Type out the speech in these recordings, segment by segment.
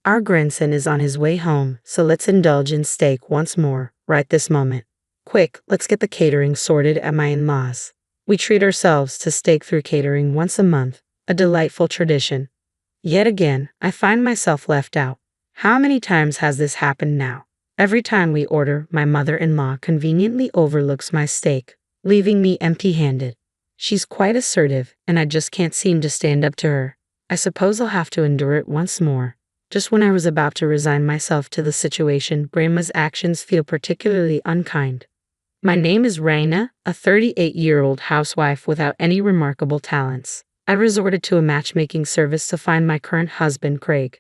Our grandson is on his way home, so let's indulge in steak once more, right this moment. Quick, let's get the catering sorted at my in-laws. We treat ourselves to steak through catering once a month, a delightful tradition. Yet again, I find myself left out. How many times has this happened now? Every time we order, my mother-in-law conveniently overlooks my steak, leaving me empty-handed. She's quite assertive, and I just can't seem to stand up to her. I suppose I'll have to endure it once more. Just when I was about to resign myself to the situation, Grandma's actions feel particularly unkind. My name is Raina, a 38-year-old housewife without any remarkable talents. I resorted to a matchmaking service to find my current husband, Craig.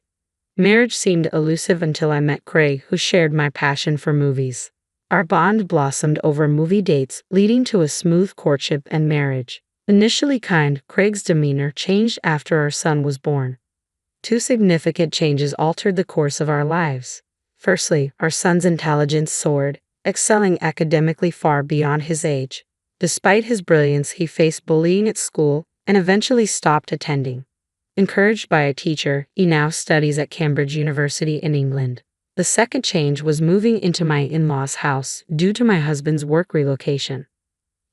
Marriage seemed elusive until I met Craig, who shared my passion for movies. Our bond blossomed over movie dates, leading to a smooth courtship and marriage. Initially kind, Craig's demeanor changed after our son was born. Two significant changes altered the course of our lives. Firstly, our son's intelligence soared, excelling academically far beyond his age. Despite his brilliance, he faced bullying at school and eventually stopped attending. Encouraged by a teacher, he now studies at Cambridge University in England. The second change was moving into my in-laws' house due to my husband's work relocation.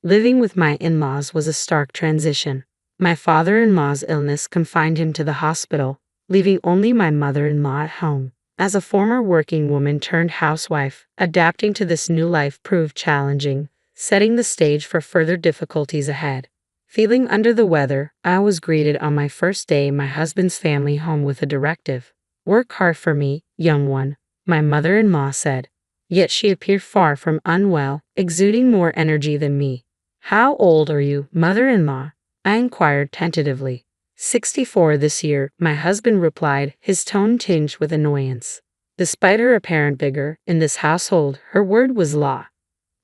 Living with my in-laws was a stark transition. My father-in-law's illness confined him to the hospital, leaving only my mother-in-law at home. As a former working woman turned housewife, adapting to this new life proved challenging, setting the stage for further difficulties ahead. Feeling under the weather, I was greeted on my first day in my husband's family home with a directive. "Work hard for me, young one," my mother-in-law said. Yet she appeared far from unwell, exuding more energy than me. "How old are you, mother-in-law?" I inquired tentatively. 64 this year, my husband replied, his tone tinged with annoyance. Despite her apparent vigor, in this household, her word was law.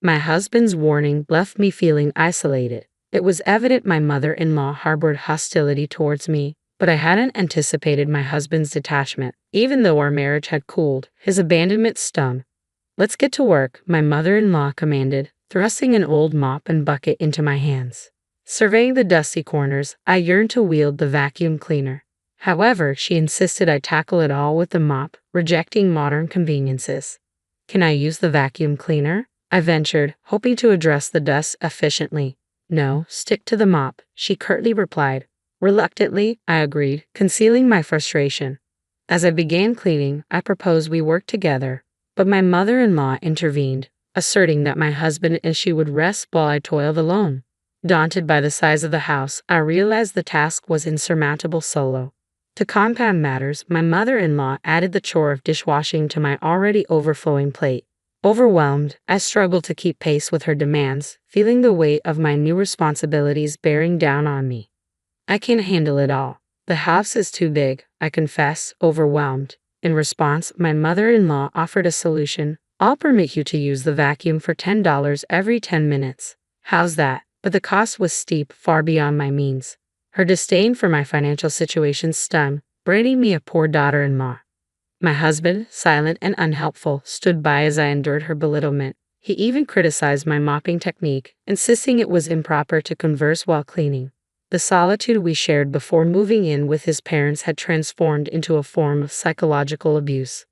My husband's warning left me feeling isolated. It was evident my mother-in-law harbored hostility towards me, but I hadn't anticipated my husband's detachment. Even though our marriage had cooled, his abandonment stung. "Let's get to work," my mother-in-law commanded, thrusting an old mop and bucket into my hands. Surveying the dusty corners, I yearned to wield the vacuum cleaner. However, she insisted I tackle it all with the mop, rejecting modern conveniences. "Can I use the vacuum cleaner?" I ventured, hoping to address the dust efficiently. "No, stick to the mop," she curtly replied. Reluctantly, I agreed, concealing my frustration. As I began cleaning, I proposed we work together, but my mother-in-law intervened, asserting that my husband and she would rest while I toiled alone. Daunted by the size of the house, I realized the task was insurmountable solo. To compound matters, my mother-in-law added the chore of dishwashing to my already overflowing plate. Overwhelmed, I struggled to keep pace with her demands, feeling the weight of my new responsibilities bearing down on me. "I can't handle it all. The house is too big," I confessed, overwhelmed. In response, my mother-in-law offered a solution. "I'll permit you to use the vacuum for $10 every 10 minutes. How's that?" But the cost was steep, far beyond my means. Her disdain for my financial situation stung, branding me a poor daughter-in-law. My husband, silent and unhelpful, stood by as I endured her belittlement. He even criticized my mopping technique, insisting it was improper to converse while cleaning. The solitude we shared before moving in with his parents had transformed into a form of psychological abuse.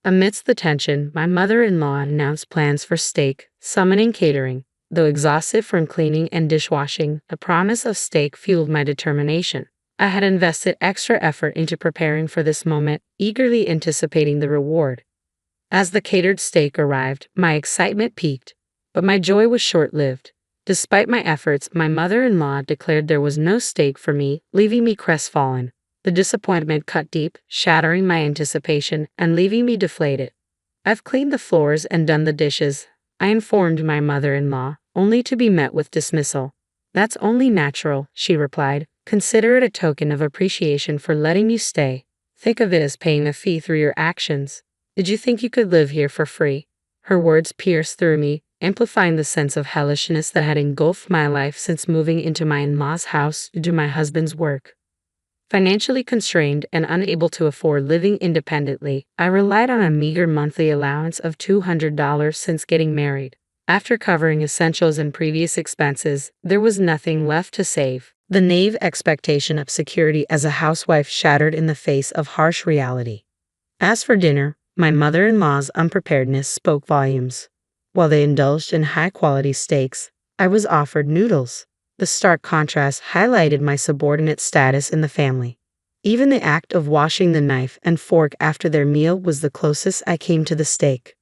Amidst the tension, my mother-in-law announced plans for steak, summoning catering. Though exhausted from cleaning and dishwashing, the promise of steak fueled my determination. I had invested extra effort into preparing for this moment, eagerly anticipating the reward. As the catered steak arrived, my excitement peaked, but my joy was short-lived. Despite my efforts, my mother-in-law declared there was no steak for me, leaving me crestfallen. The disappointment cut deep, shattering my anticipation and leaving me deflated. "I've cleaned the floors and done the dishes," I informed my mother-in-law, only to be met with dismissal. "That's only natural," she replied. "Consider it a token of appreciation for letting you stay. Think of it as paying a fee through your actions. Did you think you could live here for free?" Her words pierced through me, amplifying the sense of hellishness that had engulfed my life since moving into my in-laws' house due to my husband's work. Financially constrained and unable to afford living independently, I relied on a meager monthly allowance of $200 since getting married. After covering essentials and previous expenses, there was nothing left to save. The naive expectation of security as a housewife shattered in the face of harsh reality. As for dinner, my mother-in-law's unpreparedness spoke volumes. While they indulged in high-quality steaks, I was offered noodles. The stark contrast highlighted my subordinate status in the family. Even the act of washing the knife and fork after their meal was the closest I came to the steak.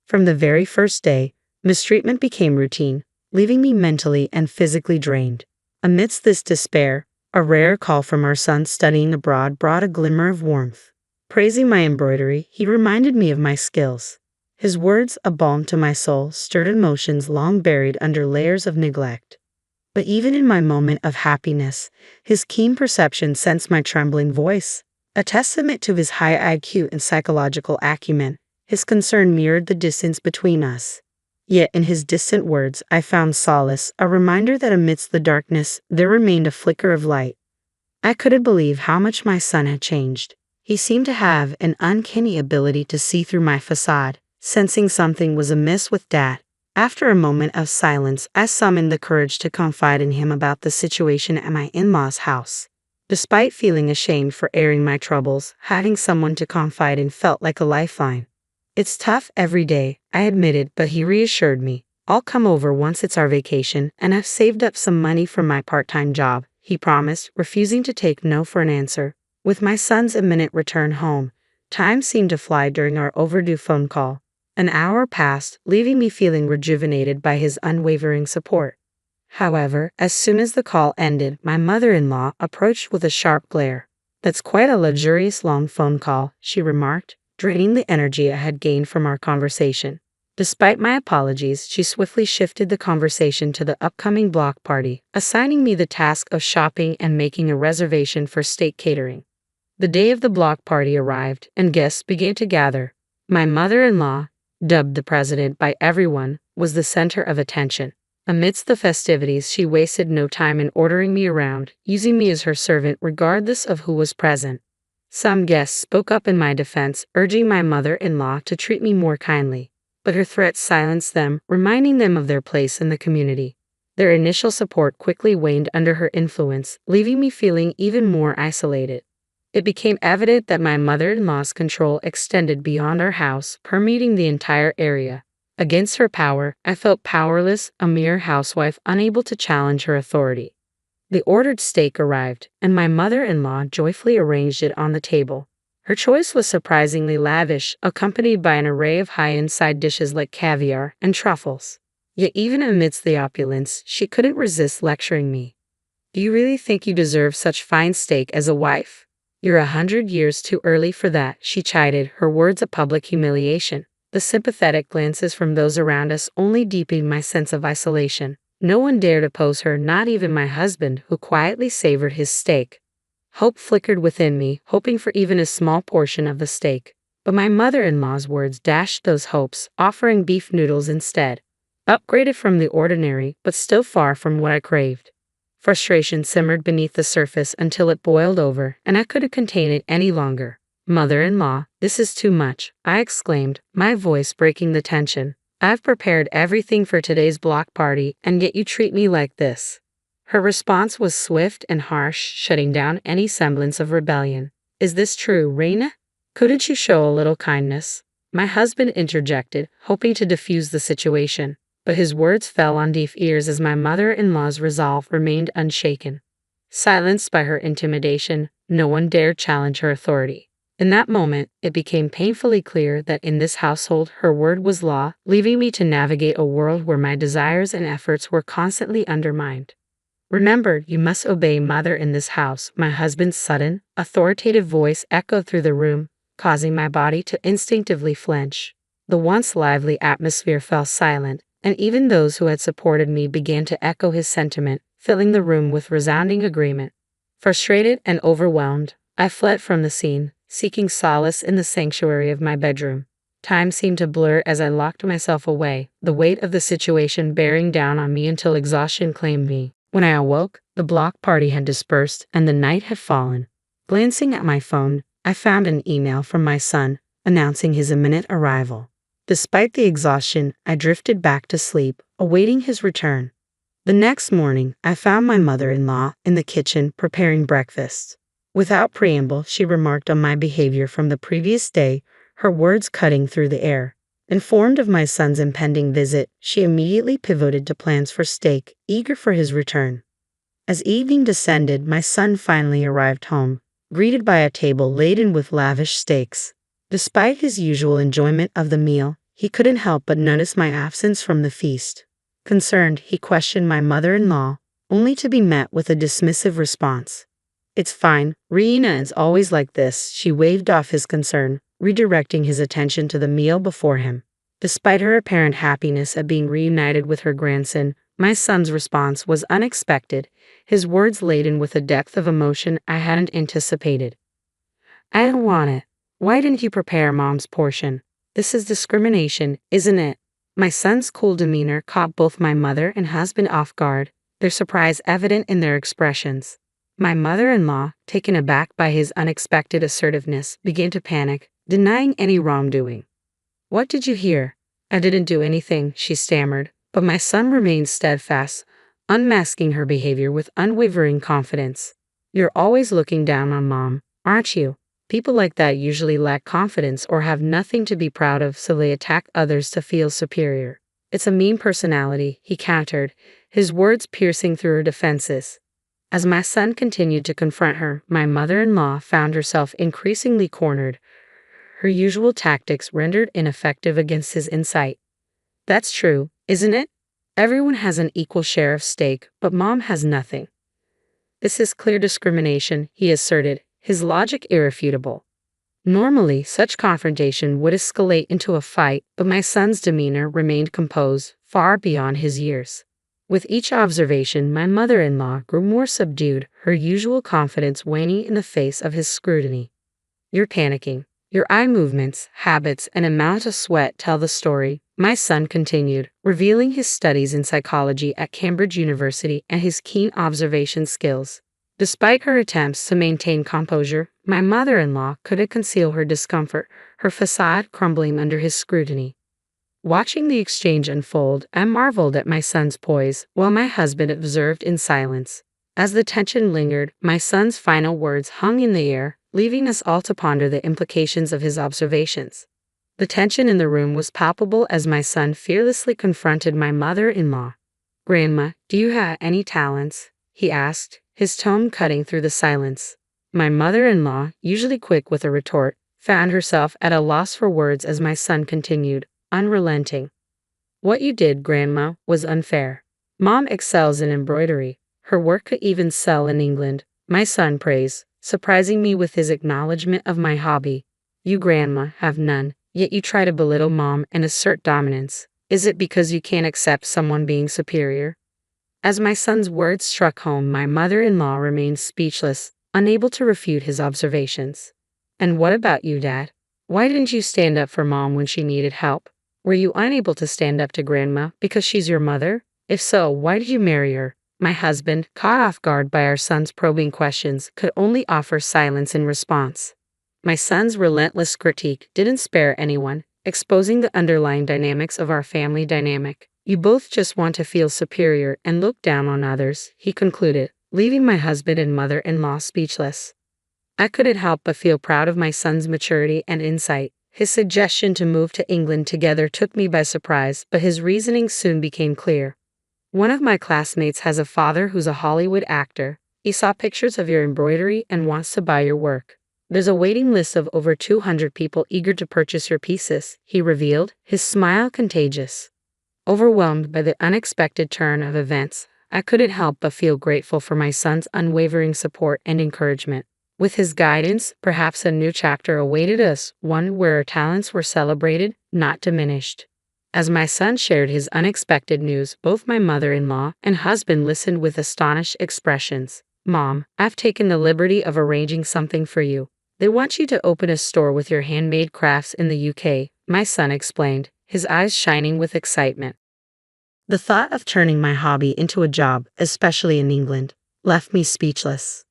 From the very first day, mistreatment became routine, leaving me mentally and physically drained. Amidst this despair, a rare call from our son studying abroad brought a glimmer of warmth. Praising my embroidery, he reminded me of my skills. His words, a balm to my soul, stirred emotions long buried under layers of neglect. But even in my moment of happiness, his keen perception sensed my trembling voice. A testament to his high IQ and psychological acumen, his concern mirrored the distance between us. Yet in his distant words I found solace, a reminder that amidst the darkness there remained a flicker of light. I couldn't believe how much my son had changed. He seemed to have an uncanny ability to see through my facade, sensing something was amiss with Dad. After a moment of silence, I summoned the courage to confide in him about the situation at my in-laws' house. Despite feeling ashamed for airing my troubles, having someone to confide in felt like a lifeline. "It's tough every day," I admitted, but he reassured me. "I'll come over once it's our vacation, and I've saved up some money from my part-time job," he promised, refusing to take no for an answer. With my son's imminent return home, time seemed to fly during our overdue phone call. An hour passed, leaving me feeling rejuvenated by his unwavering support. However, as soon as the call ended, my mother-in-law approached with a sharp glare. "That's quite a luxurious long phone call," she remarked, draining the energy I had gained from our conversation. Despite my apologies, she swiftly shifted the conversation to the upcoming block party, assigning me the task of shopping and making a reservation for steak catering. The day of the block party arrived, and guests began to gather. My mother-in-law, dubbed the president by everyone, was the center of attention. Amidst the festivities, she wasted no time in ordering me around, using me as her servant regardless of who was present. Some guests spoke up in my defense, urging my mother-in-law to treat me more kindly, but her threats silenced them, reminding them of their place in the community. Their initial support quickly waned under her influence, leaving me feeling even more isolated. It became evident that my mother-in-law's control extended beyond our house, permeating the entire area. Against her power, I felt powerless, a mere housewife unable to challenge her authority. The ordered steak arrived, and my mother-in-law joyfully arranged it on the table. Her choice was surprisingly lavish, accompanied by an array of high-end side dishes like caviar and truffles. Yet even amidst the opulence, she couldn't resist lecturing me. "Do you really think you deserve such fine steak as a wife? You're 100 years too early for that," she chided, her words a public humiliation. The sympathetic glances from those around us only deepened my sense of isolation. No one dared oppose her, not even my husband, who quietly savored his steak. Hope flickered within me, hoping for even a small portion of the steak. But my mother-in-law's words dashed those hopes, offering beef noodles instead. Upgraded from the ordinary, but still far from what I craved. Frustration simmered beneath the surface until it boiled over, and I couldn't contain it any longer. "Mother-in-law, this is too much," I exclaimed, my voice breaking the tension. "I've prepared everything for today's block party, and yet you treat me like this." Her response was swift and harsh, shutting down any semblance of rebellion. "Is this true, Raina? Couldn't you show a little kindness?" My husband interjected, hoping to defuse the situation. But his words fell on deaf ears as my mother-in-law's resolve remained unshaken. Silenced by her intimidation, no one dared challenge her authority. In that moment, it became painfully clear that in this household her word was law, leaving me to navigate a world where my desires and efforts were constantly undermined. "Remember, you must obey mother in this house," my husband's sudden, authoritative voice echoed through the room, causing my body to instinctively flinch. The once lively atmosphere fell silent, and even those who had supported me began to echo his sentiment, filling the room with resounding agreement. Frustrated and overwhelmed, I fled from the scene, seeking solace in the sanctuary of my bedroom. Time seemed to blur as I locked myself away, the weight of the situation bearing down on me until exhaustion claimed me. When I awoke, the block party had dispersed and the night had fallen. Glancing at my phone, I found an email from my son, announcing his imminent arrival. Despite the exhaustion, I drifted back to sleep, awaiting his return. The next morning, I found my mother-in-law in the kitchen preparing breakfast. Without preamble, she remarked on my behavior from the previous day, her words cutting through the air. Informed of my son's impending visit, she immediately pivoted to plans for steak, eager for his return. As evening descended, my son finally arrived home, greeted by a table laden with lavish steaks. Despite his usual enjoyment of the meal, he couldn't help but notice my absence from the feast. Concerned, he questioned my mother-in-law, only to be met with a dismissive response. "It's fine, Raina is always like this," she waved off his concern, redirecting his attention to the meal before him. Despite her apparent happiness at being reunited with her grandson, my son's response was unexpected, his words laden with a depth of emotion I hadn't anticipated. "I don't want it. Why didn't you prepare Mom's portion? This is discrimination, isn't it?" My son's cool demeanor caught both my mother and husband off guard, their surprise evident in their expressions. My mother-in-law, taken aback by his unexpected assertiveness, began to panic, denying any wrongdoing. "What did you hear?" "I didn't do anything," she stammered, but my son remained steadfast, unmasking her behavior with unwavering confidence. "You're always looking down on Mom, aren't you? People like that usually lack confidence or have nothing to be proud of, so they attack others to feel superior. It's a mean personality," he countered, his words piercing through her defenses. As my son continued to confront her, my mother-in-law found herself increasingly cornered, her usual tactics rendered ineffective against his insight. "That's true, isn't it? Everyone has an equal share of steak, but Mom has nothing." "This is clear discrimination," he asserted, his logic irrefutable. Normally, such confrontation would escalate into a fight, but my son's demeanor remained composed, far beyond his years. With each observation, my mother-in-law grew more subdued, her usual confidence waning in the face of his scrutiny. "You're panicking. Your eye movements, habits, and amount of sweat tell the story," my son continued, revealing his studies in psychology at Cambridge University and his keen observation skills. Despite her attempts to maintain composure, my mother-in-law couldn't conceal her discomfort, her facade crumbling under his scrutiny. Watching the exchange unfold, I marveled at my son's poise, while my husband observed in silence. As the tension lingered, my son's final words hung in the air, leaving us all to ponder the implications of his observations. The tension in the room was palpable as my son fearlessly confronted my mother-in-law. "Grandma, do you have any talents?" he asked, his tone cutting through the silence. My mother-in-law, usually quick with a retort, found herself at a loss for words as my son continued, unrelenting. "What you did, Grandma, was unfair. Mom excels in embroidery. Her work could even sell in England," my son praised, surprising me with his acknowledgement of my hobby. "You, Grandma, have none, yet you try to belittle Mom and assert dominance. Is it because you can't accept someone being superior?" As my son's words struck home, my mother-in-law remained speechless, unable to refute his observations. "And what about you, Dad? Why didn't you stand up for Mom when she needed help? Were you unable to stand up to Grandma because she's your mother? If so, why did you marry her?" My husband, caught off guard by our son's probing questions, could only offer silence in response. My son's relentless critique didn't spare anyone, exposing the underlying dynamics of our family dynamic. "You both just want to feel superior and look down on others," he concluded, leaving my husband and mother-in-law speechless. I couldn't help but feel proud of my son's maturity and insight. His suggestion to move to England together took me by surprise, but his reasoning soon became clear. "One of my classmates has a father who's a Hollywood actor. He saw pictures of your embroidery and wants to buy your work. There's a waiting list of over 200 people eager to purchase your pieces," he revealed, his smile contagious. Overwhelmed by the unexpected turn of events, I couldn't help but feel grateful for my son's unwavering support and encouragement. With his guidance, perhaps a new chapter awaited us, one where our talents were celebrated, not diminished. As my son shared his unexpected news, both my mother-in-law and husband listened with astonished expressions. "Mom, I've taken the liberty of arranging something for you. They want you to open a store with your handmade crafts in the UK, my son explained, his eyes shining with excitement. The thought of turning my hobby into a job, especially in England, left me speechless.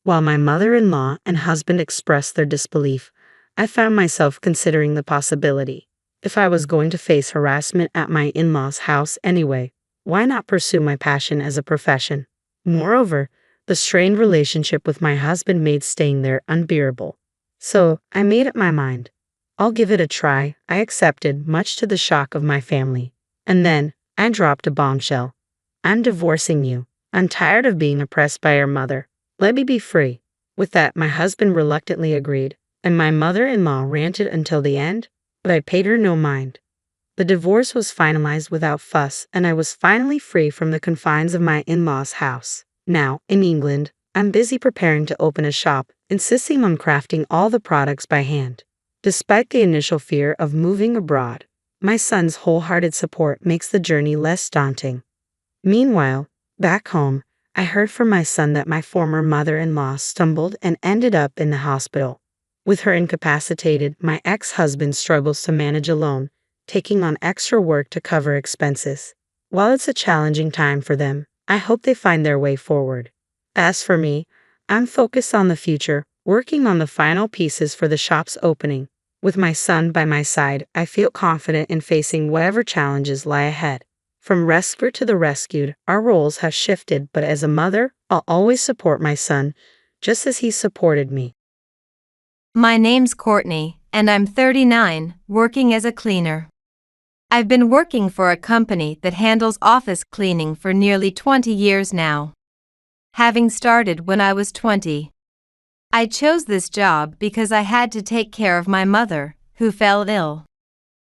While my mother-in-law and husband expressed their disbelief, I found myself considering the possibility. If I was going to face harassment at my in-laws' house anyway, why not pursue my passion as a profession? Moreover, The strained relationship with my husband made staying there unbearable. So, I made up my mind. I'll give it a try. I accepted, much to the shock of my family. And then, I dropped a bombshell. I'm divorcing you. I'm tired of being oppressed by your mother. Let me be free. With that, my husband reluctantly agreed, and my mother-in-law ranted until the end, but I paid her no mind. The divorce was finalized without fuss, and I was finally free from the confines of my in-laws' house. Now, in England, I'm busy preparing to open a shop, insisting on crafting all the products by hand. Despite the initial fear of moving abroad, my son's wholehearted support makes the journey less daunting. Meanwhile, back home, I heard from my son that my former mother-in-law stumbled and ended up in the hospital. With her incapacitated, my ex-husband struggles to manage alone, taking on extra work to cover expenses. While it's a challenging time for them, I hope they find their way forward. As for me, I'm focused on the future, working on the final pieces for the shop's opening. With my son by my side, I feel confident in facing whatever challenges lie ahead. From rescuer to the rescued, our roles have shifted, but as a mother, I'll always support my son, just as he supported me. My name's Courtney, and I'm 39, working as a cleaner. I've been working for a company that handles office cleaning for nearly 20 years now. Having started when I was 20. I chose this job because I had to take care of my mother, who fell ill.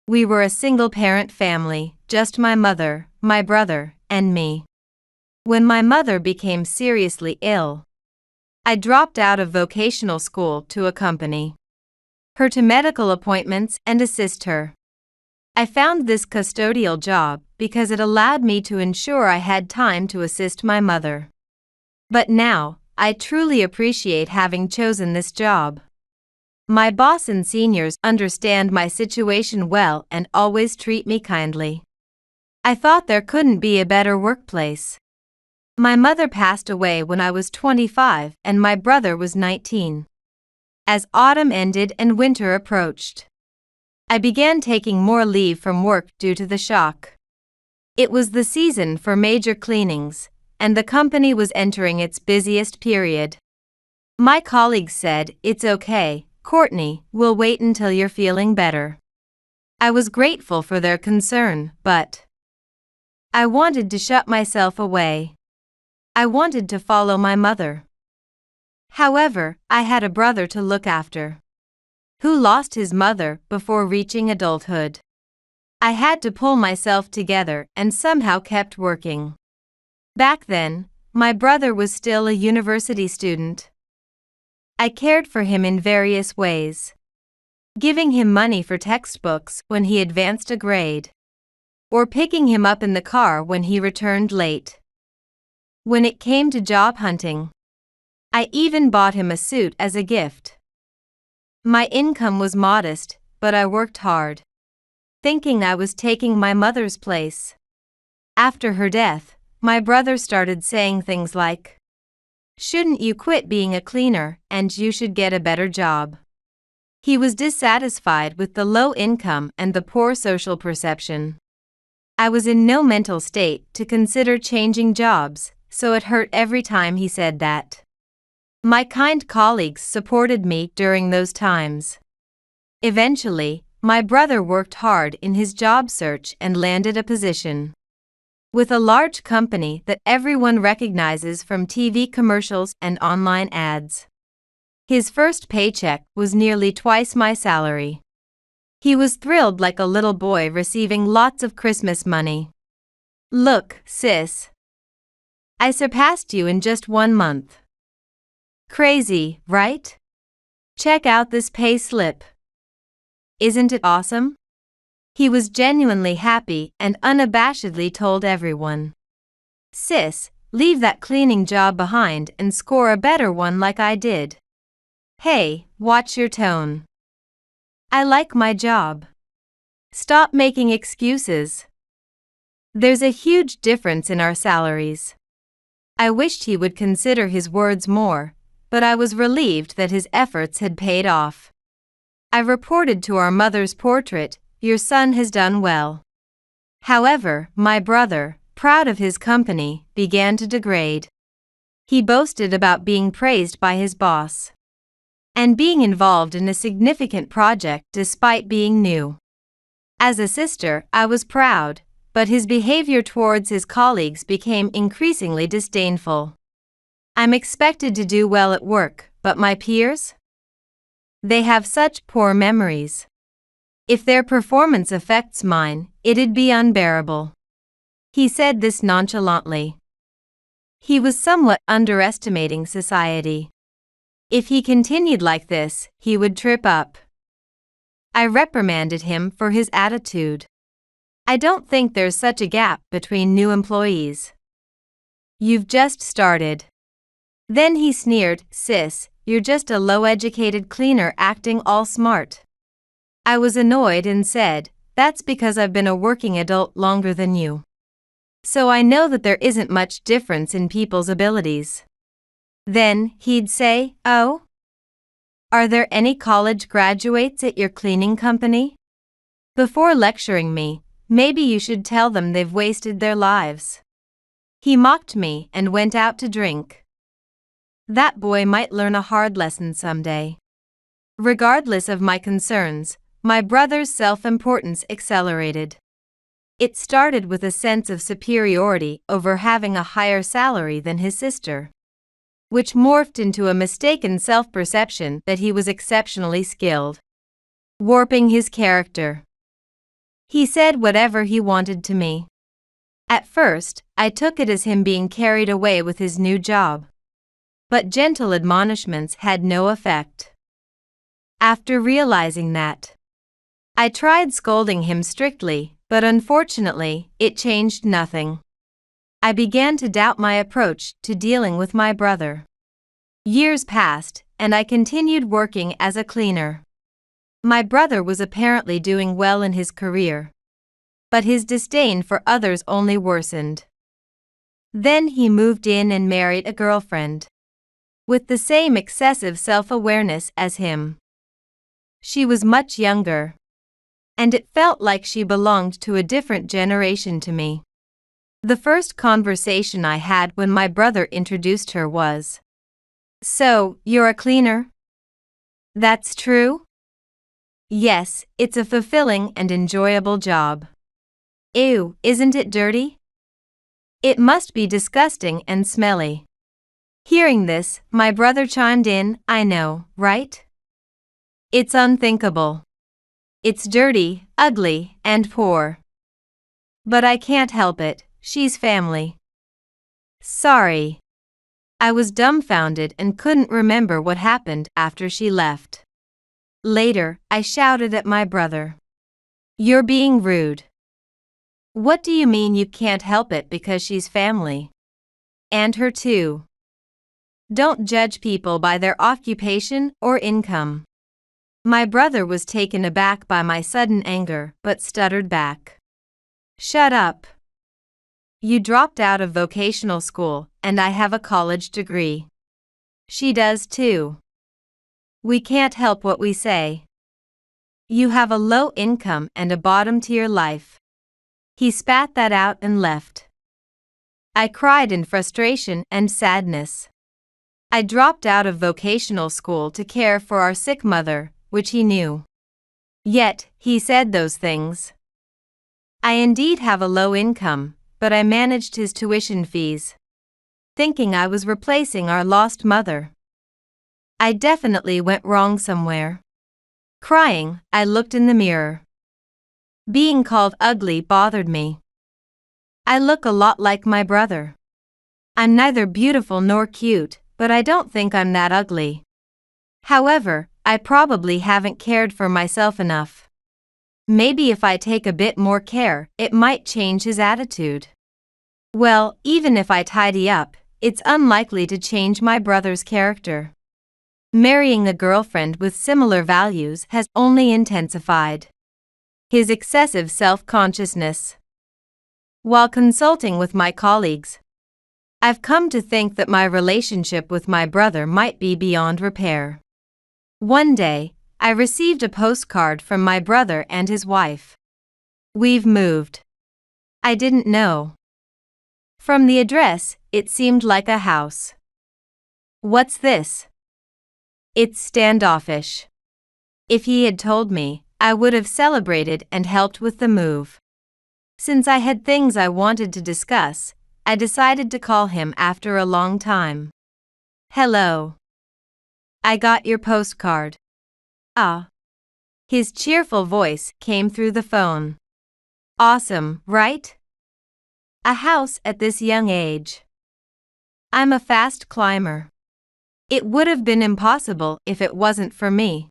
We were a single-parent family, just my mother, my brother, and me. When my mother became seriously ill, I dropped out of vocational school to accompany her to medical appointments and assist her. I found this custodial job because it allowed me to ensure I had time to assist my mother. But now, I truly appreciate having chosen this job. My boss and seniors understand my situation well and always treat me kindly. I thought there couldn't be a better workplace. My mother passed away when I was 25 and my brother was 19. As autumn ended and winter approached, I began taking more leave from work due to the shock. It was the season for major cleanings, and the company was entering its busiest period. My colleagues said, "It's okay, Courtney, we'll wait until you're feeling better." I was grateful for their concern, but I wanted to shut myself away. I wanted to follow my mother. However, I had a brother to look after, who lost his mother before reaching adulthood. I had to pull myself together and somehow kept working. Back then, my brother was still a university student. I cared for him in various ways, giving him money for textbooks when he advanced a grade, or picking him up in the car when he returned late. When it came to job hunting, I even bought him a suit as a gift. My income was modest, but I worked hard, thinking I was taking my mother's place. After her death, my brother started saying things like, "Shouldn't you quit being a cleaner and you should get a better job?" He was dissatisfied with the low income and the poor social perception. I was in no mental state to consider changing jobs, so it hurt every time he said that. My kind colleagues supported me during those times. Eventually, my brother worked hard in his job search and landed a position with a large company that everyone recognizes from TV commercials and online ads. His first paycheck was nearly twice my salary. He was thrilled like a little boy receiving lots of Christmas money. "Look, sis, I surpassed you in just 1 month. Crazy, right? Check out this pay slip. Isn't it awesome?" He was genuinely happy and unabashedly told everyone, "Sis, leave that cleaning job behind and score a better one like I did. Hey, watch your tone. I like my job. Stop making excuses." There's a huge difference in our salaries. I wished he would consider his words more, but I was relieved that his efforts had paid off. I reported to our mother's portrait, "Your son has done well." However, my brother, proud of his company, began to degrade. He boasted about being praised by his boss and being involved in a significant project despite being new. As a sister, I was proud, but his behavior towards his colleagues became increasingly disdainful. I'm expected to do well at work, but my peers? They have such poor memories. If their performance affects mine, it'd be unbearable. He said this nonchalantly. He was somewhat underestimating society. If he continued like this, he would trip up. I reprimanded him for his attitude. I don't think there's such a gap between new employees. You've just started. Then he sneered, "Sis, you're just a low-educated cleaner acting all smart." I was annoyed and said, "That's because I've been a working adult longer than you. So I know that there isn't much difference in people's abilities." Then he'd say, "Oh? Are there any college graduates at your cleaning company? Before lecturing me, maybe you should tell them they've wasted their lives." He mocked me and went out to drink. That boy might learn a hard lesson someday. Regardless of my concerns, my brother's self-importance accelerated. It started with a sense of superiority over having a higher salary than his sister, which morphed into a mistaken self-perception that he was exceptionally skilled, warping his character. He said whatever he wanted to me. At first, I took it as him being carried away with his new job. But gentle admonishments had no effect. After realizing that, I tried scolding him strictly, but unfortunately, it changed nothing. I began to doubt my approach to dealing with my brother. Years passed, and I continued working as a cleaner. My brother was apparently doing well in his career, but his disdain for others only worsened. Then he moved in and married a girlfriend with the same excessive self-awareness as him. She was much younger, and it felt like she belonged to a different generation to me. The first conversation I had when my brother introduced her was, "So, you're a cleaner?" "That's true?" "Yes, it's a fulfilling and enjoyable job." "Ew, isn't it dirty?" "It must be disgusting and smelly." Hearing this, my brother chimed in, "I know, right? It's unthinkable. It's dirty, ugly, and poor. But I can't help it, she's family." Sorry. I was dumbfounded and couldn't remember what happened after she left. Later, I shouted at my brother, "You're being rude. What do you mean you can't help it because she's family? And her too. Don't judge people by their occupation or income." My brother was taken aback by my sudden anger but stuttered back, "Shut up. You dropped out of vocational school and I have a college degree. She does too. We can't help what we say. You have a low income and a bottom-tier life." He spat that out and left. I cried in frustration and sadness. I dropped out of vocational school to care for our sick mother, which he knew. Yet, he said those things. I indeed have a low income, but I managed his tuition fees, thinking I was replacing our lost mother. I definitely went wrong somewhere. Crying, I looked in the mirror. Being called ugly bothered me. I look a lot like my brother. I'm neither beautiful nor cute, but I don't think I'm that ugly. However, I probably haven't cared for myself enough. Maybe if I take a bit more care, it might change his attitude. Well, even if I tidy up, it's unlikely to change my brother's character. Marrying a girlfriend with similar values has only intensified his excessive self-consciousness. While consulting with my colleagues, I've come to think that my relationship with my brother might be beyond repair. One day, I received a postcard from my brother and his wife. "We've moved." I didn't know. From the address, it seemed like a house. What's this? It's standoffish. If he had told me, I would have celebrated and helped with the move. Since I had things I wanted to discuss, I decided to call him after a long time. Hello. I got your postcard. Ah. His cheerful voice came through the phone. Awesome, right? A house at this young age. I'm a fast climber. It would have been impossible if it wasn't for me.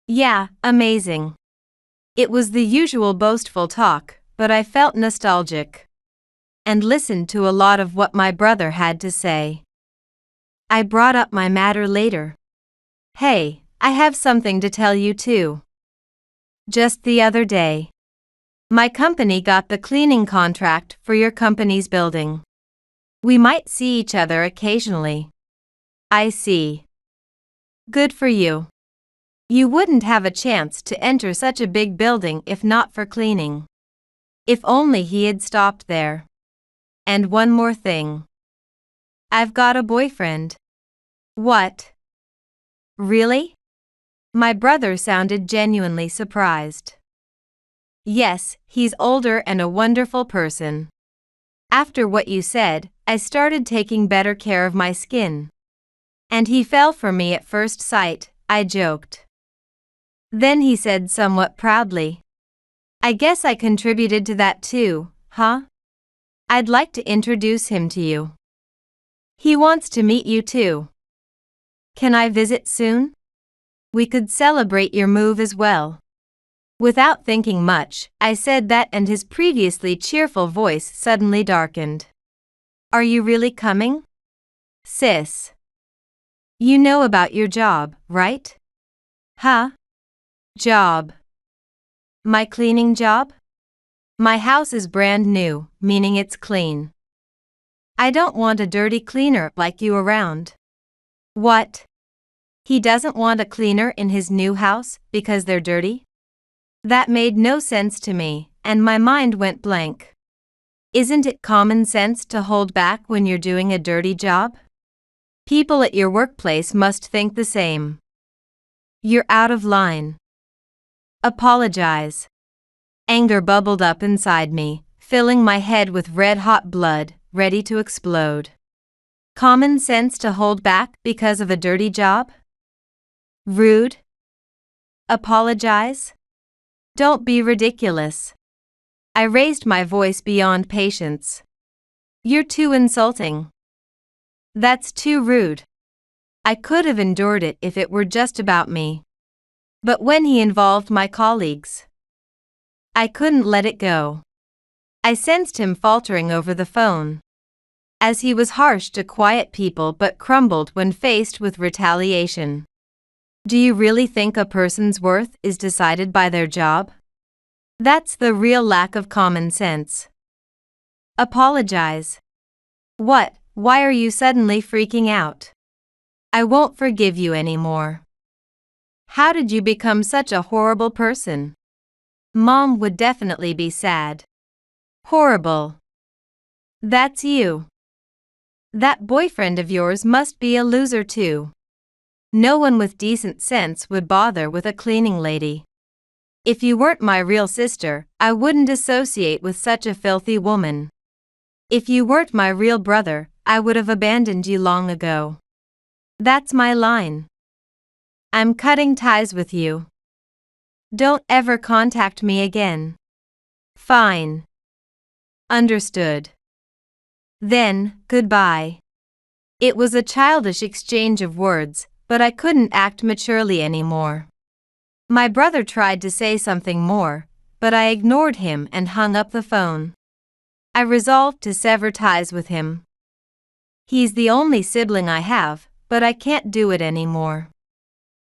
Yeah, amazing. It was the usual boastful talk, but I felt nostalgic and listened to a lot of what my brother had to say. I brought up my matter later. Hey, I have something to tell you too. Just the other day, my company got the cleaning contract for your company's building. We might see each other occasionally. I see. Good for you. You wouldn't have a chance to enter such a big building if not for cleaning. If only he had stopped there. And one more thing. I've got a boyfriend. What? Really? My brother sounded genuinely surprised. Yes, he's older and a wonderful person. After what you said, I started taking better care of my skin. And he fell for me at first sight, I joked. Then he said somewhat proudly, I guess I contributed to that too, huh? I'd like to introduce him to you. He wants to meet you too. Can I visit soon? We could celebrate your move as well. Without thinking much, I said that, and his previously cheerful voice suddenly darkened. Are you really coming? Sis. You know about your job, right? Huh? Job. My cleaning job? My house is brand new, meaning it's clean. I don't want a dirty cleaner like you around. What? He doesn't want a cleaner in his new house because they're dirty? That made no sense to me, and my mind went blank. Isn't it common sense to hold back when you're doing a dirty job? People at your workplace must think the same. You're out of line. Apologize. Anger bubbled up inside me, filling my head with red-hot blood, ready to explode. Common sense to hold back because of a dirty job? Rude? Apologize? Don't be ridiculous. I raised my voice beyond patience. You're too insulting. That's too rude. I could have endured it if it were just about me. But when he involved my colleagues, I couldn't let it go. I sensed him faltering over the phone, as he was harsh to quiet people but crumbled when faced with retaliation. Do you really think a person's worth is decided by their job? That's the real lack of common sense. Apologize. What? Why are you suddenly freaking out? I won't forgive you anymore. How did you become such a horrible person? Mom would definitely be sad. Horrible. That's you. That boyfriend of yours must be a loser too. No one with decent sense would bother with a cleaning lady. If you weren't my real sister, I wouldn't associate with such a filthy woman. If you weren't my real brother, I would have abandoned you long ago. That's my line. I'm cutting ties with you. Don't ever contact me again. Fine. Understood. Then, goodbye. It was a childish exchange of words, but I couldn't act maturely anymore. My brother tried to say something more, but I ignored him and hung up the phone. I resolved to sever ties with him. He's the only sibling I have, but I can't do it anymore.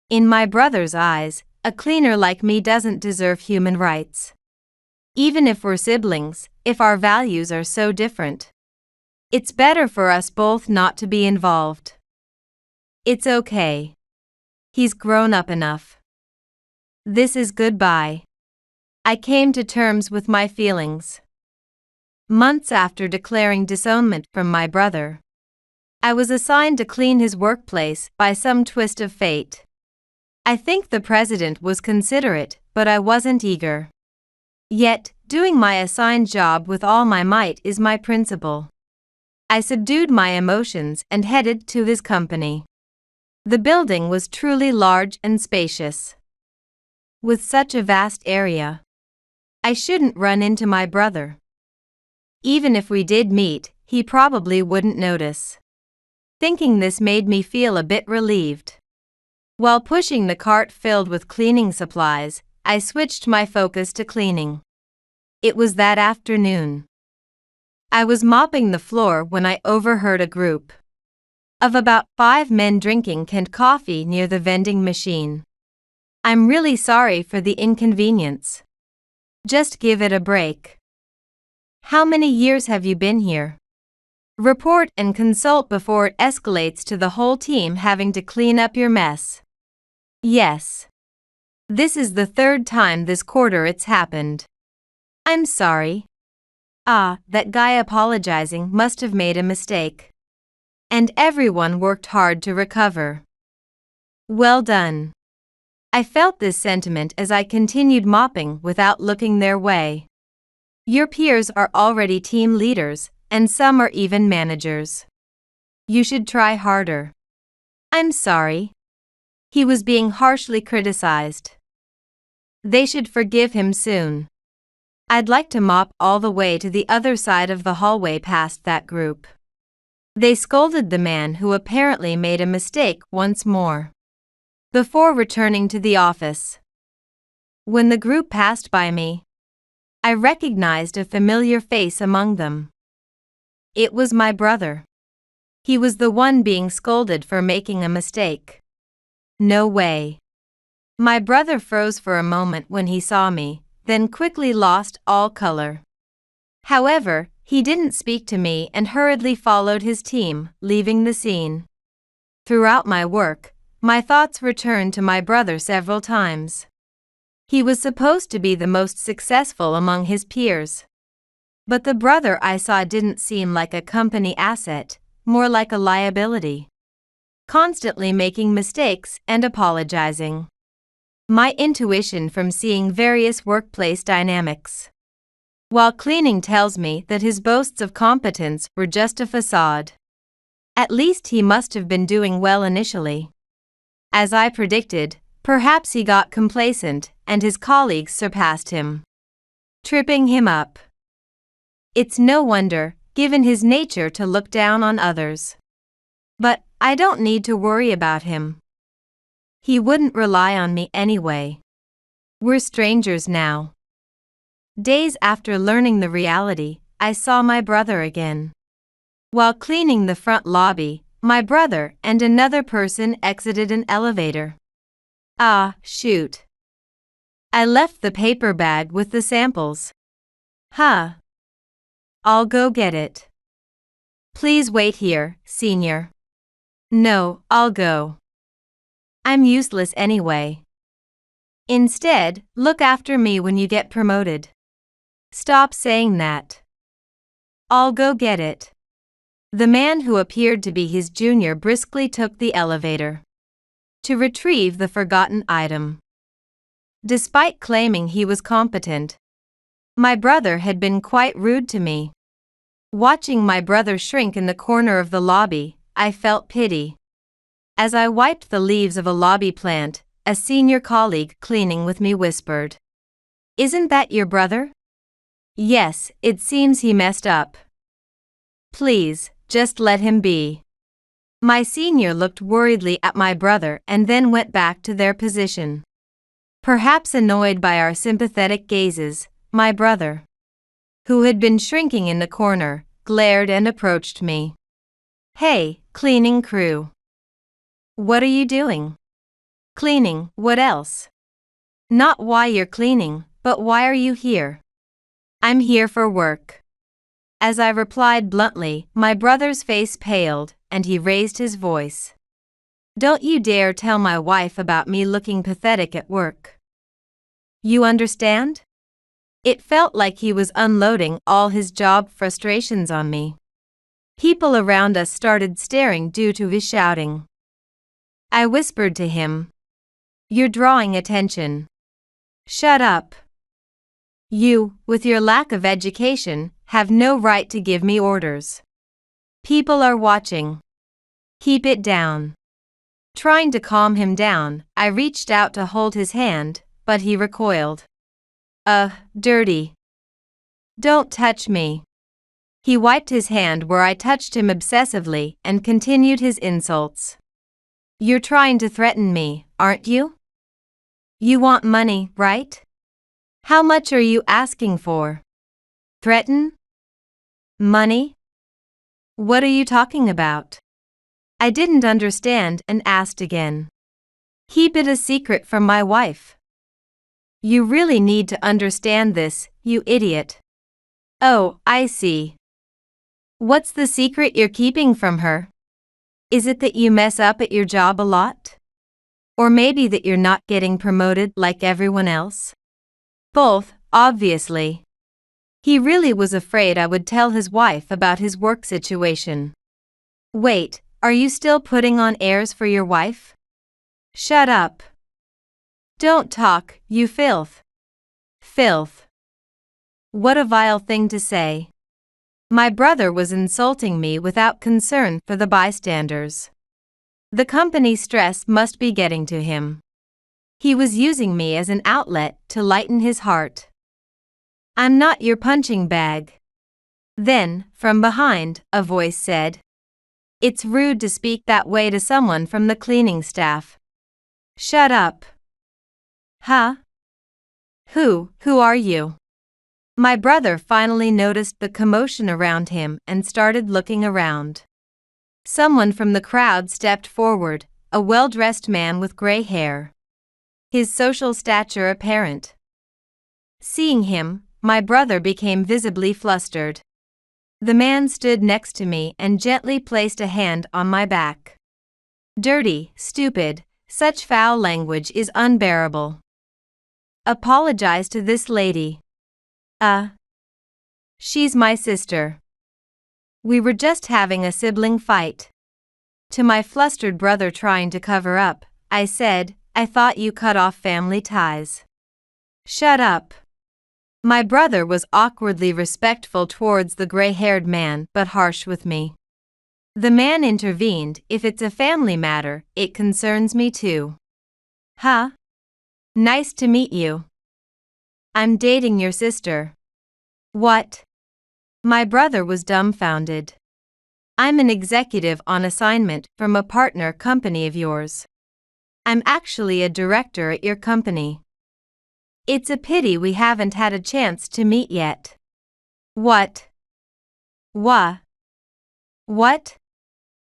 In my brother's eyes, a cleaner like me doesn't deserve human rights. Even if we're siblings, if our values are so different, it's better for us both not to be involved. It's okay. He's grown up enough. This is goodbye. I came to terms with my feelings. Months after declaring disownment from my brother, I was assigned to clean his workplace by some twist of fate. I think the president was considerate, but I wasn't eager. Yet, doing my assigned job with all my might is my principle. I subdued my emotions and headed to his company. The building was truly large and spacious. With such a vast area, I shouldn't run into my brother. Even if we did meet, he probably wouldn't notice. Thinking this made me feel a bit relieved. While pushing the cart filled with cleaning supplies, I switched my focus to cleaning. It was that afternoon. I was mopping the floor when I overheard a group of about 5 men drinking canned coffee near the vending machine. I'm really sorry for the inconvenience. Just give it a break. How many years have you been here? Report and consult before it escalates to the whole team having to clean up your mess. Yes. This is the 3rd time this quarter it's happened. I'm sorry. That guy apologizing must have made a mistake. And everyone worked hard to recover. Well done. I felt this sentiment as I continued mopping without looking their way. Your peers are already team leaders, and some are even managers. You should try harder. I'm sorry. He was being harshly criticized. They should forgive him soon. I'd like to mop all the way to the other side of the hallway past that group. They scolded the man who apparently made a mistake once more, before returning to the office. When the group passed by me, I recognized a familiar face among them. It was my brother. He was the one being scolded for making a mistake. No way. My brother froze for a moment when he saw me, then quickly lost all color. However, he didn't speak to me and hurriedly followed his team, leaving the scene. Throughout my work, my thoughts returned to my brother several times. He was supposed to be the most successful among his peers. But the brother I saw didn't seem like a company asset, more like a liability. Constantly making mistakes and apologizing. My intuition from seeing various workplace dynamics while cleaning tells me that his boasts of competence were just a facade. At least he must have been doing well initially. As I predicted, perhaps he got complacent and his colleagues surpassed him, tripping him up. It's no wonder, given his nature to look down on others. But I don't need to worry about him. He wouldn't rely on me anyway. We're strangers now. Days after learning the reality, I saw my brother again. While cleaning the front lobby, my brother and another person exited an elevator. Shoot. I left the paper bag with the samples. I'll go get it. Please wait here, senior. No, I'll go. I'm useless anyway. Instead, look after me when you get promoted. Stop saying that. I'll go get it. The man who appeared to be his junior briskly took the elevator to retrieve the forgotten item. Despite claiming he was competent, my brother had been quite rude to me. Watching my brother shrink in the corner of the lobby, I felt pity. As I wiped the leaves of a lobby plant, a senior colleague cleaning with me whispered, "Isn't that your brother?" "Yes, it seems he messed up. Please, just let him be." My senior looked worriedly at my brother and then went back to their position. Perhaps annoyed by our sympathetic gazes, my brother, who had been shrinking in the corner, glared and approached me. "Hey, cleaning crew. What are you doing?" "Cleaning, what else?" "Not why you're cleaning, but why are you here?" "I'm here for work." As I replied bluntly, my brother's face paled, and he raised his voice. "Don't you dare tell my wife about me looking pathetic at work. You understand?" It felt like he was unloading all his job frustrations on me. People around us started staring due to his shouting. I whispered to him, "You're drawing attention. Shut up. You, with your lack of education, have no right to give me orders. People are watching. Keep it down." Trying to calm him down, I reached out to hold his hand, but he recoiled. Dirty. Don't touch me." He wiped his hand where I touched him obsessively and continued his insults. "You're trying to threaten me, aren't you? You want money, right? How much are you asking for? Threaten? Money? What are you talking about?" I didn't understand and asked again. "Keep it a secret from my wife. You really need to understand this, you idiot." "Oh, I see. What's the secret you're keeping from her? Is it that you mess up at your job a lot? Or maybe that you're not getting promoted like everyone else?" "Both, obviously." He really was afraid I would tell his wife about his work situation. "Wait, are you still putting on airs for your wife? Shut up. Don't talk, you filth." Filth. What a vile thing to say. My brother was insulting me without concern for the bystanders. The company stress must be getting to him. He was using me as an outlet to lighten his heart. "I'm not your punching bag." Then, from behind, a voice said, "It's rude to speak that way to someone from the cleaning staff." "Shut up." "Huh? Who are you?" My brother finally noticed the commotion around him and started looking around. Someone from the crowd stepped forward, a well-dressed man with gray hair. His social stature apparent. Seeing him, my brother became visibly flustered. The man stood next to me and gently placed a hand on my back. "Dirty, stupid, such foul language is unbearable. Apologize to this lady. She's my sister. We were just having a sibling fight." To my flustered brother trying to cover up, I said, "I thought you cut off family ties." "Shut up." My brother was awkwardly respectful towards the gray-haired man but harsh with me. The man intervened, "If it's a family matter, it concerns me too." "Huh? Nice to meet you. I'm dating your sister." "What?" My brother was dumbfounded. "I'm an executive on assignment from a partner company of yours. I'm actually a director at your company. It's a pity we haven't had a chance to meet yet." "What? What?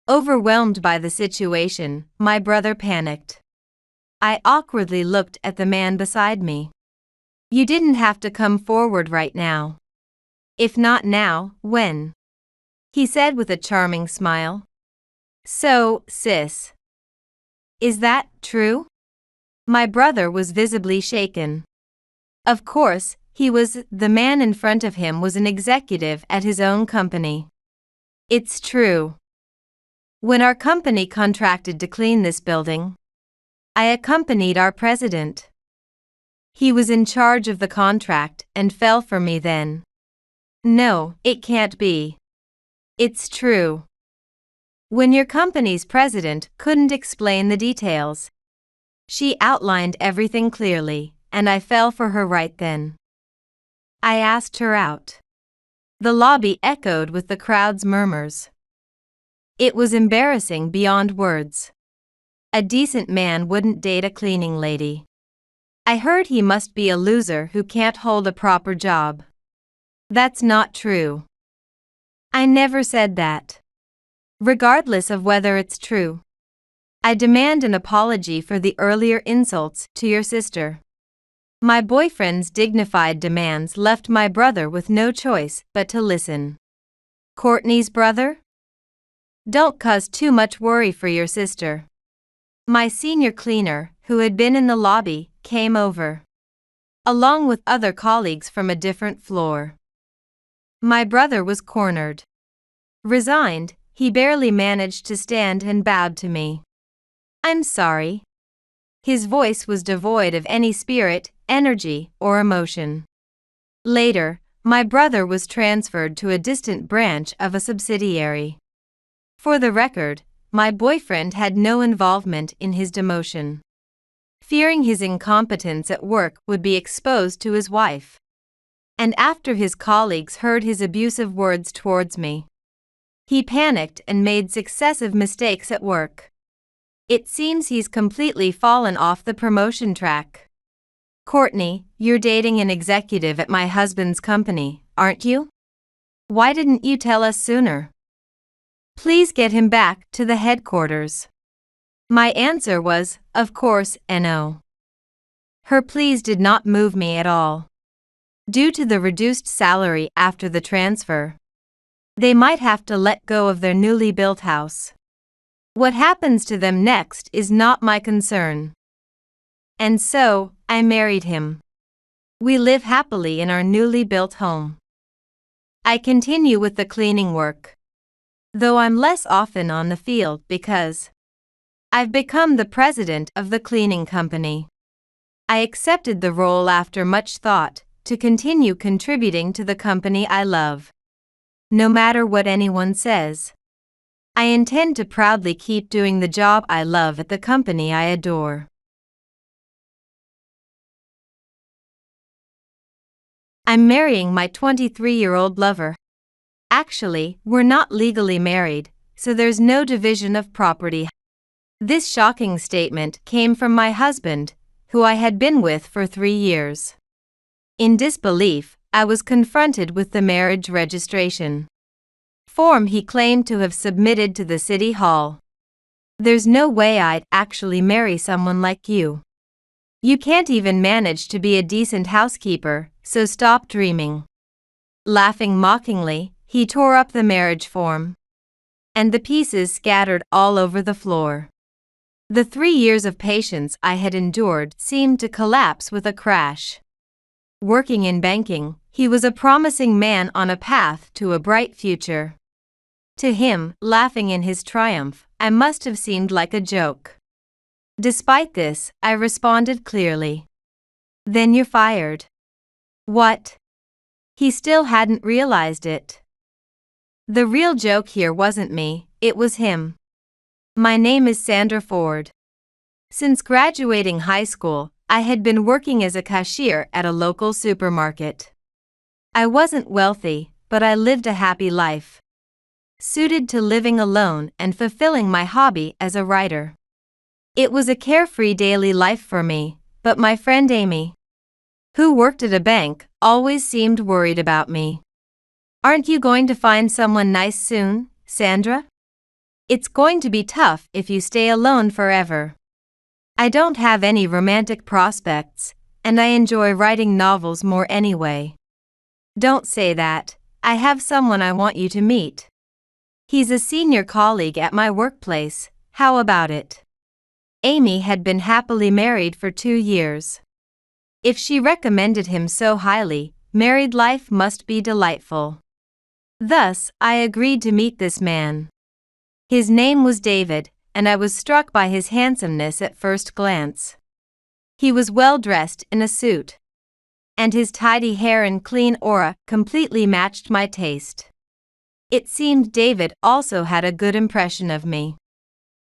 Overwhelmed by the situation, my brother panicked. I awkwardly looked at the man beside me. "You didn't have to come forward right now. If not now, when?" he said with a charming smile. "So, sis. Is that true?" My brother was visibly shaken. Of course, the man in front of him was an executive at his own company. "It's true. When our company contracted to clean this building, I accompanied our president. He was in charge of the contract and fell for me then." "No, it can't be. It's true. When your company's president couldn't explain the details. She outlined everything clearly, and I fell for her right then. I asked her out." The lobby echoed with the crowd's murmurs. It was embarrassing beyond words. A decent man wouldn't date a cleaning lady. I heard he must be a loser who can't hold a proper job. That's not true. I never said that. Regardless of whether it's true, I demand an apology for the earlier insults to your sister. My boyfriend's dignified demands left my brother with no choice but to listen. "Courtney's brother? Don't cause too much worry for your sister." My senior cleaner, who had been in the lobby, came over, along with other colleagues from a different floor. My brother was cornered. Resigned, he barely managed to stand and bowed to me. "I'm sorry." His voice was devoid of any spirit, energy, or emotion. Later, my brother was transferred to a distant branch of a subsidiary. For the record, my boyfriend had no involvement in his demotion. Fearing his incompetence at work would be exposed to his wife. And after his colleagues heard his abusive words towards me, he panicked and made successive mistakes at work. It seems he's completely fallen off the promotion track. "Courtney, you're dating an executive at my husband's company, aren't you? Why didn't you tell us sooner? Please get him back to the headquarters." My answer was, of course, no. Her pleas did not move me at all. Due to the reduced salary after the transfer, they might have to let go of their newly built house. What happens to them next is not my concern. And so, I married him. We live happily in our newly built home. I continue with the cleaning work, though I'm less often on the field because I've become the president of the cleaning company. I accepted the role after much thought to continue contributing to the company I love. No matter what anyone says, I intend to proudly keep doing the job I love at the company I adore. I'm marrying my 23-year-old lover. Actually, we're not legally married, so there's no division of property. This shocking statement came from my husband, who I had been with for 3 years. In disbelief, I was confronted with the marriage registration form he claimed to have submitted to the city hall. "There's no way I'd actually marry someone like you. You can't even manage to be a decent housekeeper, so stop dreaming." Laughing mockingly, he tore up the marriage form, and the pieces scattered all over the floor. The 3 years of patience I had endured seemed to collapse with a crash. Working in banking, he was a promising man on a path to a bright future. To him, laughing in his triumph, I must have seemed like a joke. Despite this, I responded clearly. "Then you're fired." What? He still hadn't realized it. The real joke here wasn't me, it was him. My name is Sandra Ford. Since graduating high school, I had been working as a cashier at a local supermarket. I wasn't wealthy, but I lived a happy life, suited to living alone and fulfilling my hobby as a writer. It was a carefree daily life for me, but my friend Amy, who worked at a bank, always seemed worried about me. "Aren't you going to find someone nice soon, Sandra? It's going to be tough if you stay alone forever." I don't have any romantic prospects, and I enjoy writing novels more anyway. "Don't say that. I have someone I want you to meet. He's a senior colleague at my workplace, how about it?" Amy had been happily married for 2 years. If she recommended him so highly, married life must be delightful. Thus, I agreed to meet this man. His name was David, and I was struck by his handsomeness at first glance. He was well dressed in a suit, and his tidy hair and clean aura completely matched my taste. It seemed David also had a good impression of me.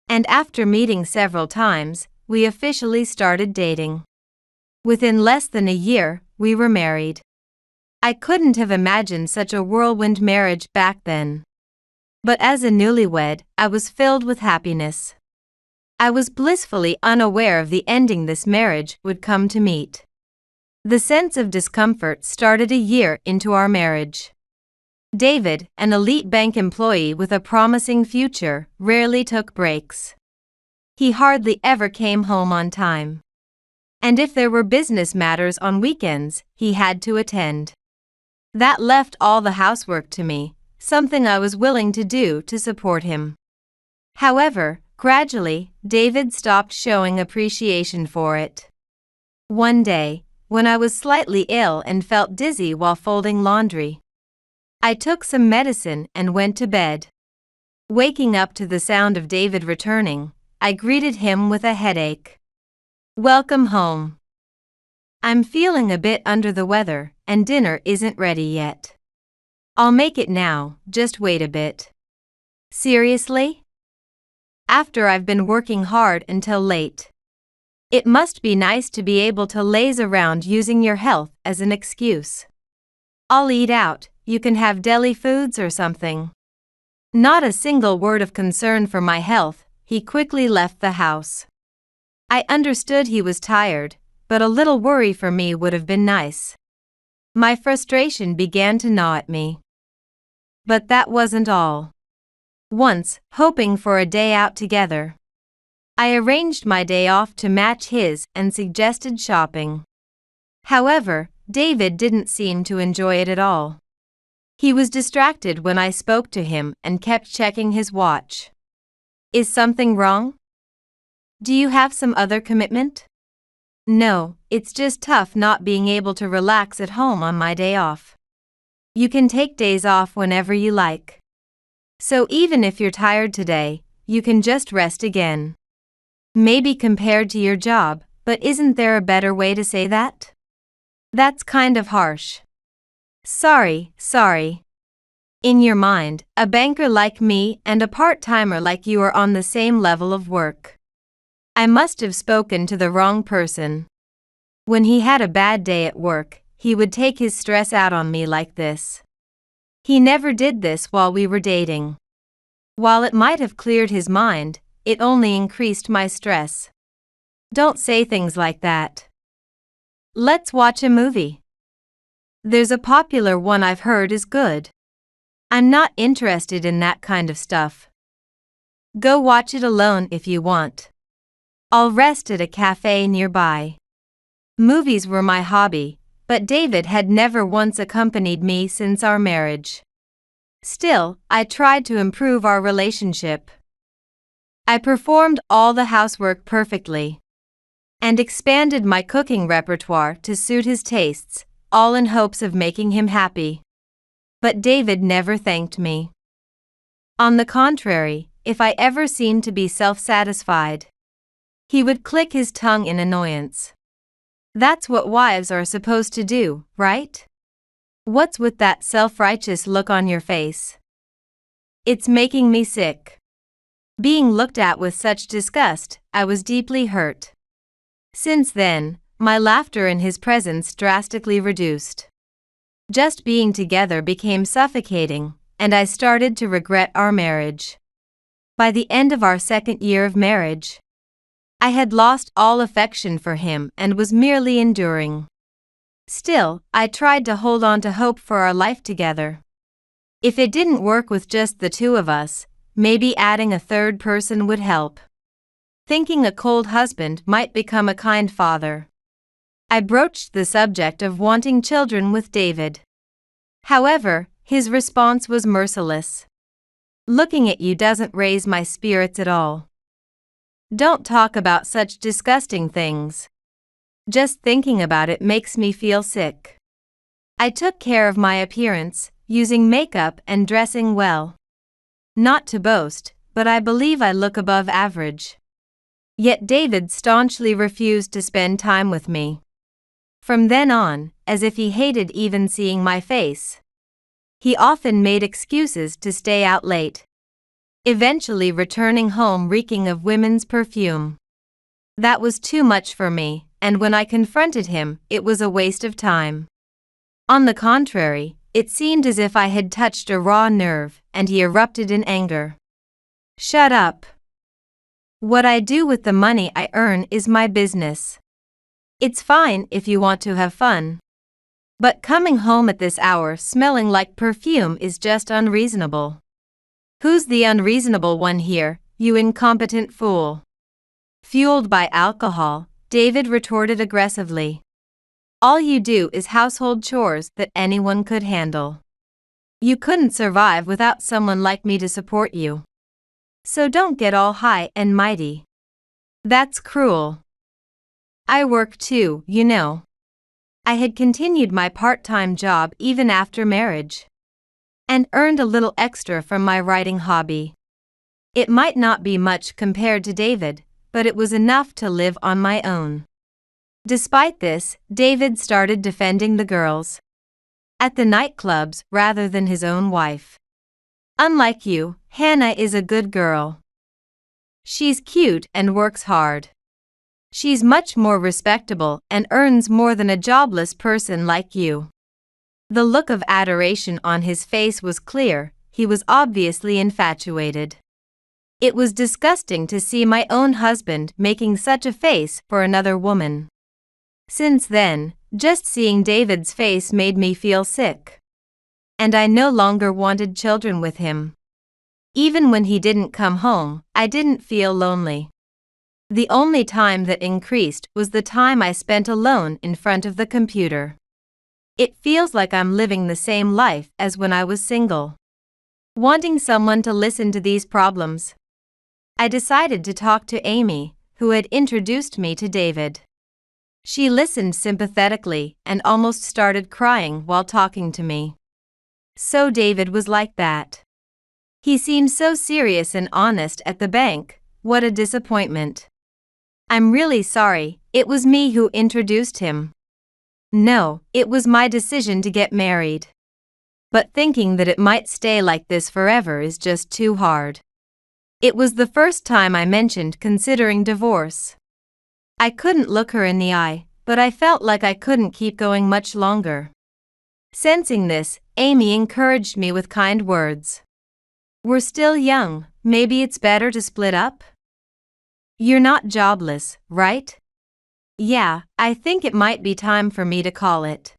And after meeting several times, we officially started dating. Within less than a year, we were married. I couldn't have imagined such a whirlwind marriage back then. But as a newlywed, I was filled with happiness. I was blissfully unaware of the ending this marriage would come to meet. The sense of discomfort started a year into our marriage. David, an elite bank employee with a promising future, rarely took breaks. He hardly ever came home on time. And if there were business matters on weekends, he had to attend. That left all the housework to me, something I was willing to do to support him. However, gradually, David stopped showing appreciation for it. One day, when I was slightly ill and felt dizzy while folding laundry, I took some medicine and went to bed. Waking up to the sound of David returning, I greeted him with a headache. "Welcome home. I'm feeling a bit under the weather, and dinner isn't ready yet." "I'll make it now, just wait a bit." "Seriously?" "After I've been working hard until late. It must be nice to be able to laze around using your health as an excuse." "I'll eat out, you can have deli foods or something." Not a single word of concern for my health, he quickly left the house. I understood he was tired, but a little worry for me would have been nice. My frustration began to gnaw at me. But that wasn't all. Once, hoping for a day out together, I arranged my day off to match his and suggested shopping. However, David didn't seem to enjoy it at all. He was distracted when I spoke to him and kept checking his watch. "Is something wrong? Do you have some other commitment?" "No, it's just tough not being able to relax at home on my day off." "You can take days off whenever you like. So even if you're tired today, you can just rest again." "Maybe compared to your job, but isn't there a better way to say that?" "That's kind of harsh." Sorry. In your mind, a banker like me and a part-timer like you are on the same level of work. I must have spoken to the wrong person. When he had a bad day at work, he would take his stress out on me like this. He never did this while we were dating. While it might have cleared his mind, it only increased my stress. Don't say things like that. Let's watch a movie. There's a popular one I've heard is good. I'm not interested in that kind of stuff. Go watch it alone if you want. I'll rest at a cafe nearby. Movies were my hobby, but David had never once accompanied me since our marriage. Still, I tried to improve our relationship. I performed all the housework perfectly and expanded my cooking repertoire to suit his tastes, all in hopes of making him happy. But David never thanked me. On the contrary, if I ever seemed to be self-satisfied, he would click his tongue in annoyance. That's what wives are supposed to do, right? What's with that self-righteous look on your face? It's making me sick. Being looked at with such disgust, I was deeply hurt. Since then, my laughter in his presence drastically reduced. Just being together became suffocating, and I started to regret our marriage. By the end of our second year of marriage, I had lost all affection for him and was merely enduring. Still, I tried to hold on to hope for our life together. If it didn't work with just the two of us, maybe adding a third person would help. Thinking a cold husband might become a kind father. I broached the subject of wanting children with David. However, his response was merciless. "Looking at you doesn't raise my spirits at all. Don't talk about such disgusting things. Just thinking about it makes me feel sick." I took care of my appearance, using makeup and dressing well. Not to boast, but I believe I look above average. Yet David staunchly refused to spend time with me. From then on, as if he hated even seeing my face, he often made excuses to stay out late, eventually returning home reeking of women's perfume. That was too much for me, and when I confronted him, it was a waste of time. On the contrary, it seemed as if I had touched a raw nerve, and he erupted in anger. "Shut up. What I do with the money I earn is my business. It's fine if you want to have fun. But coming home at this hour smelling like perfume is just unreasonable." "Who's the unreasonable one here, you incompetent fool?" Fueled by alcohol, David retorted aggressively. "All you do is household chores that anyone could handle. You couldn't survive without someone like me to support you. So don't get all high and mighty. That's cruel. I work too, you know." I had continued my part-time job even after marriage. and earned a little extra from my writing hobby. It might not be much compared to David, but it was enough to live on my own. Despite this, David started defending the girls at the nightclubs rather than his own wife. Unlike you, Hannah is a good girl. She's cute and works hard. She's much more respectable and earns more than a jobless person like you. The look of adoration on his face was clear. He was obviously infatuated. It was disgusting to see my own husband making such a face for another woman. Since then, just seeing David's face made me feel sick. And I no longer wanted children with him. Even when he didn't come home, I didn't feel lonely. The only time that increased was the time I spent alone in front of the computer. It feels like I'm living the same life as when I was single. Wanting someone to listen to these problems, I decided to talk to Amy, who had introduced me to David. She listened sympathetically and almost started crying while talking to me. So David was like that. He seemed so serious and honest at the bank. What a disappointment. I'm really sorry, it was me who introduced him. No, it was my decision to get married. But thinking that it might stay like this forever is just too hard. It was the first time I mentioned considering divorce. I couldn't look her in the eye, but I felt like I couldn't keep going much longer. Sensing this, Amy encouraged me with kind words. We're still young, maybe it's better to split up? You're not jobless, right? Yeah, I think it might be time for me to call it.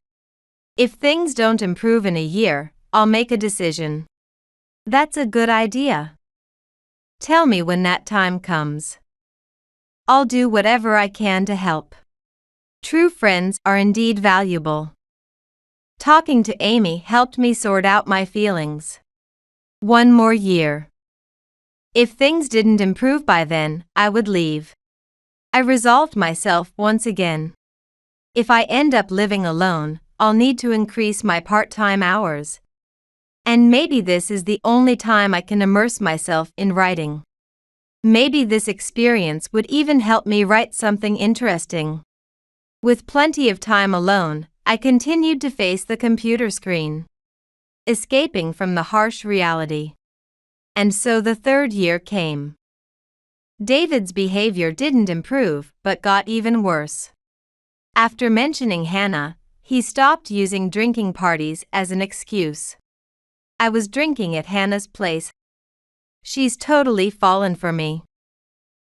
If things don't improve in a year, I'll make a decision. That's a good idea. Tell me when that time comes. I'll do whatever I can to help. True friends are indeed valuable. Talking to Amy helped me sort out my feelings. One more year. If things didn't improve by then, I would leave. I resolved myself once again. If I end up living alone, I'll need to increase my part-time hours. And maybe this is the only time I can immerse myself in writing. Maybe this experience would even help me write something interesting. With plenty of time alone, I continued to face the computer screen, escaping from the harsh reality. And so the third year came. David's behavior didn't improve, but got even worse. After mentioning Hannah, he stopped using drinking parties as an excuse. I was drinking at Hannah's place. She's totally fallen for me.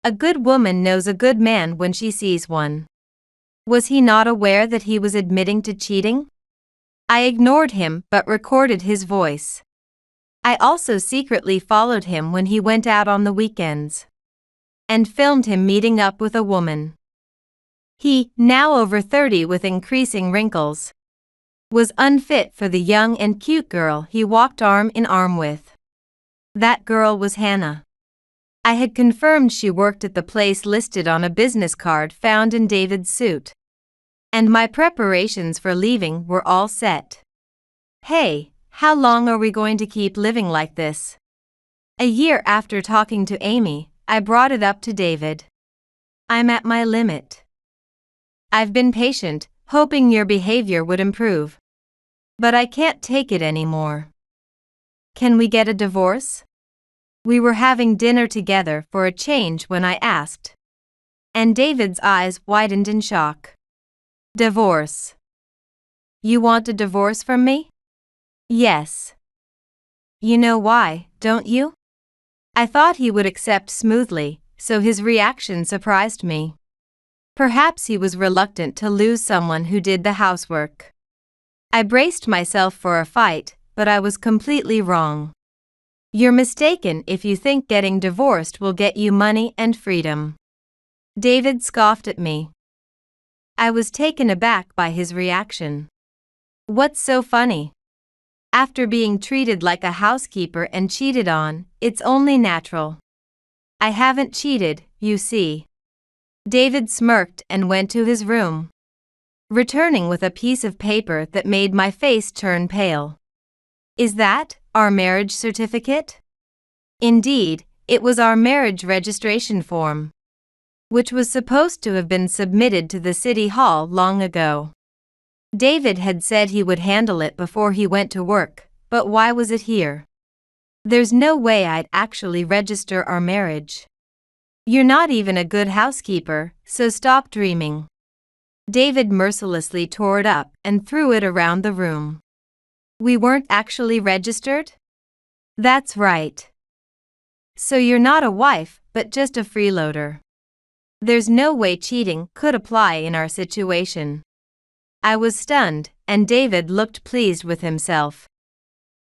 A good woman knows a good man when she sees one. Was he not aware that he was admitting to cheating? I ignored him but recorded his voice. I also secretly followed him when he went out on the weekends and filmed him meeting up with a woman. He, now over 30 with increasing wrinkles, was unfit for the young and cute girl he walked arm in arm with. That girl was Hannah. I had confirmed she worked at the place listed on a business card found in David's suit. And my preparations for leaving were all set. Hey, how long are we going to keep living like this? A year after talking to Amy, I brought it up to David. I'm at my limit. I've been patient, hoping your behavior would improve. But I can't take it anymore. Can we get a divorce? We were having dinner together for a change when I asked. And David's eyes widened in shock. Divorce. You want a divorce from me? Yes. You know why, don't you? I thought he would accept smoothly, so his reaction surprised me. Perhaps he was reluctant to lose someone who did the housework. I braced myself for a fight, but I was completely wrong. You're mistaken if you think getting divorced will get you money and freedom. David scoffed at me. I was taken aback by his reaction. What's so funny? After being treated like a housekeeper and cheated on, it's only natural. I haven't cheated, you see. David smirked and went to his room, returning with a piece of paper that made my face turn pale. Is that, Our marriage certificate? Indeed, it was our marriage registration form, which was supposed to have been submitted to the city hall long ago. David had said he would handle it before he went to work, but why was it here? There's no way I'd actually register our marriage. You're not even a good housekeeper, so stop dreaming. David mercilessly tore it up and threw it around the room. We weren't actually registered? That's right. So you're not a wife, but just a freeloader. There's no way cheating could apply in our situation. I was stunned, and David looked pleased with himself.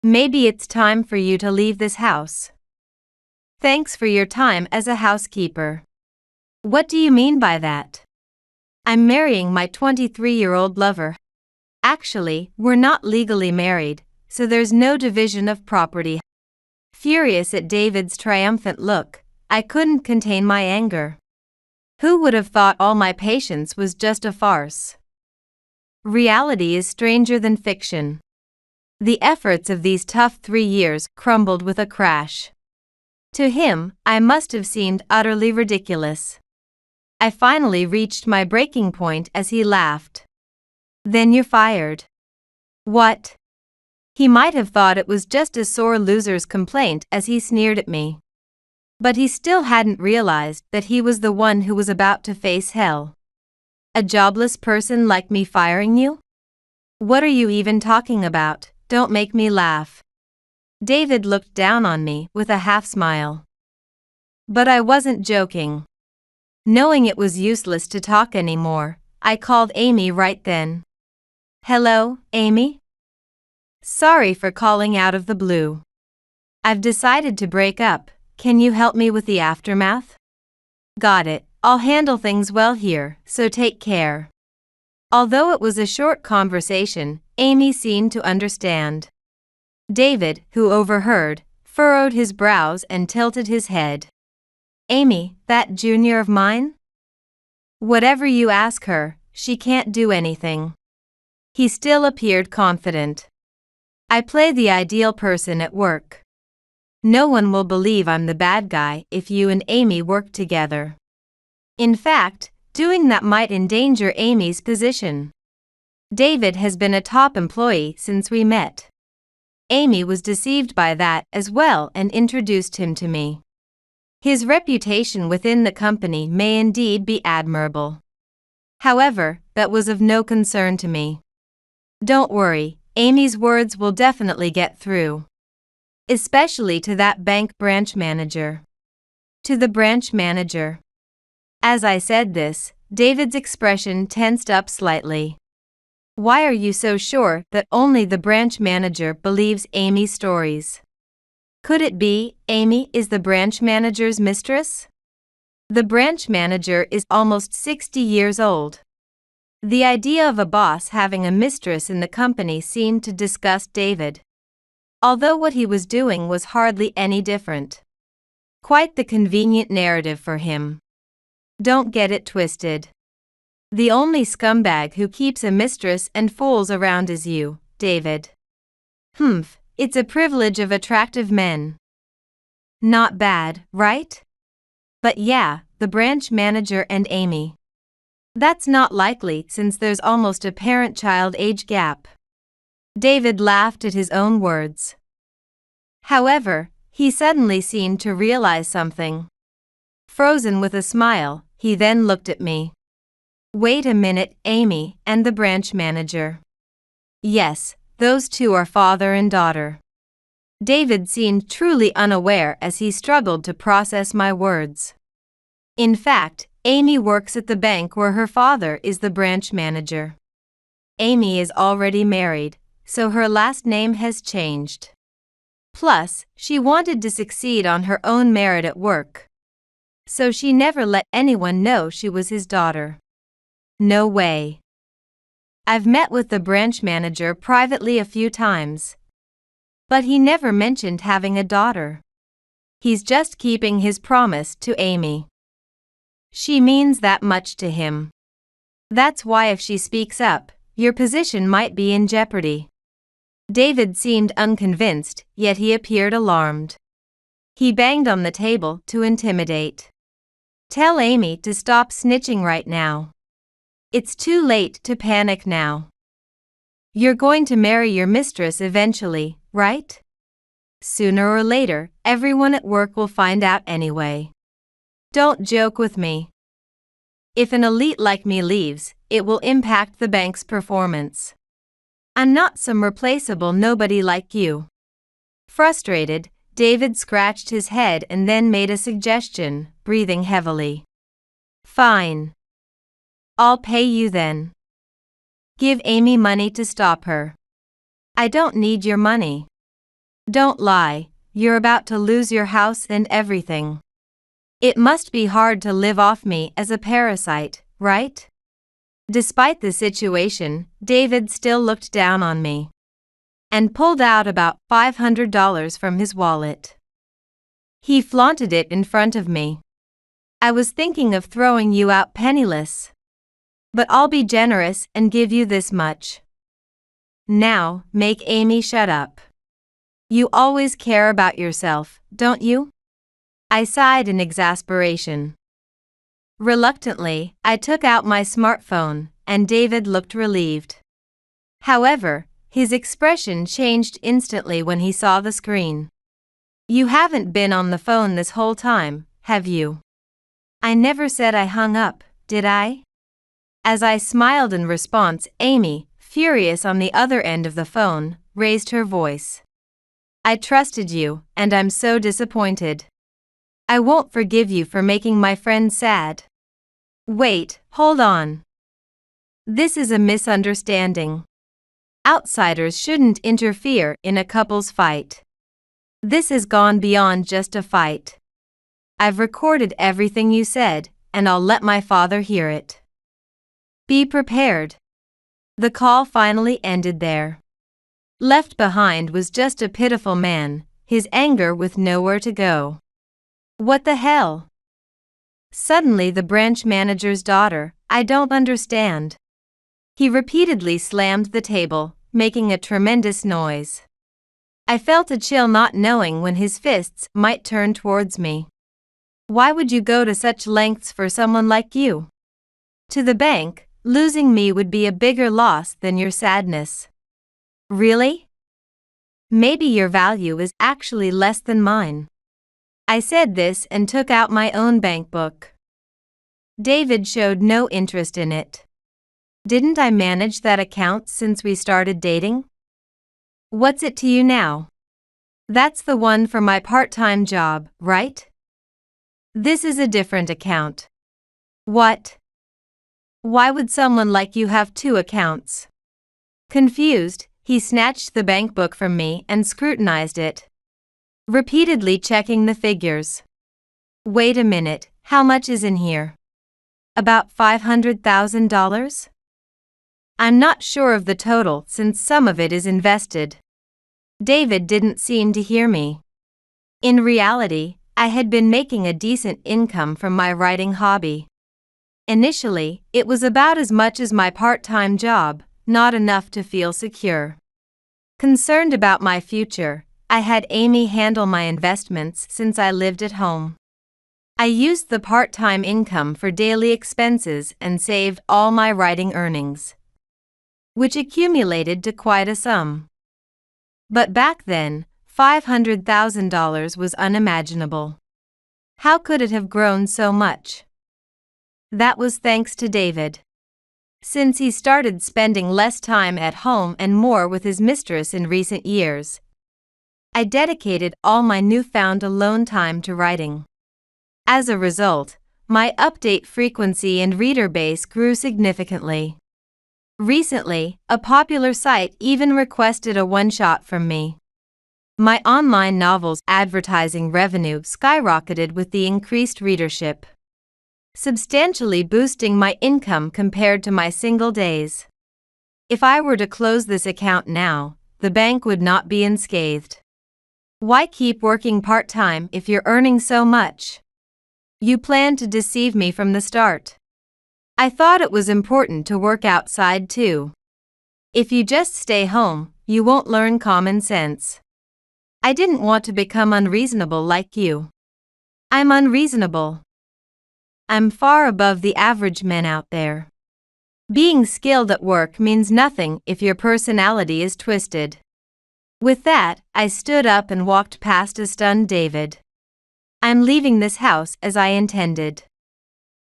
Maybe it's time for you to leave this house. Thanks for your time as a housekeeper. What do you mean by that? I'm marrying my 23-year-old lover. Actually, we're not legally married, so there's no division of property. Furious at David's triumphant look, I couldn't contain my anger. Who would have thought all my patience was just a farce? Reality is stranger than fiction. The efforts of these tough 3 years crumbled with a crash. To him, I must have seemed utterly ridiculous. I finally reached my breaking point as he laughed. Then you're fired. What? He might have thought it was just a sore loser's complaint as he sneered at me. But he still hadn't realized that he was the one who was about to face hell. A jobless person like me firing you? What are you even talking about? Don't make me laugh. David looked down on me with a half smile. But I wasn't joking. Knowing it was useless to talk anymore, I called Amy right then. Hello, Amy? Sorry for calling out of the blue. I've decided to break up. Can you help me with the aftermath? Got it. I'll handle things well here, so take care. Although it was a short conversation, Amy seemed to understand. David, who overheard, furrowed his brows and tilted his head. Amy, that junior of mine? Whatever you ask her, she can't do anything. He still appeared confident. I play the ideal person at work. No one will believe I'm the bad guy if you and Amy work together. In fact, doing that might endanger Amy's position. David has been a top employee since we met. Amy was deceived by that as well and introduced him to me. His reputation within the company may indeed be admirable. However, that was of no concern to me. Don't worry, Amy's words will definitely get through. Especially to that bank branch manager. To the branch manager. As I said this, David's expression tensed up slightly. Why are you so sure that only the branch manager believes Amy's stories? Could it be Amy is the branch manager's mistress? The branch manager is almost 60 years old. The idea of a boss having a mistress in the company seemed to disgust David. Although what he was doing was hardly any different. Quite the convenient narrative for him. Don't get it twisted. The only scumbag who keeps a mistress and fools around is you, David. It's a privilege of attractive men. Not bad, right? But yeah, the branch manager and Amy. That's not likely since there's almost a parent-child age gap. David laughed at his own words. However, he suddenly seemed to realize something. Frozen with a smile, he then looked at me. Wait a minute, Amy and the branch manager. Yes, those two are father and daughter. David seemed truly unaware as he struggled to process my words. In fact, Amy works at the bank where her father is the branch manager. Amy is already married, so her last name has changed. Plus, she wanted to succeed on her own merit at work. So she never let anyone know she was his daughter. No way. I've met with the branch manager privately a few times. But he never mentioned having a daughter. He's just keeping his promise to Amy. She means that much to him. That's why if she speaks up, your position might be in jeopardy. David seemed unconvinced, yet he appeared alarmed. He banged on the table to intimidate. "Tell Amy to stop snitching right now. It's too late to panic now. You're going to marry your mistress eventually, right? Sooner or later, everyone at work will find out anyway. Don't joke with me. If an elite like me leaves, it will impact the bank's performance. I'm not some replaceable nobody like you." Frustrated, David scratched his head and then made a suggestion, breathing heavily. "Fine. I'll pay you then. Give Amy money to stop her." "I don't need your money. Don't lie, you're about to lose your house and everything. It must be hard to live off me as a parasite, right?" Despite the situation, David still looked down on me and pulled out about $500 from his wallet. He flaunted it in front of me. "I was thinking of throwing you out penniless. But I'll be generous and give you this much. Now, make Amy shut up. You always care about yourself, don't you?" I sighed in exasperation. Reluctantly, I took out my smartphone, and David looked relieved. However, his expression changed instantly when he saw the screen. "You haven't been on the phone this whole time, have you?" I never said I hung up, did I? As I smiled in response, Amy, furious on the other end of the phone, raised her voice. "I trusted you, and I'm so disappointed. I won't forgive you for making my friend sad." "Wait, hold on. This is a misunderstanding. Outsiders shouldn't interfere in a couple's fight. This has gone beyond just a fight. I've recorded everything you said, and I'll let my father hear it. Be prepared." The call finally ended there. Left behind was just a pitiful man, his anger with nowhere to go. What the hell? Suddenly the branch manager's daughter, "I don't understand." He repeatedly slammed the table, making a tremendous noise. I felt a chill not knowing when his fists might turn towards me. "Why would you go to such lengths for someone like you? To the bank, losing me would be a bigger loss than your sadness." "Really? Maybe your value is actually less than mine." I said this and took out my own bank book. David showed no interest in it. "Didn't I manage that account since we started dating?" "What's it to you now? That's the one for my part-time job, right? This is a different account." "What? Why would someone like you have two accounts?" Confused, he snatched the bank book from me and scrutinized it, repeatedly checking the figures. "Wait a minute, how much is in here?" "About $500,000? I'm not sure of the total since some of it is invested." David didn't seem to hear me. In reality, I had been making a decent income from my writing hobby. Initially, it was about as much as my part-time job, not enough to feel secure. Concerned about my future, I had Amy handle my investments since I lived at home. I used the part-time income for daily expenses and saved all my writing earnings, which accumulated to quite a sum. But back then, $500,000 was unimaginable. How could it have grown so much? That was thanks to David. Since he started spending less time at home and more with his mistress in recent years, I dedicated all my newfound alone time to writing. As a result, my update frequency and reader base grew significantly. Recently, a popular site even requested a one-shot from me. My online novels' advertising revenue skyrocketed with the increased readership, substantially boosting my income compared to my single days. If I were to close this account now, the bank would not be unscathed. Why keep working part-time if you're earning so much? You planned to deceive me from the start. I thought it was important to work outside too. If you just stay home, you won't learn common sense. I didn't want to become unreasonable like you. I'm unreasonable. I'm far above the average men out there. Being skilled at work means nothing if your personality is twisted. With that, I stood up and walked past a stunned David. I'm leaving this house as I intended.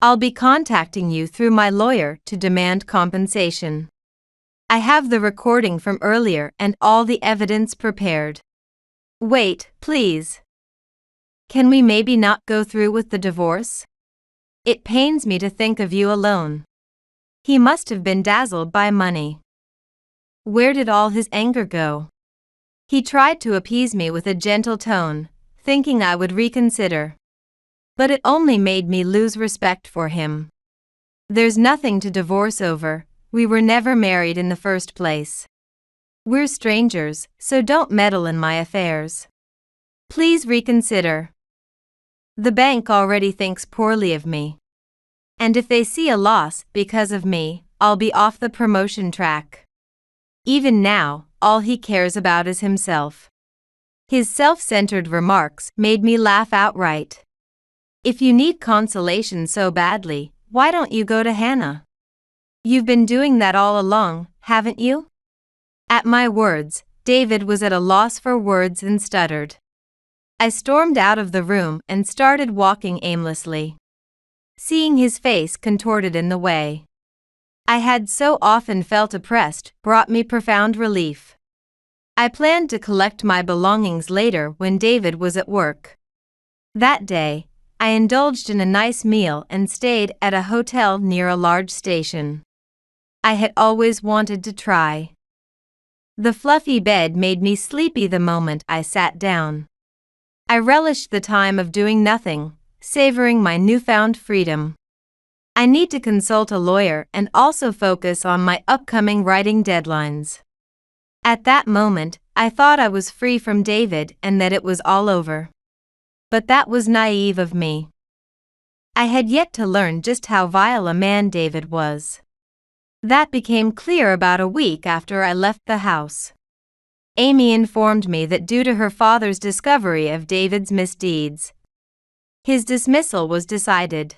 I'll be contacting you through my lawyer to demand compensation. I have the recording from earlier and all the evidence prepared. Wait, please. Can we maybe not go through with the divorce? It pains me to think of you alone. He must have been dazzled by money. Where did all his anger go? He tried to appease me with a gentle tone, thinking I would reconsider. But it only made me lose respect for him. There's nothing to divorce over, we were never married in the first place. We're strangers, so don't meddle in my affairs. Please reconsider. The bank already thinks poorly of me. And if they see a loss because of me, I'll be off the promotion track. Even now, all he cares about is himself. His self-centered remarks made me laugh outright. If you need consolation so badly, why don't you go to Hannah? You've been doing that all along, haven't you? At my words, David was at a loss for words and stuttered. I stormed out of the room and started walking aimlessly. Seeing his face contorted in the way I had so often felt oppressed brought me profound relief. I planned to collect my belongings later when David was at work. That day, I indulged in a nice meal and stayed at a hotel near a large station. I had always wanted to try. The fluffy bed made me sleepy the moment I sat down. I relished the time of doing nothing, savoring my newfound freedom. I need to consult a lawyer and also focus on my upcoming writing deadlines. At that moment, I thought I was free from David and that it was all over. But that was naive of me. I had yet to learn just how vile a man David was. That became clear about a week after I left the house. Amy informed me that due to her father's discovery of David's misdeeds, his dismissal was decided.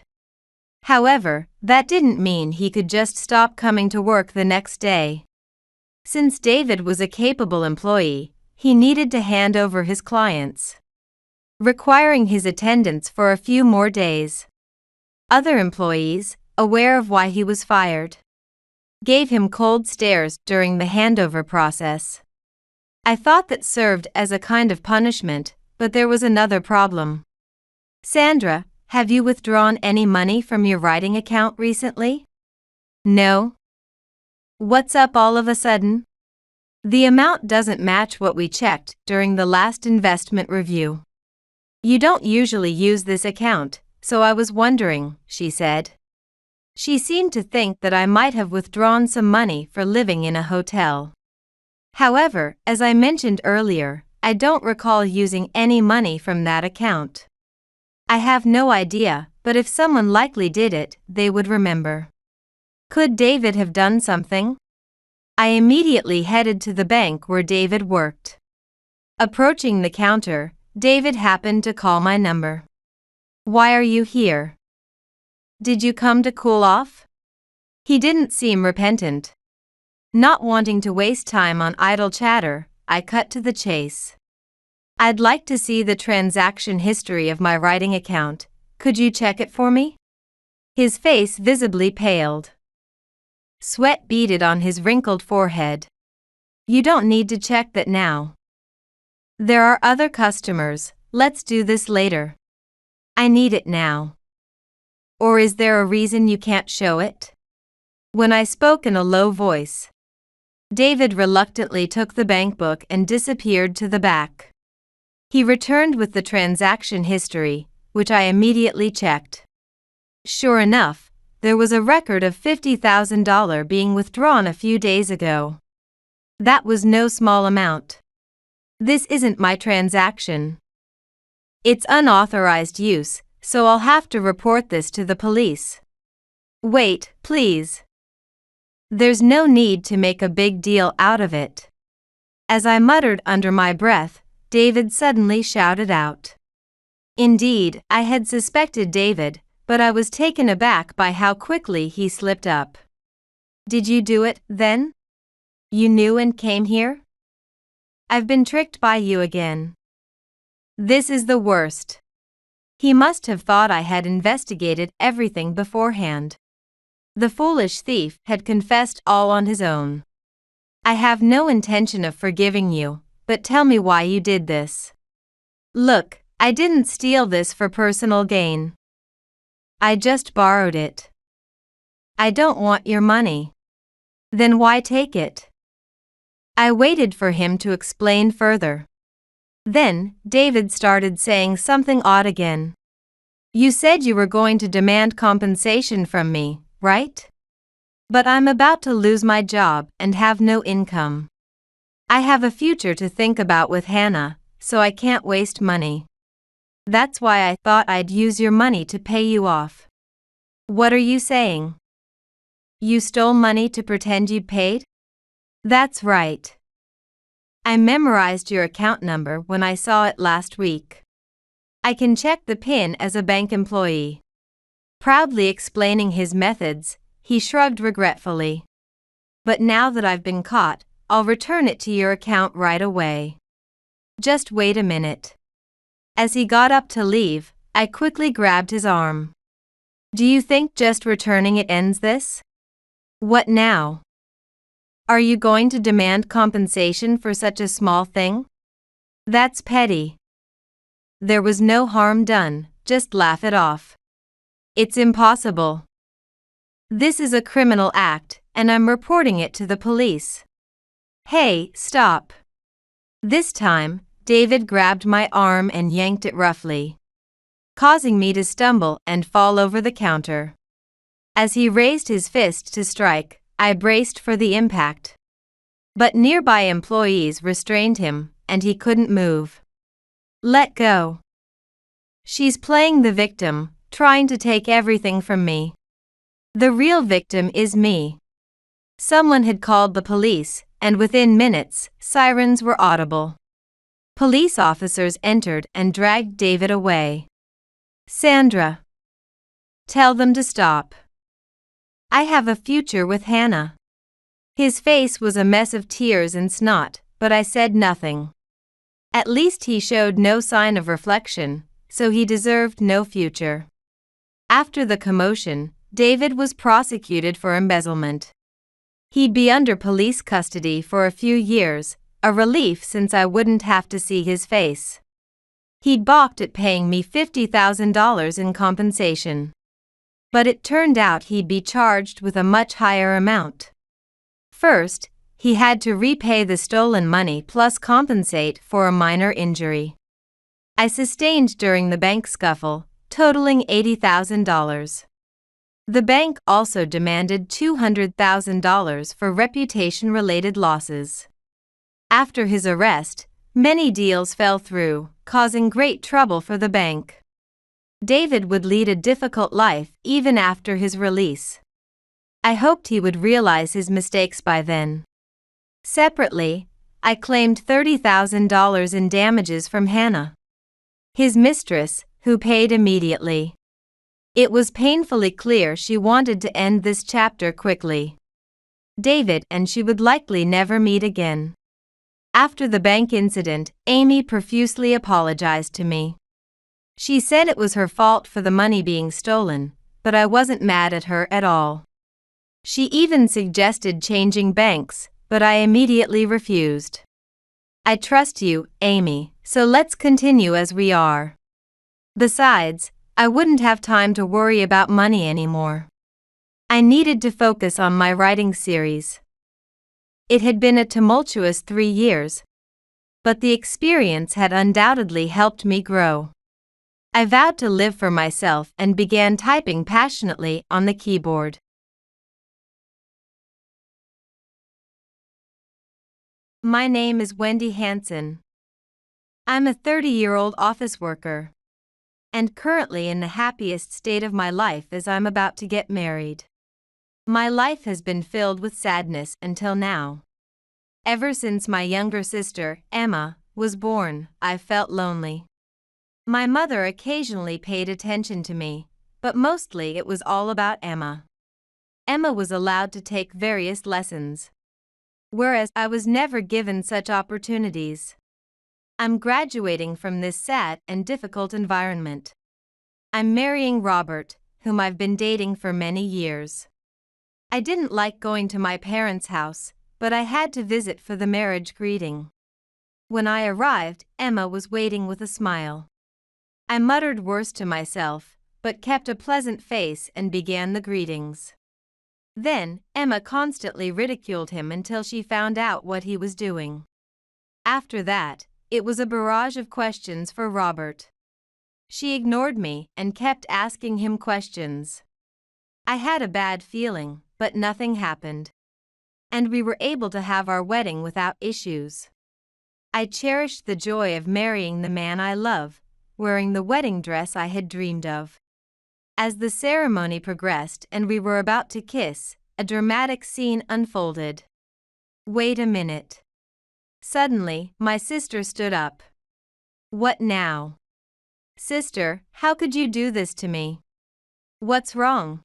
However, that didn't mean he could just stop coming to work the next day. Since David was a capable employee, he needed to hand over his clients, requiring his attendance for a few more days. Other employees, aware of why he was fired, gave him cold stares during the handover process. I thought that served as a kind of punishment, but there was another problem. Sandra, have you withdrawn any money from your writing account recently? No. What's up all of a sudden? The amount doesn't match what we checked during the last investment review. You don't usually use this account, so I was wondering, she said. She seemed to think that I might have withdrawn some money for living in a hotel. However, as I mentioned earlier, I don't recall using any money from that account. I have no idea, but if someone likely did it, they would remember. Could David have done something? I immediately headed to the bank where David worked. Approaching the counter, David happened to call my number. Why are you here? Did you come to cool off? He didn't seem repentant. Not wanting to waste time on idle chatter, I cut to the chase. I'd like to see the transaction history of my writing account. Could you check it for me? His face visibly paled. Sweat beaded on his wrinkled forehead. You don't need to check that now. There are other customers, let's do this later. I need it now. Or is there a reason you can't show it? When I spoke in a low voice, David reluctantly took the bank book and disappeared to the back. He returned with the transaction history, which I immediately checked. Sure enough, there was a record of $50,000 being withdrawn a few days ago. That was no small amount. This isn't my transaction. It's unauthorized use, so I'll have to report this to the police. Wait, please. There's no need to make a big deal out of it. As I muttered under my breath, David suddenly shouted out. Indeed, I had suspected David, but I was taken aback by how quickly he slipped up. Did you do it, then? You knew and came here? I've been tricked by you again. This is the worst. He must have thought I had investigated everything beforehand. The foolish thief had confessed all on his own. I have no intention of forgiving you, but tell me why you did this. Look, I didn't steal this for personal gain. I just borrowed it. I don't want your money. Then why take it? I waited for him to explain further. Then, David started saying something odd again. You said you were going to demand compensation from me, right? But I'm about to lose my job and have no income. I have a future to think about with Hannah, so I can't waste money. That's why I thought I'd use your money to pay you off. What are you saying? You stole money to pretend you paid? That's right. I memorized your account number when I saw it last week. I can check the PIN as a bank employee. Proudly explaining his methods, he shrugged regretfully. But now that I've been caught, I'll return it to your account right away. Just wait a minute. As he got up to leave, I quickly grabbed his arm. Do you think just returning it ends this? What now? Are you going to demand compensation for such a small thing? That's petty. There was no harm done, just laugh it off. It's impossible. This is a criminal act, and I'm reporting it to the police. Hey, stop. This time, David grabbed my arm and yanked it roughly, causing me to stumble and fall over the counter. As he raised his fist to strike, I braced for the impact. But nearby employees restrained him, and he couldn't move. Let go. She's playing the victim, trying to take everything from me. The real victim is me. Someone had called the police, and within minutes, sirens were audible. Police officers entered and dragged David away. Sandra. Tell them to stop. I have a future with Hannah. His face was a mess of tears and snot, but I said nothing. At least he showed no sign of reflection, so he deserved no future. After the commotion, David was prosecuted for embezzlement. He'd be under police custody for a few years, a relief since I wouldn't have to see his face. He'd balked at paying me $50,000 in compensation. But it turned out he'd be charged with a much higher amount. First, he had to repay the stolen money plus compensate for a minor injury I sustained during the bank scuffle, totaling $80,000. The bank also demanded $200,000 for reputation-related losses. After his arrest, many deals fell through, causing great trouble for the bank. David would lead a difficult life even after his release. I hoped he would realize his mistakes by then. Separately, I claimed $30,000 in damages from Hannah, his mistress, who paid immediately. It was painfully clear she wanted to end this chapter quickly. David and she would likely never meet again. After the bank incident, Amy profusely apologized to me. She said it was her fault for the money being stolen, but I wasn't mad at her at all. She even suggested changing banks, but I immediately refused. I trust you, Amy, so let's continue as we are. Besides, I wouldn't have time to worry about money anymore. I needed to focus on my writing series. It had been a tumultuous 3 years, but the experience had undoubtedly helped me grow. I vowed to live for myself and began typing passionately on the keyboard. My name is Wendy Hansen. I'm a 30-year-old office worker, and currently in the happiest state of my life as I'm about to get married. My life has been filled with sadness until now. Ever since my younger sister, Emma, was born, I felt lonely. My mother occasionally paid attention to me, but mostly it was all about Emma. Emma was allowed to take various lessons, whereas I was never given such opportunities. I'm graduating from this sad and difficult environment. I'm marrying Robert, whom I've been dating for many years. I didn't like going to my parents' house, but I had to visit for the marriage greeting. When I arrived, Emma was waiting with a smile. I muttered words to myself, but kept a pleasant face and began the greetings. Then, Emma constantly ridiculed him until she found out what he was doing. After that, it was a barrage of questions for Robert. She ignored me and kept asking him questions. I had a bad feeling, but nothing happened. And we were able to have our wedding without issues. I cherished the joy of marrying the man I love, wearing the wedding dress I had dreamed of. As the ceremony progressed and we were about to kiss, a dramatic scene unfolded. Wait a minute. Suddenly, my sister stood up. What now? Sister, how could you do this to me? What's wrong?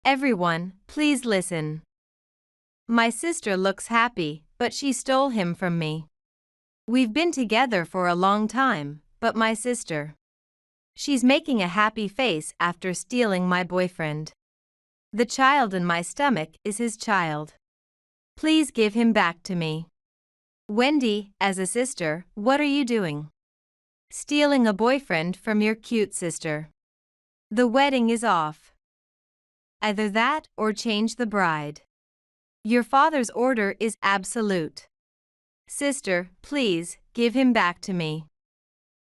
Everyone, please listen. My sister looks happy, but she stole him from me. We've been together for a long time, but my sister. She's making a happy face after stealing my boyfriend. The child in my stomach is his child. Please give him back to me. Wendy, as a sister, what are you doing? Stealing a boyfriend from your cute sister. The wedding is off. Either that or change the bride. Your father's order is absolute. Sister, please, give him back to me.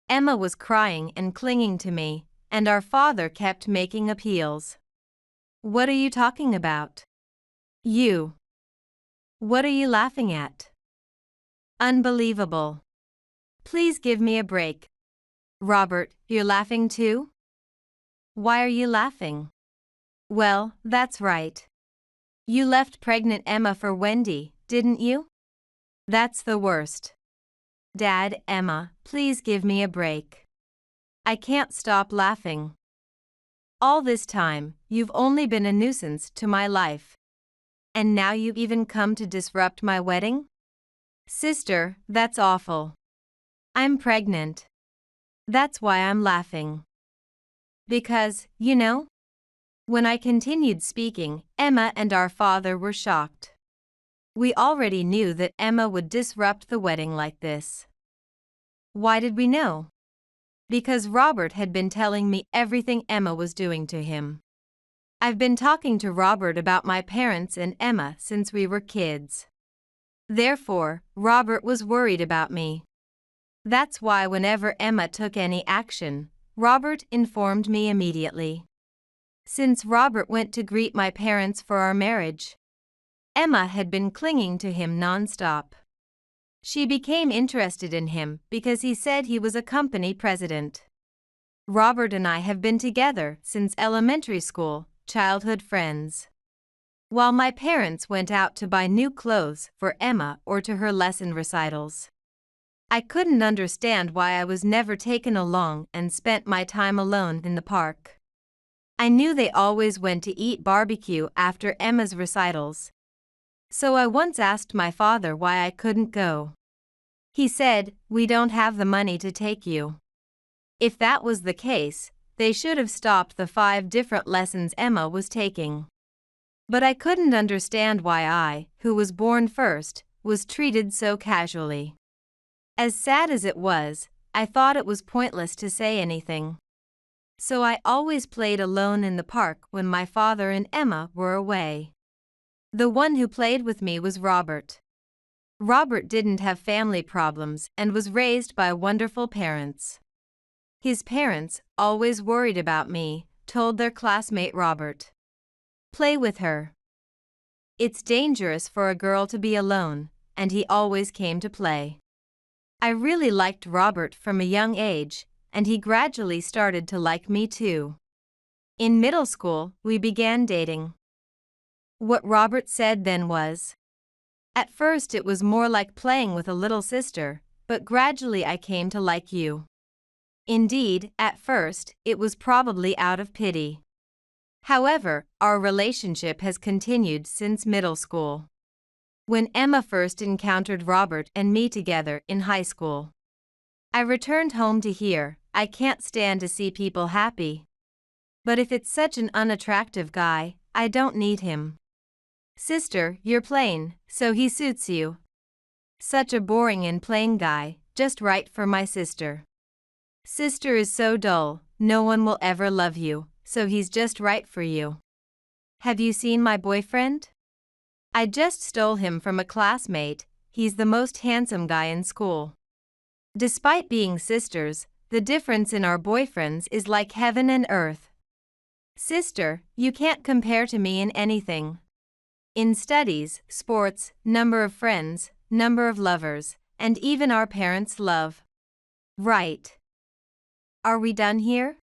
Emma was crying and clinging to me, and our father kept making appeals. What are you talking about? You. What are you laughing at? Unbelievable. Please give me a break. Robert, you're laughing too? Why are you laughing? Well, that's right. You left pregnant Emma for Wendy, didn't you? That's the worst. Dad, Emma, please give me a break. I can't stop laughing. All this time, you've only been a nuisance to my life. And now you've even come to disrupt my wedding? Sister, that's awful. I'm pregnant. That's why I'm laughing. Because, you know? When I continued speaking, Emma and our father were shocked. We already knew that Emma would disrupt the wedding like this. Why did we know? Because Robert had been telling me everything Emma was doing to him. I've been talking to Robert about my parents and Emma since we were kids. Therefore, Robert was worried about me. That's why whenever Emma took any action, Robert informed me immediately. Since Robert went to greet my parents for our marriage, Emma had been clinging to him non-stop. She became interested in him because he said he was a company president. Robert and I have been together since elementary school, childhood friends. While my parents went out to buy new clothes for Emma or to her lesson recitals, I couldn't understand why I was never taken along and spent my time alone in the park. I knew they always went to eat barbecue after Emma's recitals. So I once asked my father why I couldn't go. He said, "We don't have the money to take you." If that was the case, they should have stopped the 5 different lessons Emma was taking. But I couldn't understand why I, who was born first, was treated so casually. As sad as it was, I thought it was pointless to say anything. So I always played alone in the park when my father and Emma were away. The one who played with me was Robert. Robert didn't have family problems and was raised by wonderful parents. His parents, always worried about me, told their classmate Robert, "Play with her. It's dangerous for a girl to be alone," and he always came to play. I really liked Robert from a young age, and he gradually started to like me too. In middle school, we began dating. What Robert said then was, At first it was more like playing with a little sister, but gradually I came to like you. Indeed, at first, it was probably out of pity. However, our relationship has continued since middle school. When Emma first encountered Robert and me together in high school, I returned home to hear, "I can't stand to see people happy. But if it's such an unattractive guy, I don't need him." "Sister, you're plain, so he suits you." "Such a boring and plain guy, just right for my sister." "Sister is so dull, no one will ever love you, so he's just right for you." "Have you seen my boyfriend? I just stole him from a classmate, he's the most handsome guy in school." Despite being sisters, the difference in our boyfriends is like heaven and earth. "Sister, you can't compare to me in anything. In studies, sports, number of friends, number of lovers, and even our parents' love." Right. Are we done here?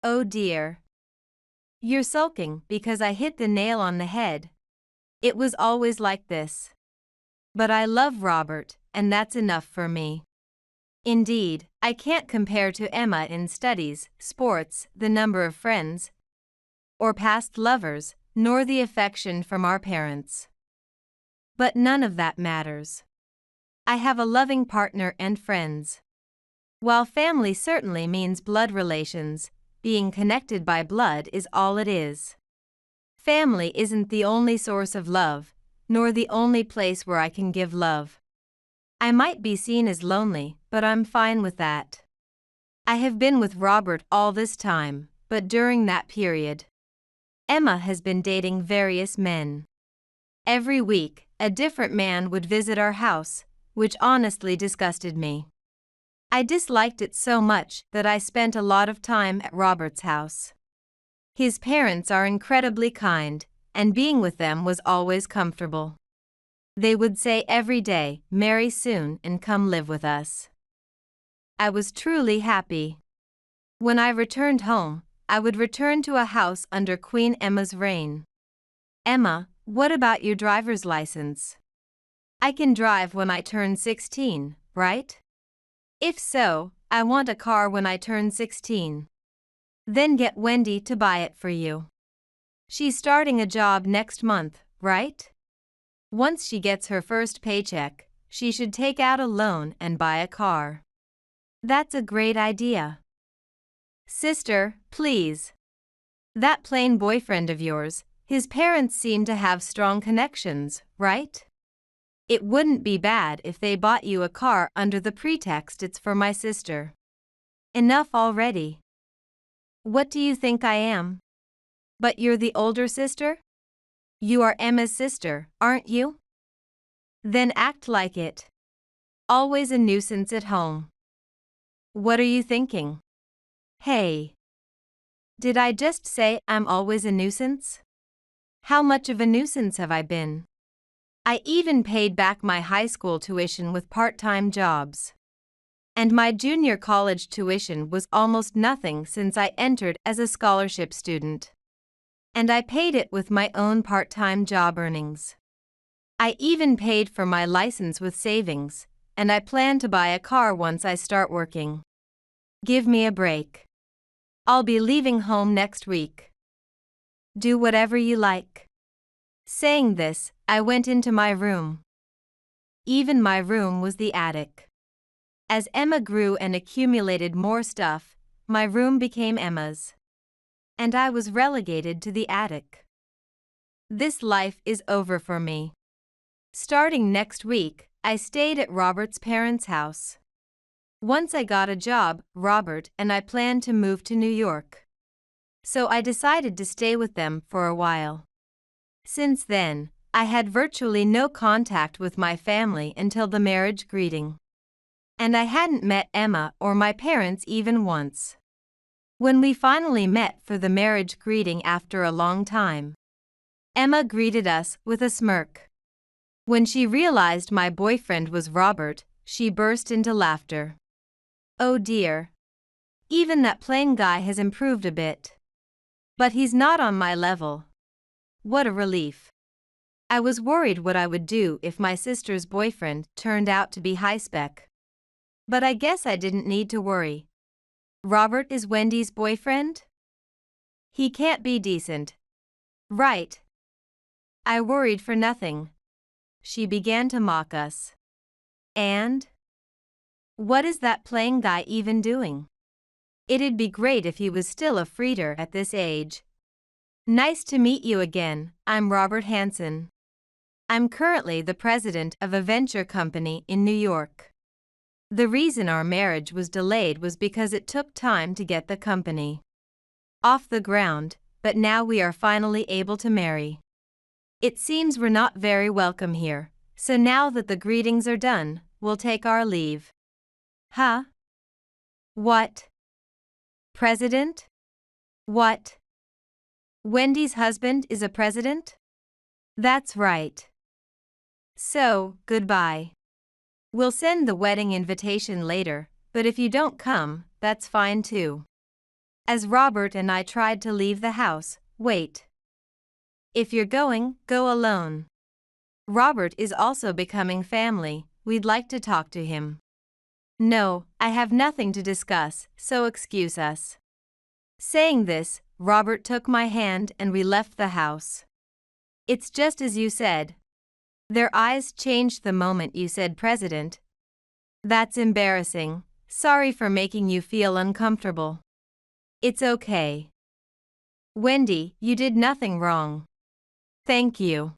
Oh dear. You're sulking because I hit the nail on the head. It was always like this. But I love Robert, and that's enough for me. Indeed, I can't compare to Emma in studies, sports, the number of friends, or past lovers, nor the affection from our parents. But none of that matters. I have a loving partner and friends. While family certainly means blood relations, being connected by blood is all it is. Family isn't the only source of love, nor the only place where I can give love. I might be seen as lonely, but I'm fine with that. I have been with Robert all this time, but during that period, Emma has been dating various men. Every week, a different man would visit our house, which honestly disgusted me. I disliked it so much that I spent a lot of time at Robert's house. His parents are incredibly kind, and being with them was always comfortable. They would say every day, "Marry soon and come live with us." I was truly happy. When I returned home, I would return to a house under Queen Emma's reign. "Emma, what about your driver's license? I can drive when I turn 16, right? If so, I want a car when I turn 16. Then get Wendy to buy it for you. She's starting a job next month, right? Once she gets her first paycheck, she should take out a loan and buy a car." That's a great idea. "Sister, please. That plain boyfriend of yours, his parents seem to have strong connections, right? It wouldn't be bad if they bought you a car under the pretext it's for my sister." Enough already. What do you think I am? But you're the older sister? You are Emma's sister, aren't you? Then act like it. Always a nuisance at home. What are you thinking? Hey. Did I just say I'm always a nuisance? How much of a nuisance have I been? I even paid back my high school tuition with part-time jobs. And my junior college tuition was almost nothing since I entered as a scholarship student. And I paid it with my own part-time job earnings. I even paid for my license with savings, and I plan to buy a car once I start working. Give me a break. I'll be leaving home next week. Do whatever you like. Saying this, I went into my room. Even my room was the attic. As Emma grew and accumulated more stuff, my room became Emma's. And I was relegated to the attic. This life is over for me. Starting next week, I stayed at Robert's parents' house. Once I got a job, Robert and I planned to move to New York. So I decided to stay with them for a while. Since then, I had virtually no contact with my family until the marriage greeting. And I hadn't met Emma or my parents even once. When we finally met for the marriage greeting after a long time, Emma greeted us with a smirk. When she realized my boyfriend was Robert, she burst into laughter. Oh dear. Even that plain guy has improved a bit. But he's not on my level. What a relief. I was worried what I would do if my sister's boyfriend turned out to be high-spec. But I guess I didn't need to worry. Robert is Wendy's boyfriend? He can't be decent. Right. I worried for nothing. She began to mock us. And? What is that plain guy even doing? It'd be great if he was still a freeter at this age. Nice to meet you again, I'm Robert Hansen. I'm currently the president of a venture company in New York. The reason our marriage was delayed was because it took time to get the company off the ground, but now we are finally able to marry. It seems we're not very welcome here, so now that the greetings are done, we'll take our leave. Huh? What? President? What? Wendy's husband is a president? That's right. So, goodbye. We'll send the wedding invitation later, but if you don't come, that's fine too. As Robert and I tried to leave the house, wait. If you're going, go alone. Robert is also becoming family, we'd like to talk to him. No, I have nothing to discuss, so excuse us. Saying this, Robert took my hand and we left the house. It's just as you said. Their eyes changed the moment you said president. That's embarrassing. Sorry for making you feel uncomfortable. It's okay. Wendy, you did nothing wrong. Thank you.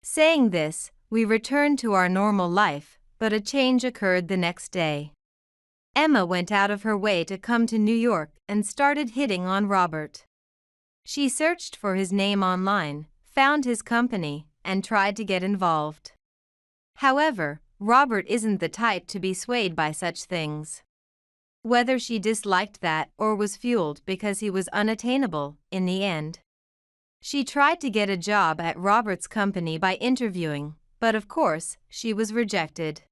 Saying this, we returned to our normal life, but a change occurred the next day. Emma went out of her way to come to New York and started hitting on Robert. She searched for his name online, found his company, and tried to get involved. However, Robert isn't the type to be swayed by such things. Whether she disliked that or was fueled because he was unattainable, in the end, she tried to get a job at Robert's company by interviewing, but of course, she was rejected.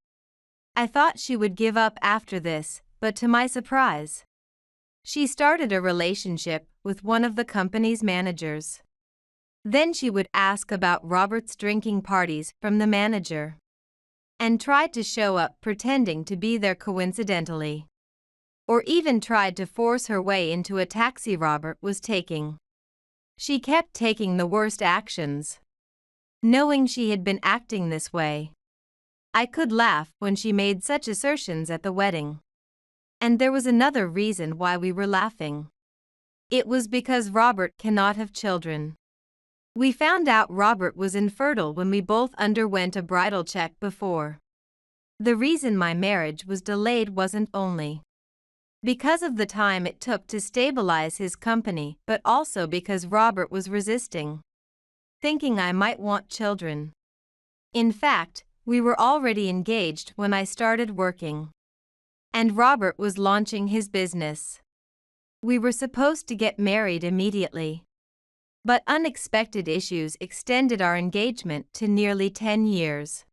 I thought she would give up after this, but to my surprise, she started a relationship with one of the company's managers. Then she would ask about Robert's drinking parties from the manager, and tried to show up pretending to be there coincidentally, or even tried to force her way into a taxi Robert was taking. She kept taking the worst actions. Knowing she had been acting this way, I could laugh when she made such assertions at the wedding. And there was another reason why we were laughing. It was because Robert cannot have children. We found out Robert was infertile when we both underwent a bridal check before. The reason my marriage was delayed wasn't only because of the time it took to stabilize his company, but also because Robert was resisting, thinking I might want children. In fact, we were already engaged when I started working, and Robert was launching his business. We were supposed to get married immediately, but unexpected issues extended our engagement to nearly 10 years.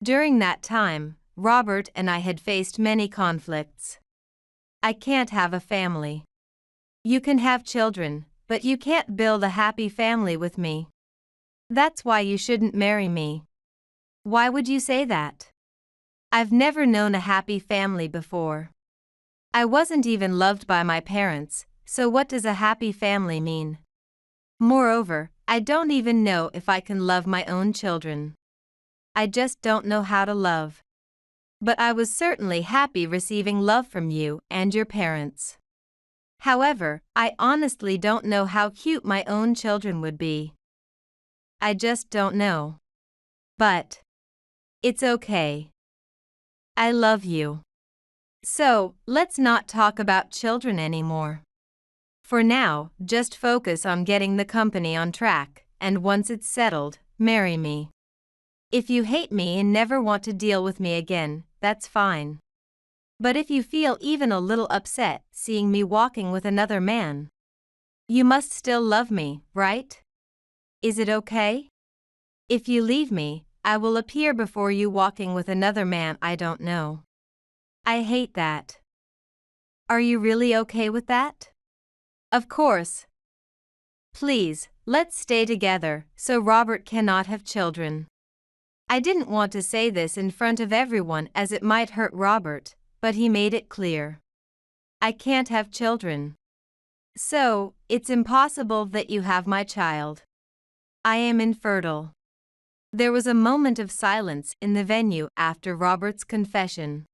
During that time, Robert and I had faced many conflicts. I can't have a family. You can have children, but you can't build a happy family with me. That's why you shouldn't marry me. Why would you say that? I've never known a happy family before. I wasn't even loved by my parents, so what does a happy family mean? Moreover, I don't even know if I can love my own children. I just don't know how to love. But I was certainly happy receiving love from you and your parents. However, I honestly don't know how cute my own children would be. I just don't know. But it's okay. I love you. So, let's not talk about children anymore. For now, just focus on getting the company on track, and once it's settled, marry me. If you hate me and never want to deal with me again, that's fine. But if you feel even a little upset seeing me walking with another man, you must still love me, right? Is it okay? If you leave me, I will appear before you walking with another man I don't know. I hate that. Are you really okay with that? Of course. Please, Let's stay together, so Robert cannot have children. I didn't want to say this in front of everyone as it might hurt Robert, but he made it clear. I can't have children. So, it's impossible that you have my child. I am infertile. There was a moment of silence in the venue after Robert's confession.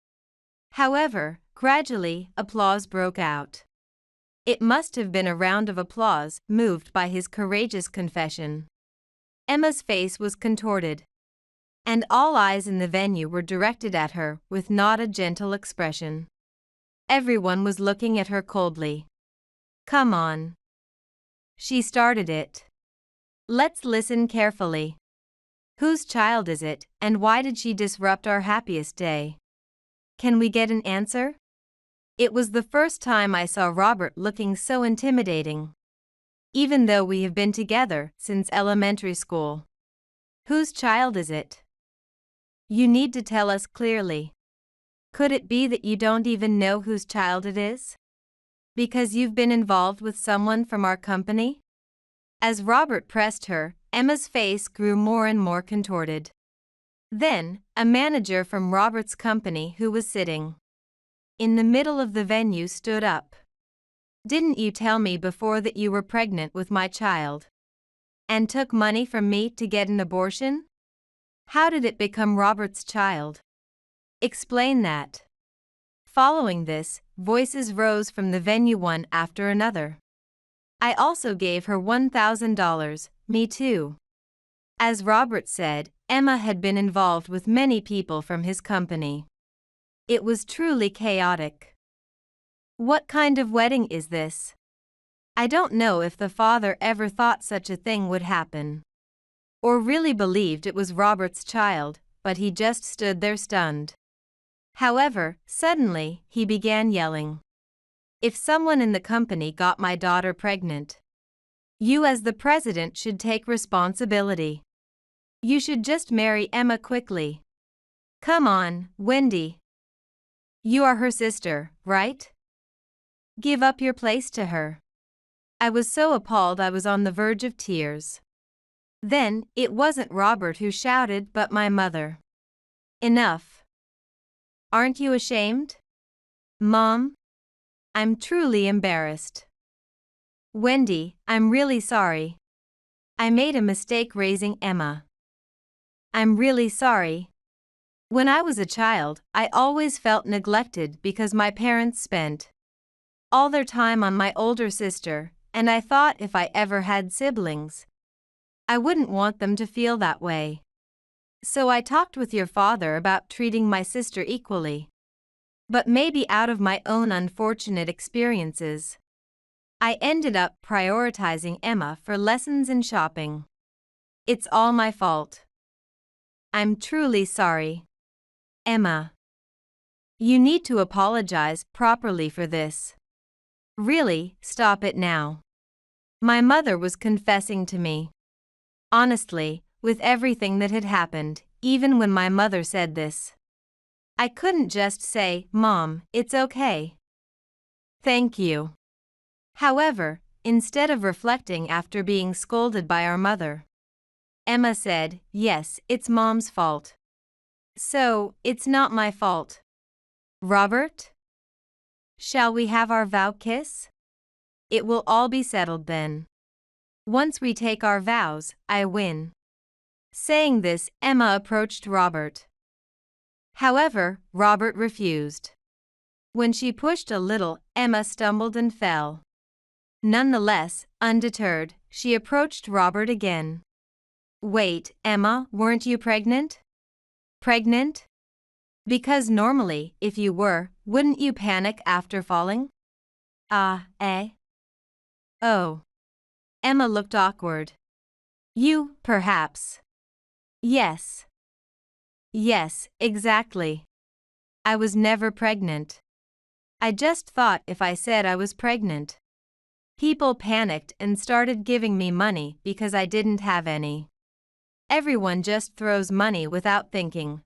However, gradually, applause broke out. It must have been a round of applause moved by his courageous confession. Emma's face was contorted, and all eyes in the venue were directed at her with not a gentle expression. Everyone was looking at her coldly. Come on. She started it. Let's listen carefully. Whose child is it, and why did she disrupt our happiest day? Can we get an answer? It was the first time I saw Robert looking so intimidating. Even though we have been together since elementary school. Whose child is it? You need to tell us clearly. Could it be that you don't even know whose child it is? Because you've been involved with someone from our company? As Robert pressed her, Emma's face grew more and more contorted. Then, a manager from Robert's company who was sitting in the middle of the venue stood up. Didn't you tell me before that you were pregnant with my child? And took money from me to get an abortion? How did it become Robert's child? Explain that. Following this, voices rose from the venue one after another. I also gave her $1,000, me too. As Robert said, Emma had been involved with many people from his company. It was truly chaotic. What kind of wedding is this? I don't know if the father ever thought such a thing would happen. Or really believed it was Robert's child, but he just stood there stunned. However, suddenly, he began yelling. If someone in the company got my daughter pregnant, you as the president should take responsibility. You should just marry Emma quickly. Come on, Wendy. You are her sister, right? Give up your place to her. I was so appalled I was on the verge of tears. Then, it wasn't Robert who shouted but my mother. Enough. Aren't you ashamed? Mom? I'm truly embarrassed. Wendy, I'm really sorry. I made a mistake raising Emma. I'm really sorry. When I was a child, I always felt neglected because my parents spent all their time on my older sister, and I thought if I ever had siblings, I wouldn't want them to feel that way. So I talked with your father about treating my sister equally. But maybe out of my own unfortunate experiences, I ended up prioritizing Emma for lessons and shopping. It's all my fault. I'm truly sorry. Emma. You need to apologize properly for this. Really, stop it now. My mother was confessing to me. Honestly, with everything that had happened, even when my mother said this, I couldn't just say, Mom, it's okay. Thank you. However, instead of reflecting after being scolded by our mother, Emma said, yes, it's Mom's fault. So, it's not my fault. Robert? Shall we have our vow kiss? It will all be settled then. Once we take our vows, I win. Saying this, Emma approached Robert. However, Robert refused. When she pushed a little, Emma stumbled and fell. Nonetheless, undeterred, she approached Robert again. Wait, Emma, weren't you pregnant? Pregnant? Because normally, if you were, wouldn't you panic after falling? Oh. Emma looked awkward. You, perhaps. Yes. Yes, exactly. I was never pregnant. I just thought if I said I was pregnant, people panicked and started giving me money because I didn't have any. Everyone just throws money without thinking.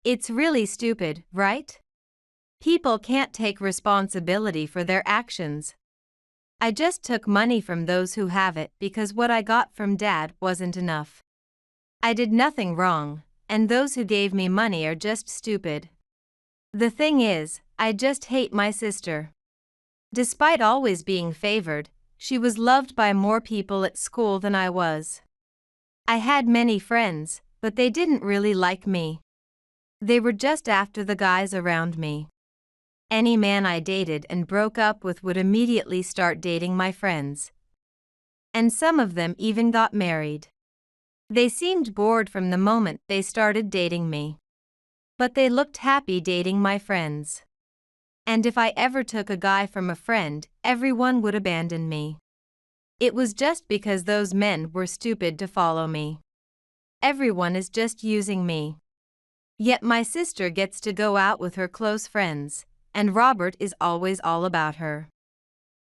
It's really stupid, right? People can't take responsibility for their actions. I just took money from those who have it because what I got from Dad wasn't enough. I did nothing wrong, and those who gave me money are just stupid. The thing is, I just hate my sister. Despite always being favored, she was loved by more people at school than I was. I had many friends, but they didn't really like me. They were just after the guys around me. Any man I dated and broke up with would immediately start dating my friends. And some of them even got married. They seemed bored from the moment they started dating me. But they looked happy dating my friends. And if I ever took a guy from a friend, everyone would abandon me. It was just because those men were stupid to follow me. Everyone is just using me. Yet my sister gets to go out with her close friends, and Robert is always all about her.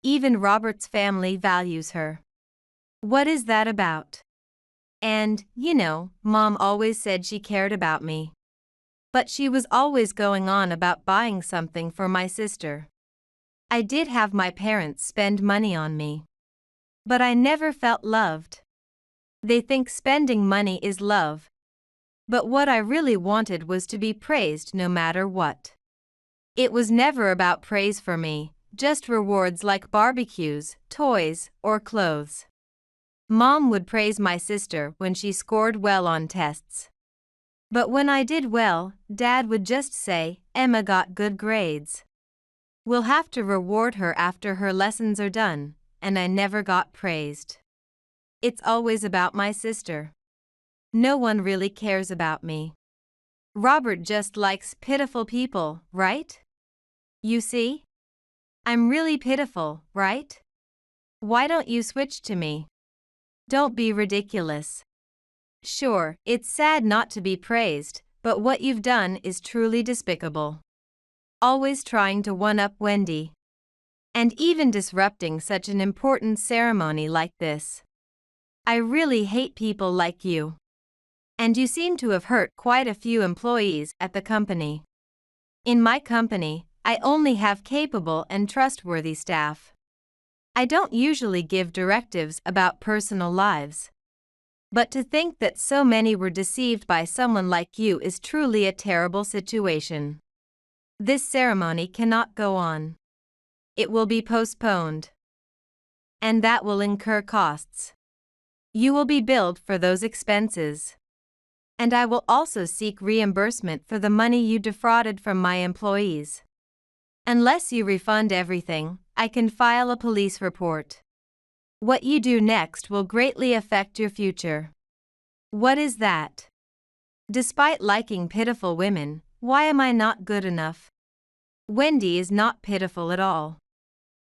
Even Robert's family values her. What is that about? And, Mom always said she cared about me. But she was always going on about buying something for my sister. I did have my parents spend money on me. But I never felt loved. They think spending money is love. But what I really wanted was to be praised no matter what. It was never about praise for me, just rewards like barbecues, toys, or clothes. Mom would praise my sister when she scored well on tests. But when I did well, Dad would just say, "Emma got good grades. We'll have to reward her after her lessons are done," and I never got praised. It's always about my sister. No one really cares about me. Robert just likes pitiful people, right? You see? I'm really pitiful, right? Why don't you switch to me? Don't be ridiculous. Sure, it's sad not to be praised, but what you've done is truly despicable. Always trying to one-up Wendy. And even disrupting such an important ceremony like this. I really hate people like you. And you seem to have hurt quite a few employees at the company. In my company, I only have capable and trustworthy staff. I don't usually give directives about personal lives. But to think that so many were deceived by someone like you is truly a terrible situation. This ceremony cannot go on. It will be postponed. And that will incur costs. You will be billed for those expenses. And I will also seek reimbursement for the money you defrauded from my employees. Unless you refund everything, I can file a police report. What you do next will greatly affect your future. What is that? Despite liking pitiful women, why am I not good enough? Wendy is not pitiful at all.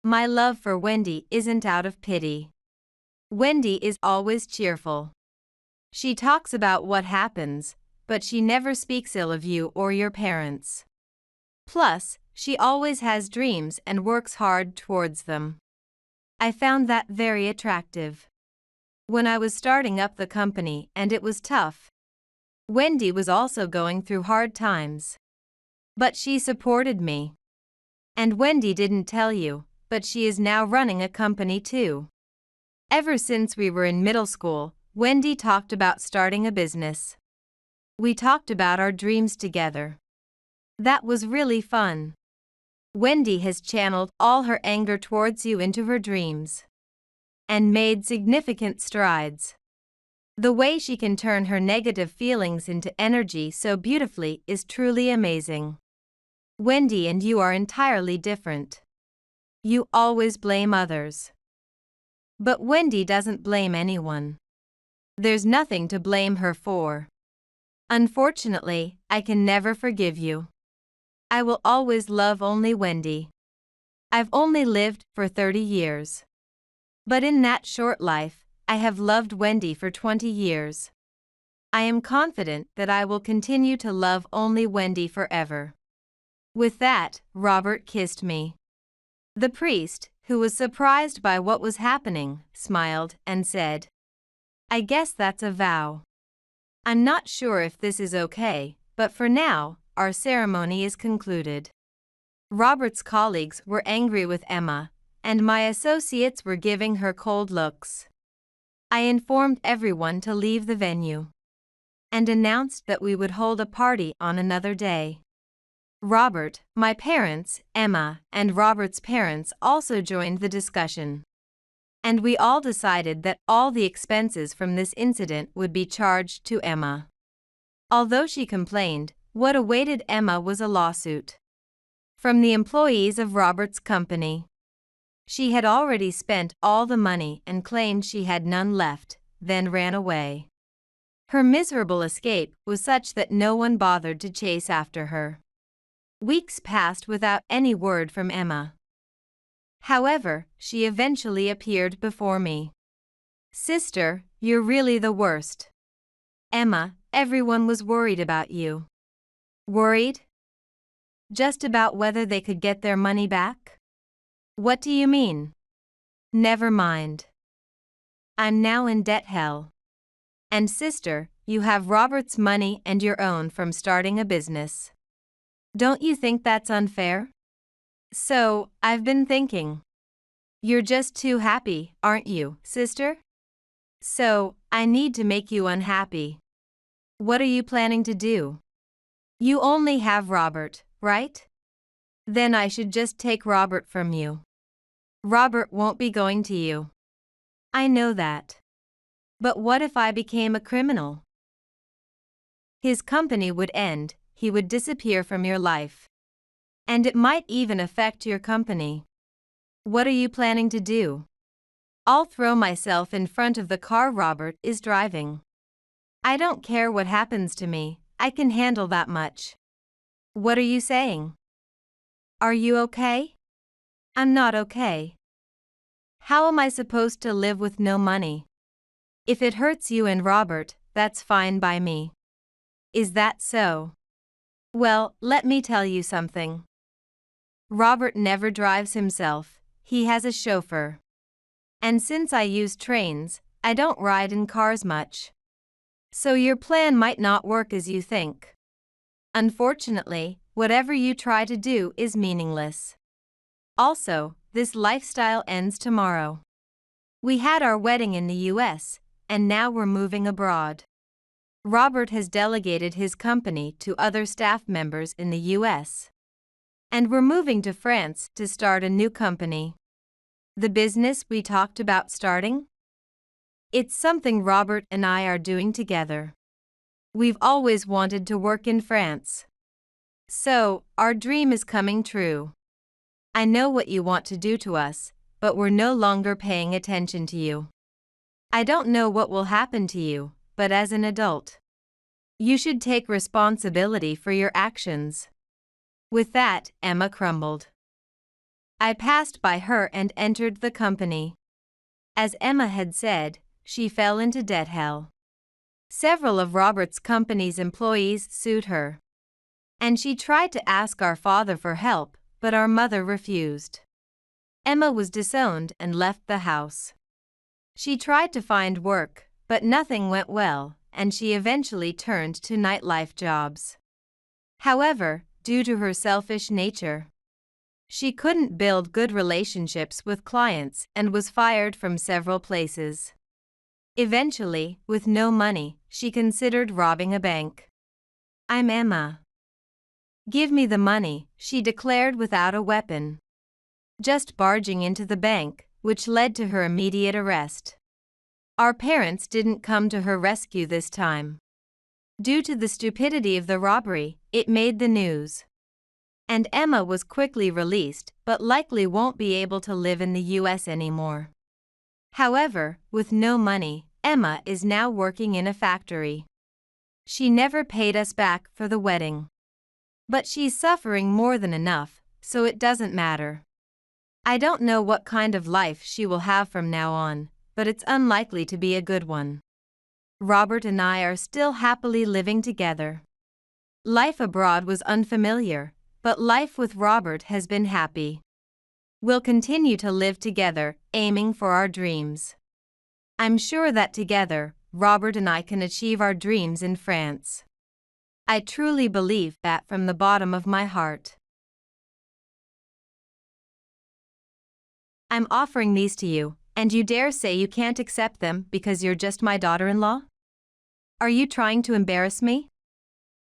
My love for Wendy isn't out of pity. Wendy is always cheerful. She talks about what happens, but she never speaks ill of you or your parents. Plus, she always has dreams and works hard towards them. I found that very attractive. When I was starting up the company and it was tough, Wendy was also going through hard times. But she supported me. And Wendy didn't tell you, but she is now running a company too. Ever since we were in middle school, Wendy talked about starting a business. We talked about our dreams together. That was really fun. Wendy has channeled all her anger towards you into her dreams. And made significant strides. The way she can turn her negative feelings into energy so beautifully is truly amazing. Wendy and you are entirely different. You always blame others. But Wendy doesn't blame anyone. There's nothing to blame her for. Unfortunately, I can never forgive you. I will always love only Wendy. I've only lived for 30 years. But in that short life, I have loved Wendy for 20 years. I am confident that I will continue to love only Wendy forever. With that, Robert kissed me. The priest, who was surprised by what was happening, smiled and said, "I guess that's a vow. I'm not sure if this is okay, but for now, our ceremony is concluded." Robert's colleagues were angry with Emma, and my associates were giving her cold looks. I informed everyone to leave the venue and announced that we would hold a party on another day. Robert, my parents, Emma, and Robert's parents also joined the discussion. And we all decided that all the expenses from this incident would be charged to Emma. Although she complained, what awaited Emma was a lawsuit from the employees of Robert's company. She had already spent all the money and claimed she had none left, then ran away. Her miserable escape was such that no one bothered to chase after her. Weeks passed without any word from Emma. However, she eventually appeared before me. "Sister, you're really the worst. Emma, everyone was worried about you." "Worried? Just about whether they could get their money back? What do you mean?" "Never mind. I'm now in debt hell. And sister, you have Robert's money and your own from starting a business. Don't you think that's unfair?" "So, I've been thinking. You're just too happy, aren't you, sister? So, I need to make you unhappy. What are you planning to do? You only have Robert, right? Then I should just take Robert from you." "Robert won't be going to you." "I know that. But what if I became a criminal? His company would end, he would disappear from your life. And it might even affect your company. What are you planning to do?" "I'll throw myself in front of the car Robert is driving. I don't care what happens to me, I can handle that much." "What are you saying? Are you okay?" "I'm not okay. How am I supposed to live with no money? If it hurts you and Robert, that's fine by me." "Is that so? Well, let me tell you something. Robert never drives himself, he has a chauffeur. And since I use trains, I don't ride in cars much. So your plan might not work as you think. Unfortunately, whatever you try to do is meaningless. Also, this lifestyle ends tomorrow. We had our wedding in the US, and now we're moving abroad. Robert has delegated his company to other staff members in the US. And we're moving to France to start a new company. The business we talked about starting? It's something Robert and I are doing together. We've always wanted to work in France. So, our dream is coming true. I know what you want to do to us, but we're no longer paying attention to you. I don't know what will happen to you, but as an adult, you should take responsibility for your actions." With that, Emma crumbled. I passed by her and entered the company. As Emma had said, she fell into debt hell. Several of Robert's company's employees sued her. And she tried to ask our father for help, but our mother refused. Emma was disowned and left the house. She tried to find work, but nothing went well, and she eventually turned to nightlife jobs. However, due to her selfish nature, she couldn't build good relationships with clients and was fired from several places. Eventually, with no money, she considered robbing a bank. "I'm Emma. Give me the money," she declared without a weapon, just barging into the bank, which led to her immediate arrest. Our parents didn't come to her rescue this time. Due to the stupidity of the robbery, it made the news. And Emma was quickly released, but likely won't be able to live in the US anymore. However, with no money, Emma is now working in a factory. She never paid us back for the wedding. But she's suffering more than enough, so it doesn't matter. I don't know what kind of life she will have from now on, but it's unlikely to be a good one. Robert and I are still happily living together. Life abroad was unfamiliar, but life with Robert has been happy. We'll continue to live together, aiming for our dreams. I'm sure that together, Robert and I can achieve our dreams in France. I truly believe that from the bottom of my heart. I'm offering these to you, and you dare say you can't accept them because you're just my daughter-in-law? Are you trying to embarrass me?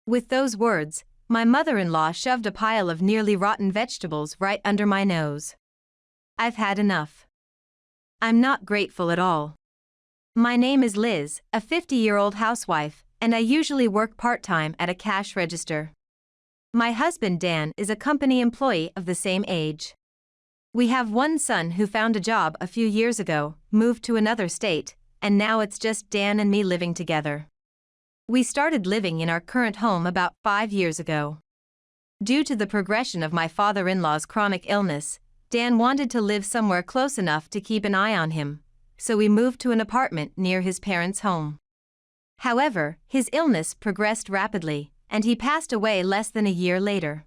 With those words, my mother-in-law shoved a pile of nearly rotten vegetables right under my nose. I've had enough. I'm not grateful at all. My name is Liz, a 50-year-old housewife, and I usually work part-time at a cash register. My husband Dan is a company employee of the same age. We have one son who found a job a few years ago, moved to another state, and now it's just Dan and me living together. We started living in our current home about 5 years ago. Due to the progression of my father-in-law's chronic illness, Dan wanted to live somewhere close enough to keep an eye on him, so we moved to an apartment near his parents' home. However, his illness progressed rapidly, and he passed away less than a year later.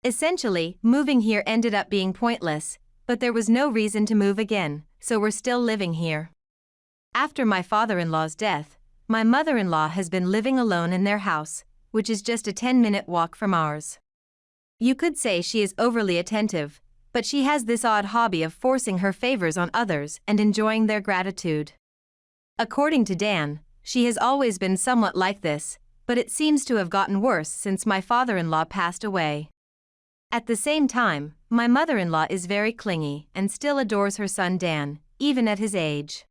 Essentially, moving here ended up being pointless, but there was no reason to move again, so we're still living here. After my father-in-law's death, my mother-in-law has been living alone in their house, which is just a 10-minute walk from ours. You could say she is overly attentive, but she has this odd hobby of forcing her favors on others and enjoying their gratitude. According to Dan, she has always been somewhat like this, but it seems to have gotten worse since my father-in-law passed away. At the same time, my mother-in-law is very clingy and still adores her son Dan, even at his age.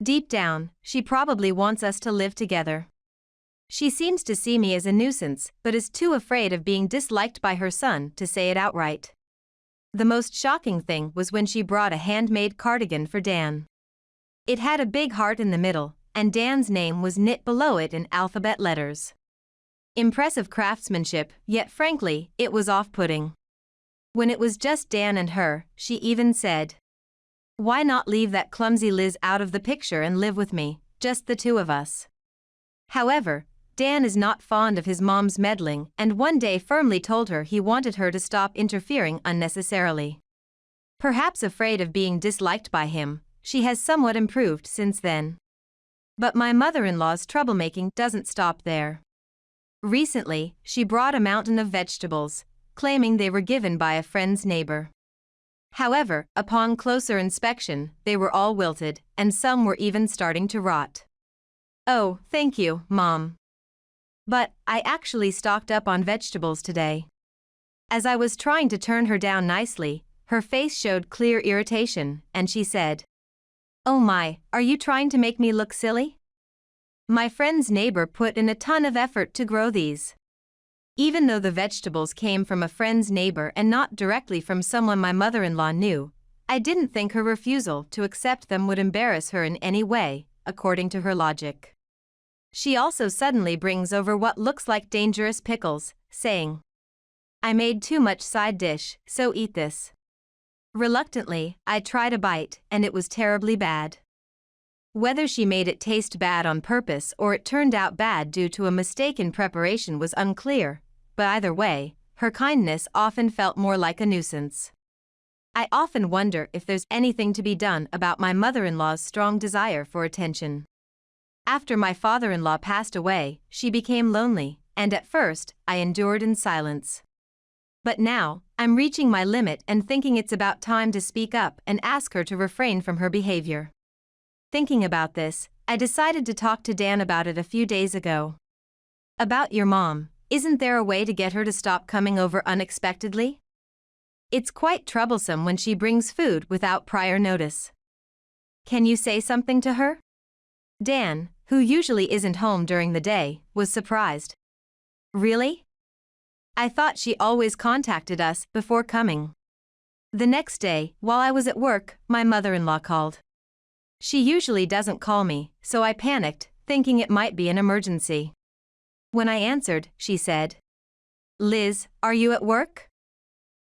Deep down, she probably wants us to live together. She seems to see me as a nuisance, but is too afraid of being disliked by her son to say it outright. The most shocking thing was when she brought a handmade cardigan for Dan. It had a big heart in the middle, and Dan's name was knit below it in alphabet letters. Impressive craftsmanship, yet frankly, it was off-putting. When it was just Dan and her, she even said, "Why not leave that clumsy Liz out of the picture and live with me, just the two of us?" However, Dan is not fond of his mom's meddling and one day firmly told her he wanted her to stop interfering unnecessarily. Perhaps afraid of being disliked by him, she has somewhat improved since then. But my mother-in-law's troublemaking doesn't stop there. Recently, she brought a mountain of vegetables, claiming they were given by a friend's neighbor. However, upon closer inspection, they were all wilted, and some were even starting to rot. "Oh, thank you, Mom. But I actually stocked up on vegetables today." As I was trying to turn her down nicely, her face showed clear irritation, and she said, "Oh my, are you trying to make me look silly? My friend's neighbor put in a ton of effort to grow these." Even though the vegetables came from a friend's neighbor and not directly from someone my mother-in-law knew, I didn't think her refusal to accept them would embarrass her in any way, according to her logic. She also suddenly brings over what looks like dangerous pickles, saying, "I made too much side dish, so eat this." Reluctantly, I tried a bite, and it was terribly bad. Whether she made it taste bad on purpose or it turned out bad due to a mistake in preparation was unclear, but either way, her kindness often felt more like a nuisance. I often wonder if there's anything to be done about my mother-in-law's strong desire for attention. After my father-in-law passed away, she became lonely, and at first, I endured in silence. But now, I'm reaching my limit and thinking it's about time to speak up and ask her to refrain from her behavior. Thinking about this, I decided to talk to Dan about it a few days ago. "About your mom, isn't there a way to get her to stop coming over unexpectedly? It's quite troublesome when she brings food without prior notice. Can you say something to her?" Dan, who usually isn't home during the day, was surprised. "Really? I thought she always contacted us before coming." The next day, while I was at work, my mother-in-law called. She usually doesn't call me, so I panicked, thinking it might be an emergency. When I answered, she said, "Liz, are you at work?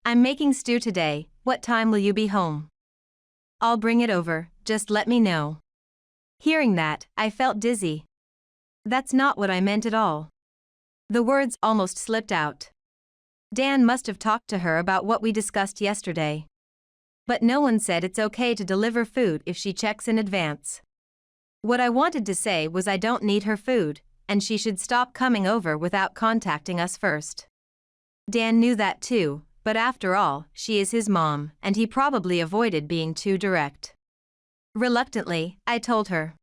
I'm making stew today, what time will you be home? I'll bring it over, just let me know." Hearing that, I felt dizzy. That's not what I meant at all. The words almost slipped out. Dan must have talked to her about what we discussed yesterday. But no one said it's okay to deliver food if she checks in advance. What I wanted to say was I don't need her food, and she should stop coming over without contacting us first. Dan knew that too, but after all, she is his mom, and he probably avoided being too direct. Reluctantly, I told her.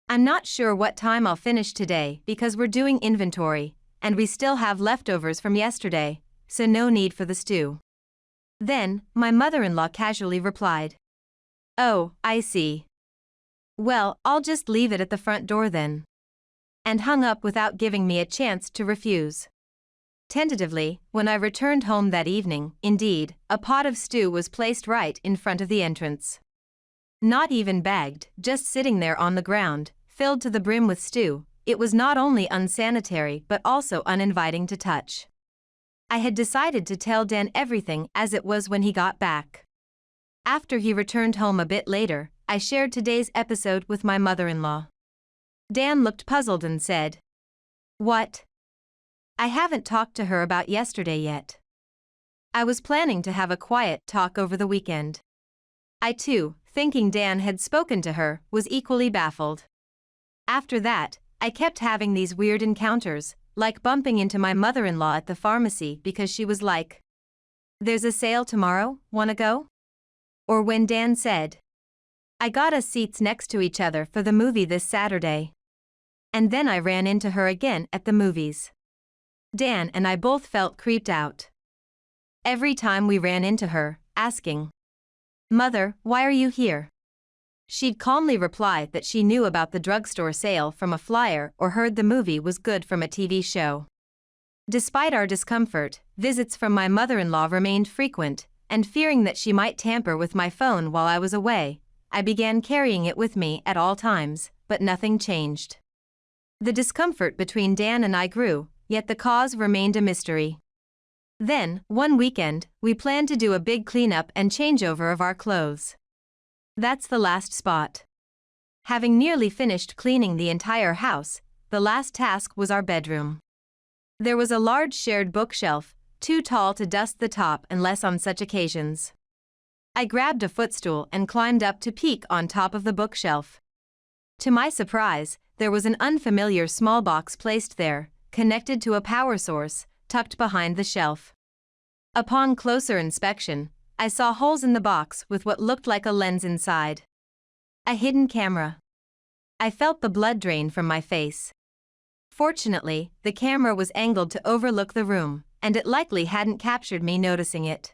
I'm not sure what time I'll finish today because we're doing inventory, and we still have leftovers from yesterday, so no need for the stew. Then, my mother-in-law casually replied, "Oh, I see. Well, I'll just leave it at the front door then." And hung up without giving me a chance to refuse. Tentatively, when I returned home that evening, indeed, a pot of stew was placed right in front of the entrance. Not even bagged, just sitting there on the ground, filled to the brim with stew. It was not only unsanitary but also uninviting to touch. I had decided to tell Dan everything as it was when he got back. After he returned home a bit later, I shared today's episode with my mother-in-law. Dan looked puzzled and said, "What? I haven't talked to her about yesterday yet. I was planning to have a quiet talk over the weekend." I too, thinking Dan had spoken to her, was equally baffled. After that, I kept having these weird encounters, like bumping into my mother-in-law at the pharmacy because she was like, "There's a sale tomorrow, wanna go?" Or when Dan said, "I got us seats next to each other for the movie this Saturday." And then I ran into her again at the movies. Dan and I both felt creeped out. Every time we ran into her, asking, "Mother, why are you here?" she'd calmly reply that she knew about the drugstore sale from a flyer or heard the movie was good from a TV show. Despite our discomfort, visits from my mother-in-law remained frequent, and fearing that she might tamper with my phone while I was away, I began carrying it with me at all times, but nothing changed. The discomfort between Dan and I grew, yet the cause remained a mystery. Then, one weekend, we planned to do a big cleanup and changeover of our clothes. That's the last spot. Having nearly finished cleaning the entire house, the last task was our bedroom. There was a large shared bookshelf, too tall to dust the top unless on such occasions. I grabbed a footstool and climbed up to peek on top of the bookshelf. To my surprise, there was an unfamiliar small box placed there, connected to a power source, tucked behind the shelf. Upon closer inspection, I saw holes in the box with what looked like a lens inside. A hidden camera. I felt the blood drain from my face. Fortunately, the camera was angled to overlook the room, and it likely hadn't captured me noticing it.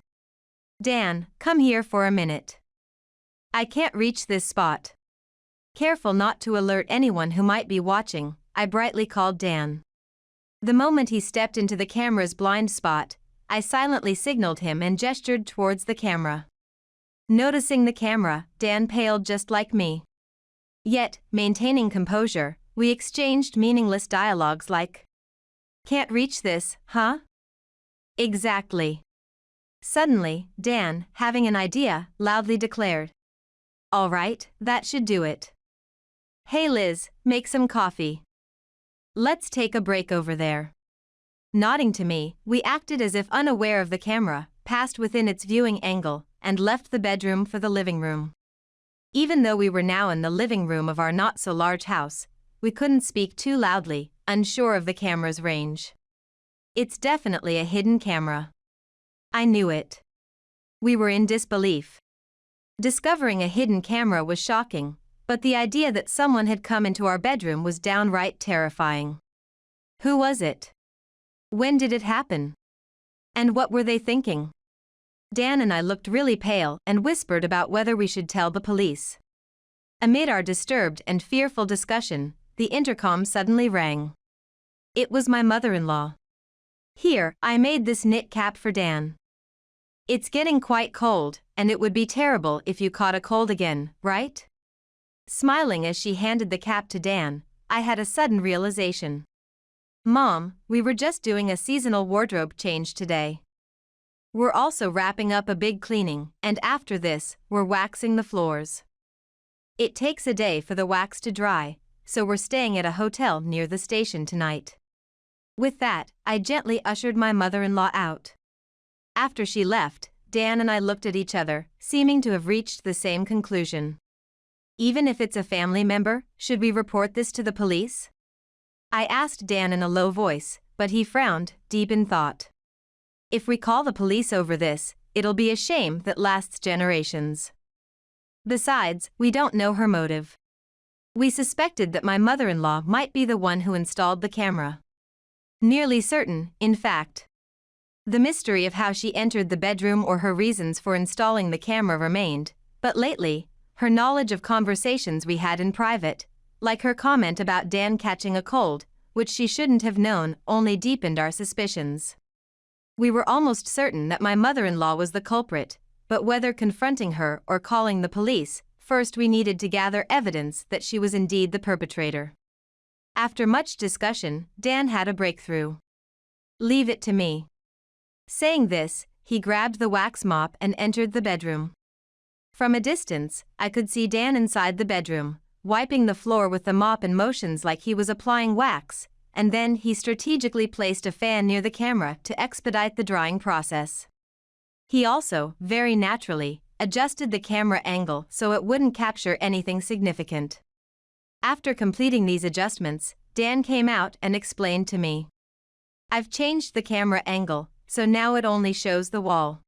"Dan, come here for a minute. I can't reach this spot." Careful not to alert anyone who might be watching, I brightly called Dan. The moment he stepped into the camera's blind spot, I silently signaled him and gestured towards the camera. Noticing the camera, Dan paled just like me. Yet, maintaining composure, we exchanged meaningless dialogues like, "Can't reach this, huh?" "Exactly." Suddenly, Dan, having an idea, loudly declared, "All right, that should do it. Hey Liz, make some coffee. Let's take a break over there." Nodding to me, we acted as if unaware of the camera, passed within its viewing angle, and left the bedroom for the living room. Even though we were now in the living room of our not-so-large house, we couldn't speak too loudly, unsure of the camera's range. It's definitely a hidden camera. I knew it. We were in disbelief. Discovering a hidden camera was shocking, but the idea that someone had come into our bedroom was downright terrifying. Who was it? When did it happen? And what were they thinking? Dan and I looked really pale and whispered about whether we should tell the police. Amid our disturbed and fearful discussion, the intercom suddenly rang. It was my mother-in-law. "Here, I made this knit cap for Dan. It's getting quite cold, and it would be terrible if you caught a cold again, right?" Smiling as she handed the cap to Dan, I had a sudden realization. "Mom, we were just doing a seasonal wardrobe change today. We're also wrapping up a big cleaning, and after this, we're waxing the floors. It takes a day for the wax to dry, so we're staying at a hotel near the station tonight." With that, I gently ushered my mother-in-law out. After she left, Dan and I looked at each other, seeming to have reached the same conclusion. Even if it's a family member, should we report this to the police? I asked Dan in a low voice, but he frowned, deep in thought. If we call the police over this, it'll be a shame that lasts generations. Besides, we don't know her motive. We suspected that my mother-in-law might be the one who installed the camera. Nearly certain, in fact. The mystery of how she entered the bedroom or her reasons for installing the camera remained, but lately, her knowledge of conversations we had in private, like her comment about Dan catching a cold, which she shouldn't have known, only deepened our suspicions. We were almost certain that my mother-in-law was the culprit, but whether confronting her or calling the police, first we needed to gather evidence that she was indeed the perpetrator. After much discussion, Dan had a breakthrough. "Leave it to me." Saying this, he grabbed the wax mop and entered the bedroom. From a distance, I could see Dan inside the bedroom, wiping the floor with the mop in motions like he was applying wax, and then he strategically placed a fan near the camera to expedite the drying process. He also, very naturally, adjusted the camera angle so it wouldn't capture anything significant. After completing these adjustments, Dan came out and explained to me. "I've changed the camera angle, so now it only shows the wall.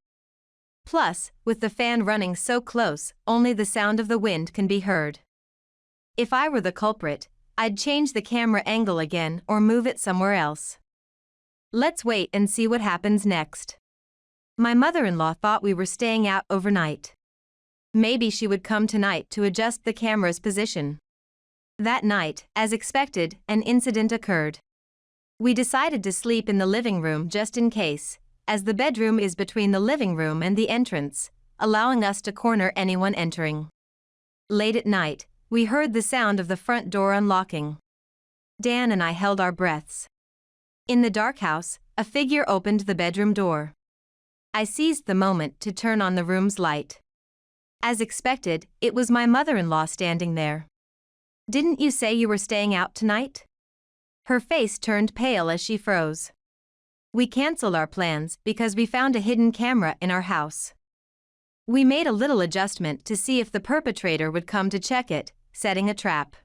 Plus, with the fan running so close, only the sound of the wind can be heard. If I were the culprit, I'd change the camera angle again or move it somewhere else. Let's wait and see what happens next." My mother-in-law thought we were staying out overnight. Maybe she would come tonight to adjust the camera's position. That night, as expected, an incident occurred. We decided to sleep in the living room just in case, as the bedroom is between the living room and the entrance, allowing us to corner anyone entering. Late at night, we heard the sound of the front door unlocking. Dan and I held our breaths. In the dark house, a figure opened the bedroom door. I seized the moment to turn on the room's light. As expected, it was my mother-in-law standing there. "Didn't you say you were staying out tonight?" Her face turned pale as she froze. We canceled our plans because we found a hidden camera in our house. We made a little adjustment to see if the perpetrator would come to check it, setting a trap.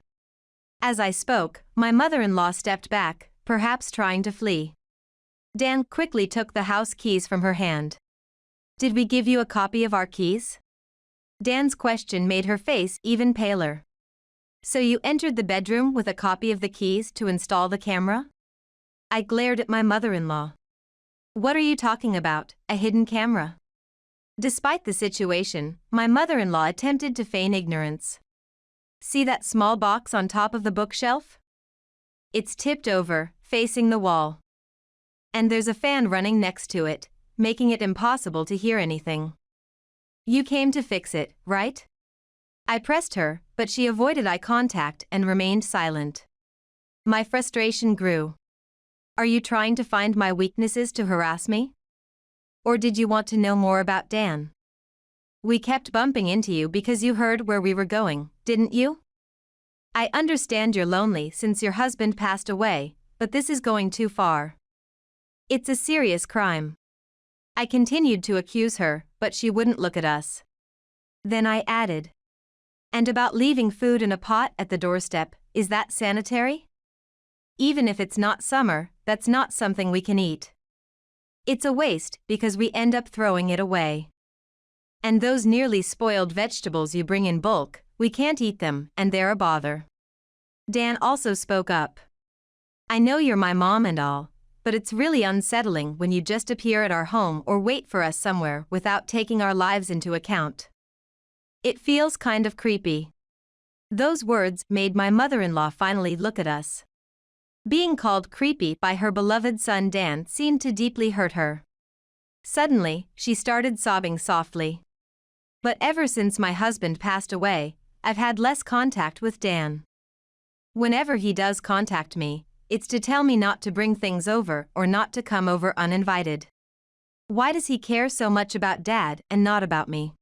As I spoke, my mother-in-law stepped back, perhaps trying to flee. Dan quickly took the house keys from her hand. "Did we give you a copy of our keys?" Dan's question made her face even paler. "So you entered the bedroom with a copy of the keys to install the camera?" I glared at my mother-in-law. "What are you talking about, a hidden camera?" Despite the situation, my mother-in-law attempted to feign ignorance. "See that small box on top of the bookshelf? It's tipped over, facing the wall. And there's a fan running next to it, making it impossible to hear anything. You came to fix it, right?" I pressed her, but she avoided eye contact and remained silent. My frustration grew. "Are you trying to find my weaknesses to harass me? Or did you want to know more about Dan? We kept bumping into you because you heard where we were going, didn't you? I understand you're lonely since your husband passed away, but this is going too far. It's a serious crime." I continued to accuse her, but she wouldn't look at us. Then I added, "And about leaving food in a pot at the doorstep, is that sanitary? Even if it's not summer, that's not something we can eat. It's a waste because we end up throwing it away. And those nearly spoiled vegetables you bring in bulk, we can't eat them, and they're a bother." Dan also spoke up. "I know you're my mom and all, but it's really unsettling when you just appear at our home or wait for us somewhere without taking our lives into account. It feels kind of creepy." Those words made my mother-in-law finally look at us. Being called creepy by her beloved son Dan seemed to deeply hurt her. Suddenly, she started sobbing softly. "But ever since my husband passed away, I've had less contact with Dan. Whenever he does contact me, it's to tell me not to bring things over or not to come over uninvited. Why does he care so much about Dad and not about me?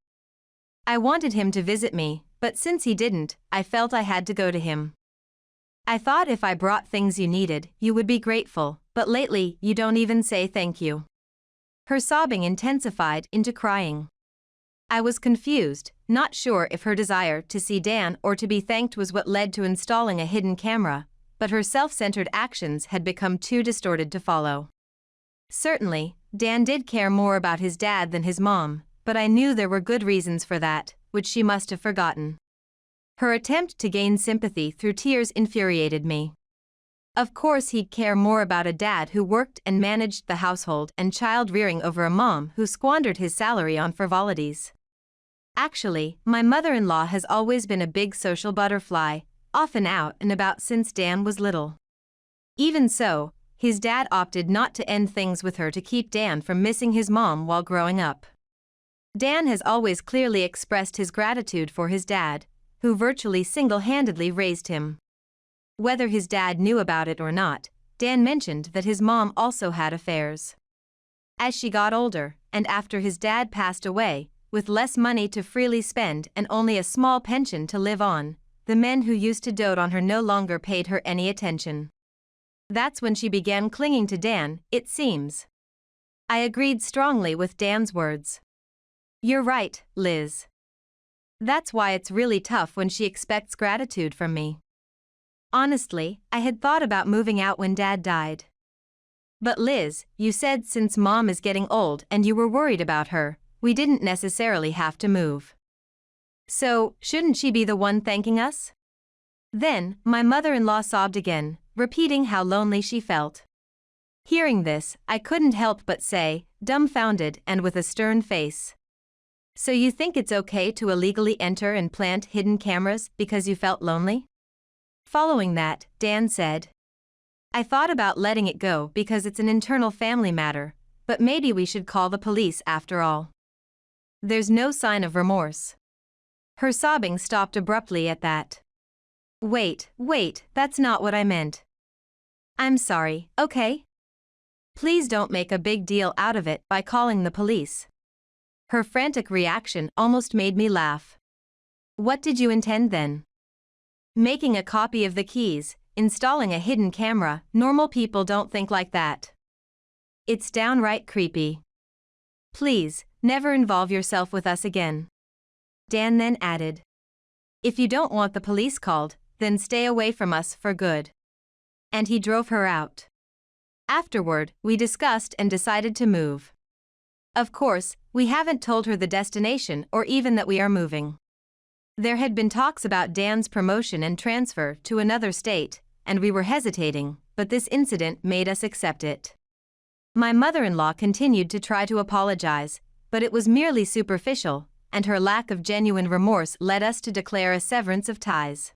I wanted him to visit me, but since he didn't, I felt I had to go to him. I thought if I brought things you needed, you would be grateful, but lately you don't even say thank you." Her sobbing intensified into crying. I was confused, not sure if her desire to see Dan or to be thanked was what led to installing a hidden camera, but her self-centered actions had become too distorted to follow. Certainly, Dan did care more about his dad than his mom, but I knew there were good reasons for that, which she must have forgotten. Her attempt to gain sympathy through tears infuriated me. Of course he'd care more about a dad who worked and managed the household and child-rearing over a mom who squandered his salary on frivolities. Actually, my mother-in-law has always been a big social butterfly, often out and about since Dan was little. Even so, his dad opted not to end things with her to keep Dan from missing his mom while growing up. Dan has always clearly expressed his gratitude for his dad, who virtually single-handedly raised him. Whether his dad knew about it or not, Dan mentioned that his mom also had affairs. As she got older, and after his dad passed away, with less money to freely spend and only a small pension to live on, the men who used to dote on her no longer paid her any attention. That's when she began clinging to Dan, it seems. I agreed strongly with Dan's words. You're right, Liz. That's why it's really tough when she expects gratitude from me. Honestly, I had thought about moving out when Dad died. But Liz, you said since Mom is getting old and you were worried about her, we didn't necessarily have to move. So, shouldn't she be the one thanking us? Then, my mother-in-law sobbed again, repeating how lonely she felt. Hearing this, I couldn't help but say, dumbfounded and with a stern face. So you think it's okay to illegally enter and plant hidden cameras because you felt lonely? Following that, Dan said, I thought about letting it go because it's an internal family matter, but maybe we should call the police after all. There's no sign of remorse. Her sobbing stopped abruptly at that. Wait, that's not what I meant. I'm sorry, okay? Please don't make a big deal out of it by calling the police. Her frantic reaction almost made me laugh. What did you intend then? Making a copy of the keys, installing a hidden camera, normal people don't think like that. It's downright creepy. Please, never involve yourself with us again. Dan then added. If you don't want the police called, then stay away from us for good. And he drove her out. Afterward, we discussed and decided to move. Of course, we haven't told her the destination or even that we are moving. There had been talks about Dan's promotion and transfer to another state, and we were hesitating, but this incident made us accept it. My mother-in-law continued to try to apologize, but it was merely superficial, and her lack of genuine remorse led us to declare a severance of ties.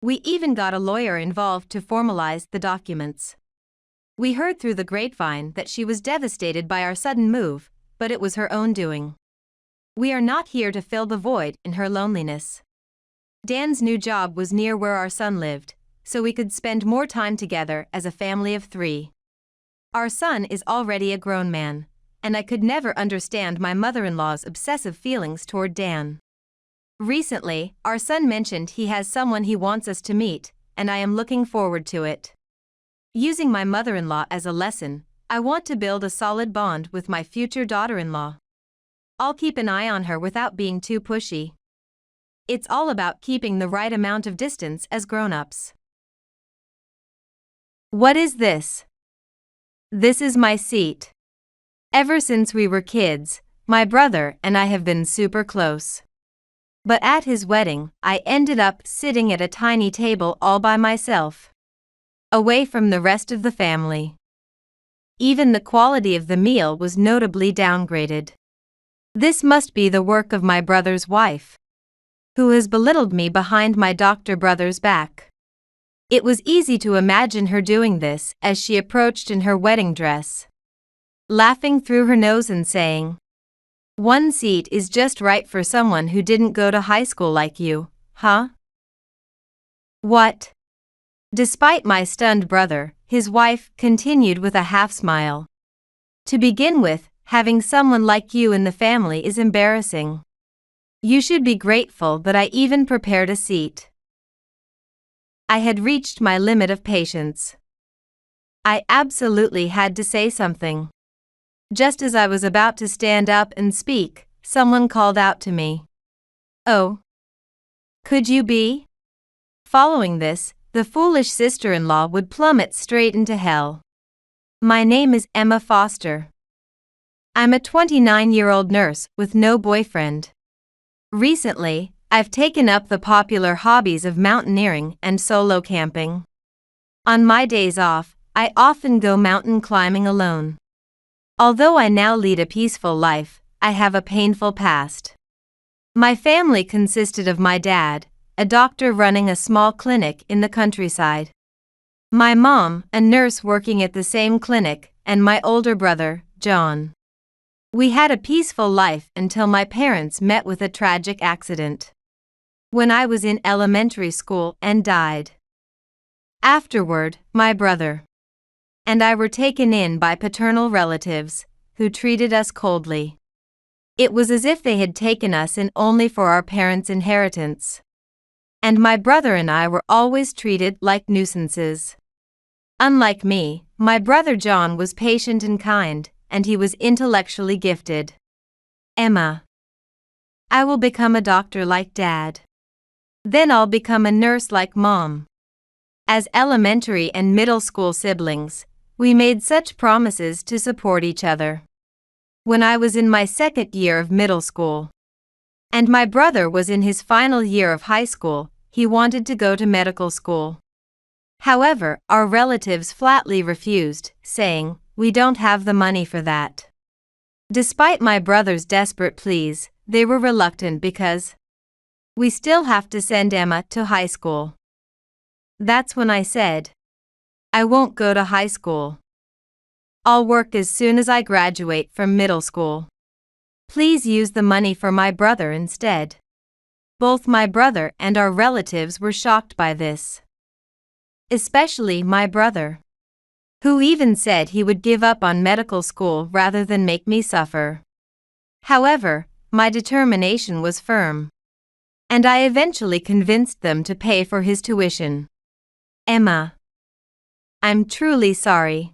We even got a lawyer involved to formalize the documents. We heard through the grapevine that she was devastated by our sudden move, but it was her own doing. We are not here to fill the void in her loneliness. Dan's new job was near where our son lived, so we could spend more time together as a family of 3. Our son is already a grown man, and I could never understand my mother-in-law's obsessive feelings toward Dan. Recently, our son mentioned he has someone he wants us to meet, and I am looking forward to it. Using my mother-in-law as a lesson, I want to build a solid bond with my future daughter-in-law. I'll keep an eye on her without being too pushy. It's all about keeping the right amount of distance as grown-ups. What is this? This is my seat. Ever since we were kids, my brother and I have been super close. But at his wedding, I ended up sitting at a tiny table all by myself, away from the rest of the family. Even the quality of the meal was notably downgraded. This must be the work of my brother's wife, who has belittled me behind my doctor brother's back. It was easy to imagine her doing this as she approached in her wedding dress, laughing through her nose and saying, "One seat is just right for someone who didn't go to high school like you, huh?" What? Despite my stunned brother, his wife continued with a half smile. To begin with, having someone like you in the family is embarrassing. You should be grateful that I even prepared a seat. I had reached my limit of patience. I absolutely had to say something. Just as I was about to stand up and speak, someone called out to me. "Oh. Could you be?" Following this, the foolish sister-in-law would plummet straight into hell. My name is Emma Foster. I'm a 29-year-old nurse with no boyfriend. Recently, I've taken up the popular hobbies of mountaineering and solo camping. On my days off, I often go mountain climbing alone. Although I now lead a peaceful life, I have a painful past. My family consisted of my dad, a doctor running a small clinic in the countryside, my mom, a nurse working at the same clinic, and my older brother, John. We had a peaceful life until my parents met with a tragic accident when I was in elementary school and died. Afterward, my brother and I were taken in by paternal relatives, who treated us coldly. It was as if they had taken us in only for our parents' inheritance. And my brother and I were always treated like nuisances. Unlike me, my brother John was patient and kind, and he was intellectually gifted. Emma. I will become a doctor like Dad. Then I'll become a nurse like Mom. As elementary and middle school siblings, we made such promises to support each other. When I was in my second year of middle school, and my brother was in his final year of high school, he wanted to go to medical school. However, our relatives flatly refused, saying, "We don't have the money for that." Despite my brother's desperate pleas, they were reluctant because we still have to send Emma to high school. That's when I said, I won't go to high school. I'll work as soon as I graduate from middle school. Please use the money for my brother instead. Both my brother and our relatives were shocked by this. Especially my brother, who even said he would give up on medical school rather than make me suffer. However, my determination was firm, and I eventually convinced them to pay for his tuition. Emma. I'm truly sorry.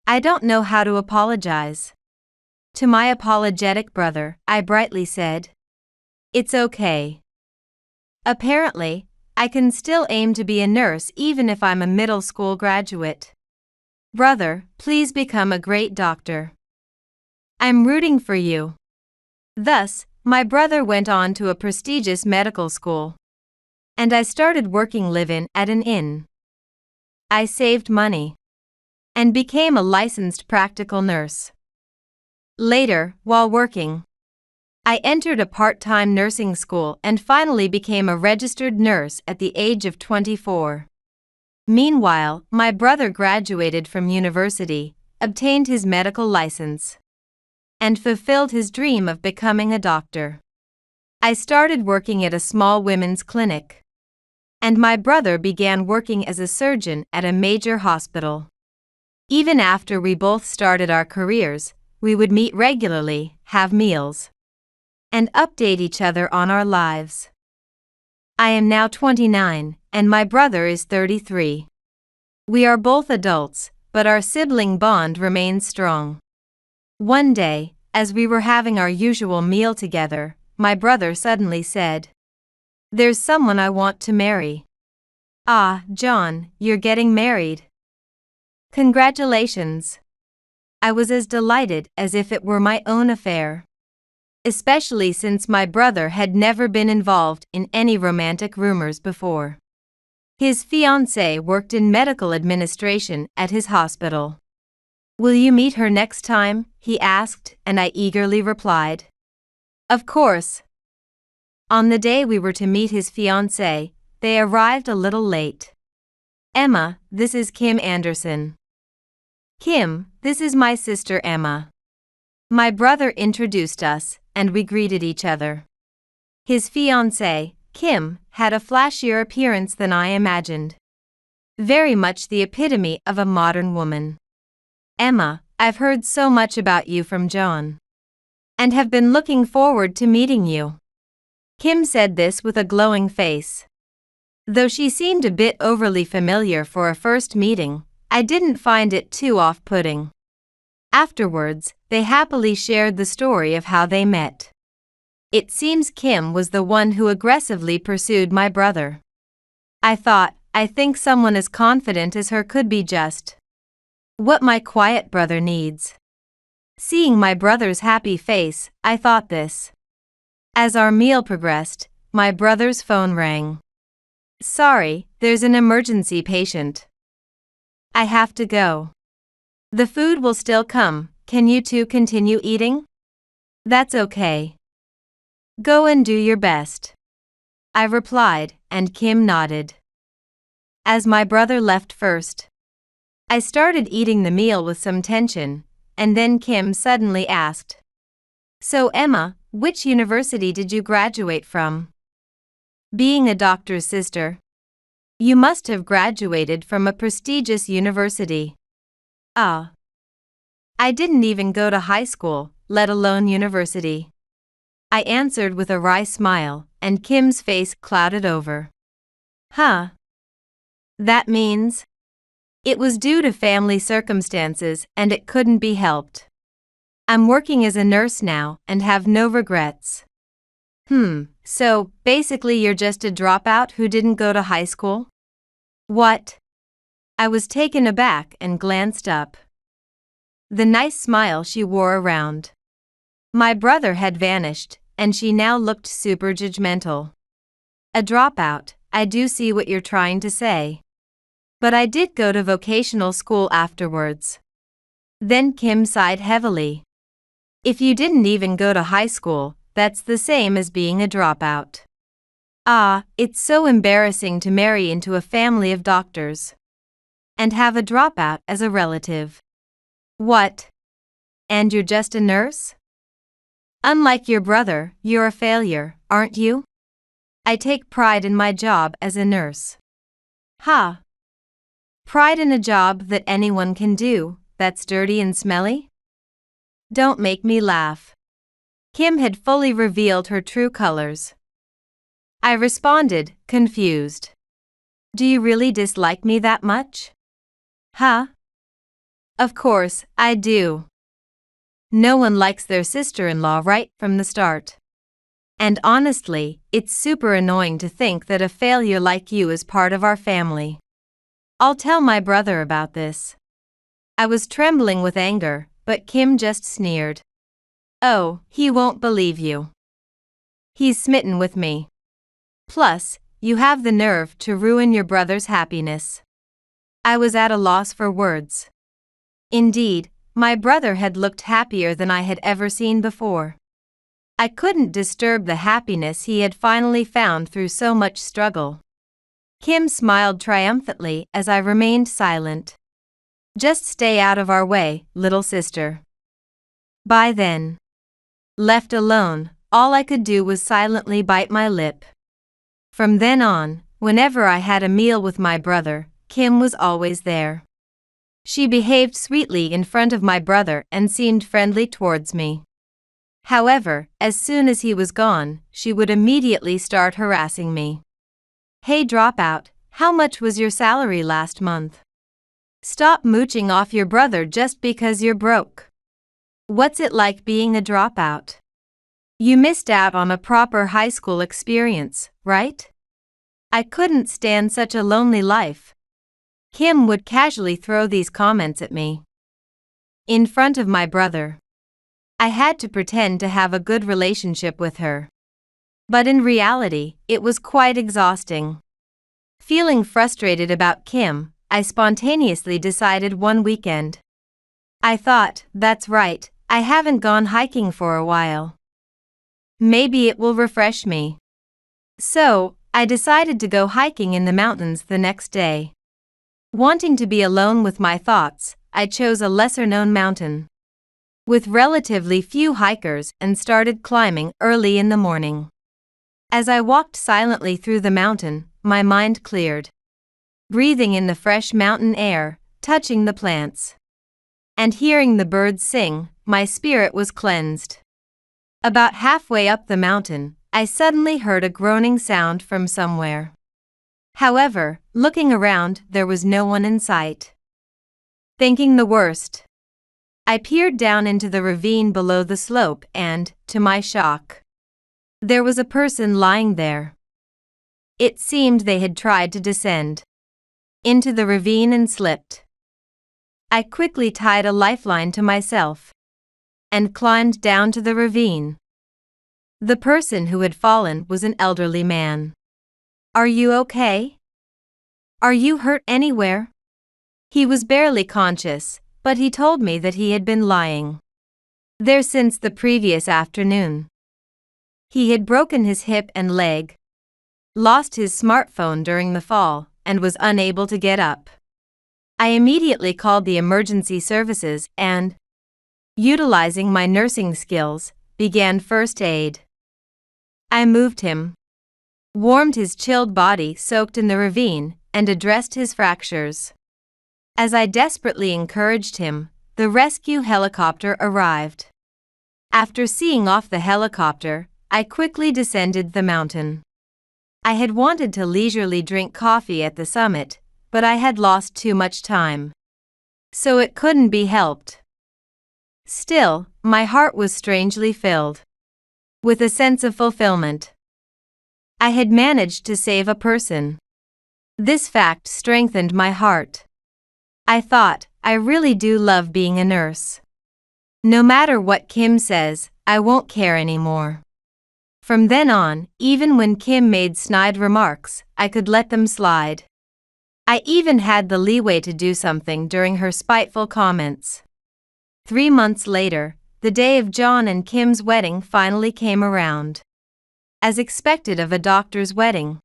I don't know how to apologize. To my apologetic brother, I brightly said, "It's okay. Apparently, I can still aim to be a nurse even if I'm a middle school graduate. Brother, please become a great doctor. I'm rooting for you." Thus, my brother went on to a prestigious medical school, and I started working live-in at an inn. I saved money and became a licensed practical nurse. Later, while working, I entered a part-time nursing school and finally became a registered nurse at the age of 24. Meanwhile, my brother graduated from university, obtained his medical license, and fulfilled his dream of becoming a doctor. I started working at a small women's clinic, and my brother began working as a surgeon at a major hospital. Even after we both started our careers, we would meet regularly, have meals, and update each other on our lives. I am now 29, and my brother is 33. We are both adults, but our sibling bond remains strong. One day, as we were having our usual meal together, my brother suddenly said, "There's someone I want to marry." "Ah, John, you're getting married. Congratulations." I was as delighted as if it were my own affair, especially since my brother had never been involved in any romantic rumors before. His fiancée worked in medical administration at his hospital. "Will you meet her next time?" he asked, and I eagerly replied, "Of course." On the day we were to meet his fiancée, they arrived a little late. "Emma, this is Kim Anderson." "Kim, this is my sister Emma." My brother introduced us, and we greeted each other. His fiancée, Kim, had a flashier appearance than I imagined. Very much the epitome of a modern woman. "Emma, I've heard so much about you from John, and have been looking forward to meeting you." Kim said this with a glowing face. Though she seemed a bit overly familiar for a first meeting, I didn't find it too off-putting. Afterwards, they happily shared the story of how they met. It seems Kim was the one who aggressively pursued my brother. I thought, I think someone as confident as her could be just what my quiet brother needs. Seeing my brother's happy face, I thought this. As our meal progressed, my brother's phone rang. Sorry, there's an emergency patient. I have to go. The food will still come, can you two continue eating? That's okay. Go and do your best. I replied, and Kim nodded. As my brother left first, I started eating the meal with some tension, and then Kim suddenly asked, So Emma, which university did you graduate from? Being a doctor's sister, you must have graduated from a prestigious university. Ah. I didn't even go to high school, let alone university. I answered with a wry smile, and Kim's face clouded over. Huh? That means? It was due to family circumstances and it couldn't be helped. I'm working as a nurse now and have no regrets. So, basically you're just a dropout who didn't go to high school? What? I was taken aback and glanced up. The nice smile she wore around my brother had vanished, and she now looked super judgmental. A dropout, I do see what you're trying to say. But I did go to vocational school afterwards. Then Kim sighed heavily. If you didn't even go to high school, that's the same as being a dropout. Ah, it's so embarrassing to marry into a family of doctors and have a dropout as a relative. What? And you're just a nurse? Unlike your brother, you're a failure, aren't you? I take pride in my job as a nurse. Ha! Pride in a job that anyone can do, that's dirty and smelly? Don't make me laugh. Kim had fully revealed her true colors. I responded, confused. Do you really dislike me that much? Huh? Of course, I do. No one likes their sister-in-law right from the start. And honestly, it's super annoying to think that a failure like you is part of our family. I'll tell my brother about this. I was trembling with anger, but Kim just sneered. Oh, he won't believe you. He's smitten with me. Plus, you have the nerve to ruin your brother's happiness. I was at a loss for words. Indeed, my brother had looked happier than I had ever seen before. I couldn't disturb the happiness he had finally found through so much struggle. Kim smiled triumphantly as I remained silent. Just stay out of our way, little sister. By then, left alone, all I could do was silently bite my lip. From then on, whenever I had a meal with my brother, Kim was always there. She behaved sweetly in front of my brother and seemed friendly towards me. However, as soon as he was gone, she would immediately start harassing me. Hey dropout, how much was your salary last month? Stop mooching off your brother just because you're broke. What's it like being a dropout? You missed out on a proper high school experience, right? I couldn't stand such a lonely life. Kim would casually throw these comments at me in front of my brother. I had to pretend to have a good relationship with her. But in reality, it was quite exhausting. Feeling frustrated about Kim, I spontaneously decided one weekend. I thought, that's right, I haven't gone hiking for a while. Maybe it will refresh me. So, I decided to go hiking in the mountains the next day. Wanting to be alone with my thoughts, I chose a lesser-known mountain with relatively few hikers and started climbing early in the morning. As I walked silently through the mountain, my mind cleared. Breathing in the fresh mountain air, touching the plants, and hearing the birds sing, my spirit was cleansed. About halfway up the mountain, I suddenly heard a groaning sound from somewhere. However, looking around, there was no one in sight. Thinking the worst, I peered down into the ravine below the slope and, to my shock, there was a person lying there. It seemed they had tried to descend into the ravine and slipped. I quickly tied a lifeline to myself and climbed down to the ravine. The person who had fallen was an elderly man. "Are you okay? Are you hurt anywhere?" He was barely conscious, but he told me that he had been lying there since the previous afternoon. He had broken his hip and leg, lost his smartphone during the fall, and was unable to get up. I immediately called the emergency services and, utilizing my nursing skills, began first aid. I moved him, warmed his chilled body soaked in the ravine, and addressed his fractures. As I desperately encouraged him, the rescue helicopter arrived. After seeing off the helicopter, I quickly descended the mountain. I had wanted to leisurely drink coffee at the summit, but I had lost too much time, so it couldn't be helped. Still, my heart was strangely filled with a sense of fulfillment. I had managed to save a person. This fact strengthened my heart. I thought, I really do love being a nurse. No matter what Kim says, I won't care anymore. From then on, even when Kim made snide remarks, I could let them slide. I even had the leeway to do something during her spiteful comments. 3 months later, the day of John and Kim's wedding finally came around. As expected of a doctor's wedding,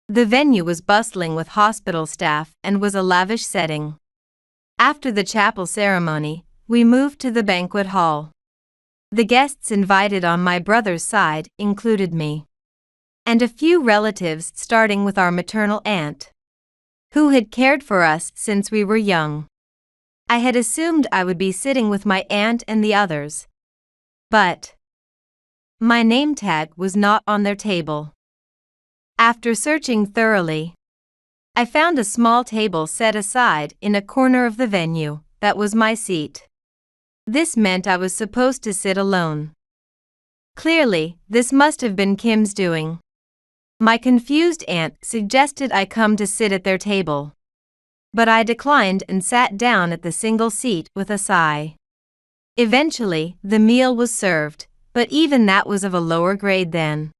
the venue was bustling with hospital staff and was a lavish setting. After the chapel ceremony, we moved to the banquet hall. The guests invited on my brother's side included me and a few relatives, starting with our maternal aunt, who had cared for us since we were young. I had assumed I would be sitting with my aunt and the others, but my name tag was not on their table. After searching thoroughly, I found a small table set aside in a corner of the venue. That was my seat. This meant I was supposed to sit alone. Clearly, this must have been Kim's doing. My confused aunt suggested I come to sit at their table, but I declined and sat down at the single seat with a sigh. Eventually, the meal was served, but even that was of a lower grade than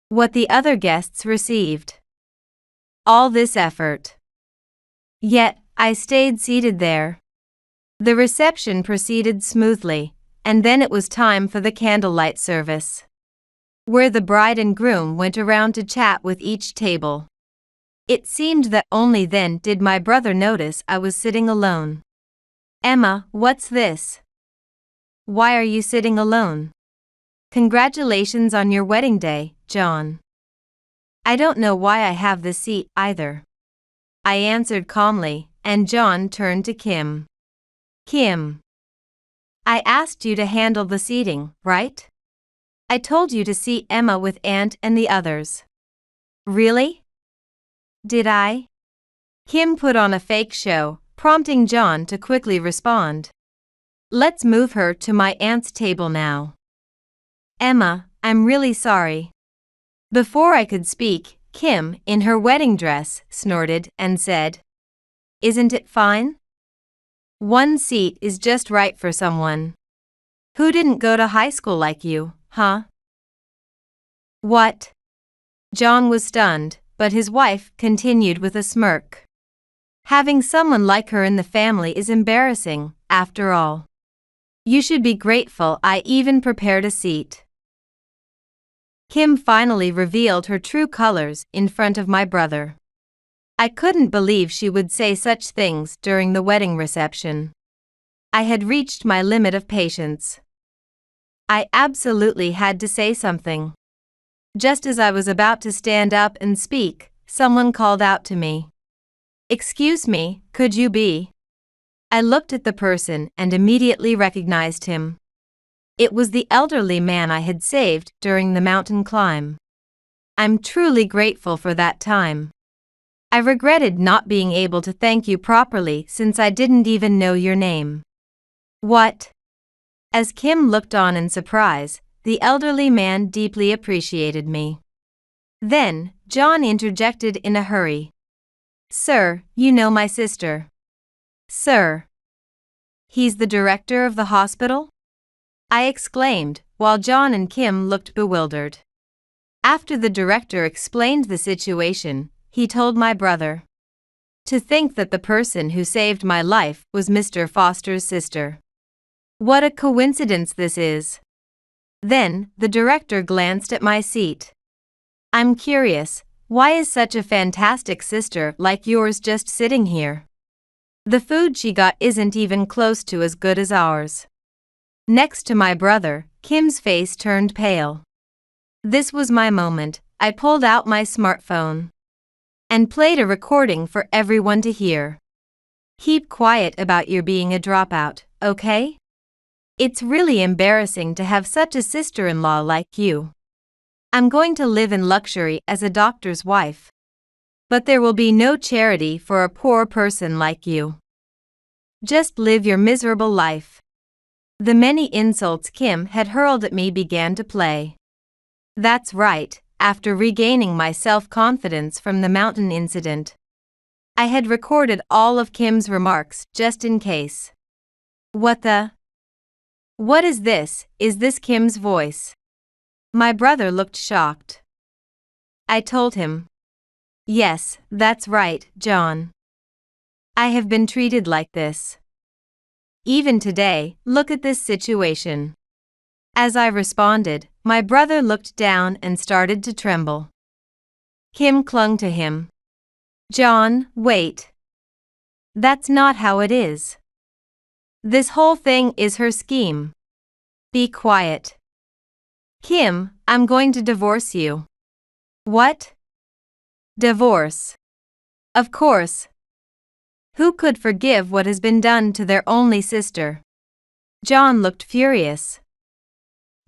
what the other guests received. All this effort. Yet, I stayed seated there. The reception proceeded smoothly, and then it was time for the candlelight service, where the bride and groom went around to chat with each table. It seemed that only then did my brother notice I was sitting alone. "Emma, what's this? Why are you sitting alone?" "Congratulations on your wedding day, John." "I don't know why I have this seat either," I answered calmly, and John turned to Kim. "Kim, I asked you to handle the seating, right? I told you to seat Emma with Aunt and the others." "Really? Did I?" Kim put on a fake show, prompting John to quickly respond. "Let's move her to my aunt's table now." "Emma, I'm really sorry." Before I could speak, Kim, in her wedding dress, snorted and said, "Isn't it fine? One seat is just right for someone who didn't go to high school like you, huh?" "What?" John was stunned, but his wife continued with a smirk. "Having someone like her in the family is embarrassing, after all. You should be grateful I even prepared a seat." Kim finally revealed her true colors in front of my brother. I couldn't believe she would say such things during the wedding reception. I had reached my limit of patience. I absolutely had to say something. Just as I was about to stand up and speak, someone called out to me. "Excuse me, could you be?" I looked at the person and immediately recognized him. It was the elderly man I had saved during the mountain climb. I'm truly grateful for that time. I regretted not being able to thank you properly since I didn't even know your name. "What?" As Kim looked on in surprise, the elderly man deeply appreciated me. Then, John interjected in a hurry. "Sir, you know my sister." "Sir? He's the director of the hospital?" I exclaimed, while John and Kim looked bewildered. After the director explained the situation, he told my brother. To think that the person who saved my life was Mr. Foster's sister. What a coincidence this is. Then, the director glanced at my seat. I'm curious, why is such a fantastic sister like yours just sitting here? The food she got isn't even close to as good as ours. Next to my brother, Kim's face turned pale. This was my moment. I pulled out my smartphone and played a recording for everyone to hear. Keep quiet about your being a dropout, okay? It's really embarrassing to have such a sister-in-law like you. I'm going to live in luxury as a doctor's wife. But there will be no charity for a poor person like you. Just live your miserable life. The many insults Kim had hurled at me began to play. That's right. After regaining my self-confidence from the mountain incident, I had recorded all of Kim's remarks just in case. What is this? Is this Kim's voice? My brother looked shocked. I told him. Yes, that's right, John. I have been treated like this. Even today, look at this situation. As I responded, my brother looked down and started to tremble. Kim clung to him. John, wait. That's not how it is. This whole thing is her scheme. Be quiet. Kim, I'm going to divorce you. What? Divorce. Of course. Who could forgive what has been done to their only sister? John looked furious.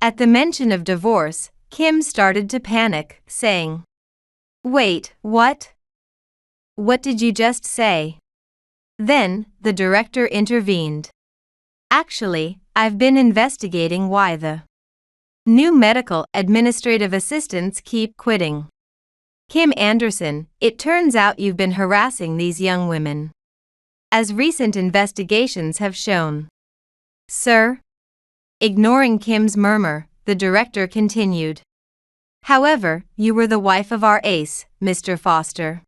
At the mention of divorce, Kim started to panic, saying, Wait, what? What did you just say? Then, the director intervened. Actually, I've been investigating why the new medical administrative assistants keep quitting. Kim Anderson, it turns out you've been harassing these young women, as recent investigations have shown. Sir? Ignoring Kim's murmur, the director continued. However, you were the wife of our ace, Mr. Foster.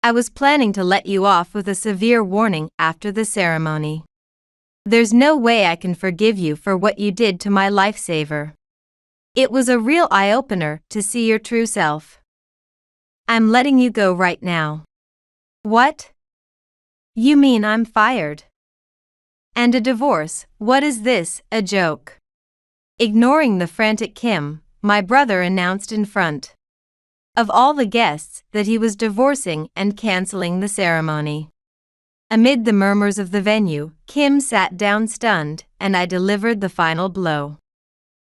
I was planning to let you off with a severe warning after the ceremony. There's no way I can forgive you for what you did to my lifesaver. It was a real eye-opener to see your true self. I'm letting you go right now. What? You mean I'm fired? And a divorce, what is this, a joke? Ignoring the frantic Kim, my brother announced in front of all the guests that he was divorcing and canceling the ceremony. Amid the murmurs of the venue, Kim sat down stunned, and I delivered the final blow.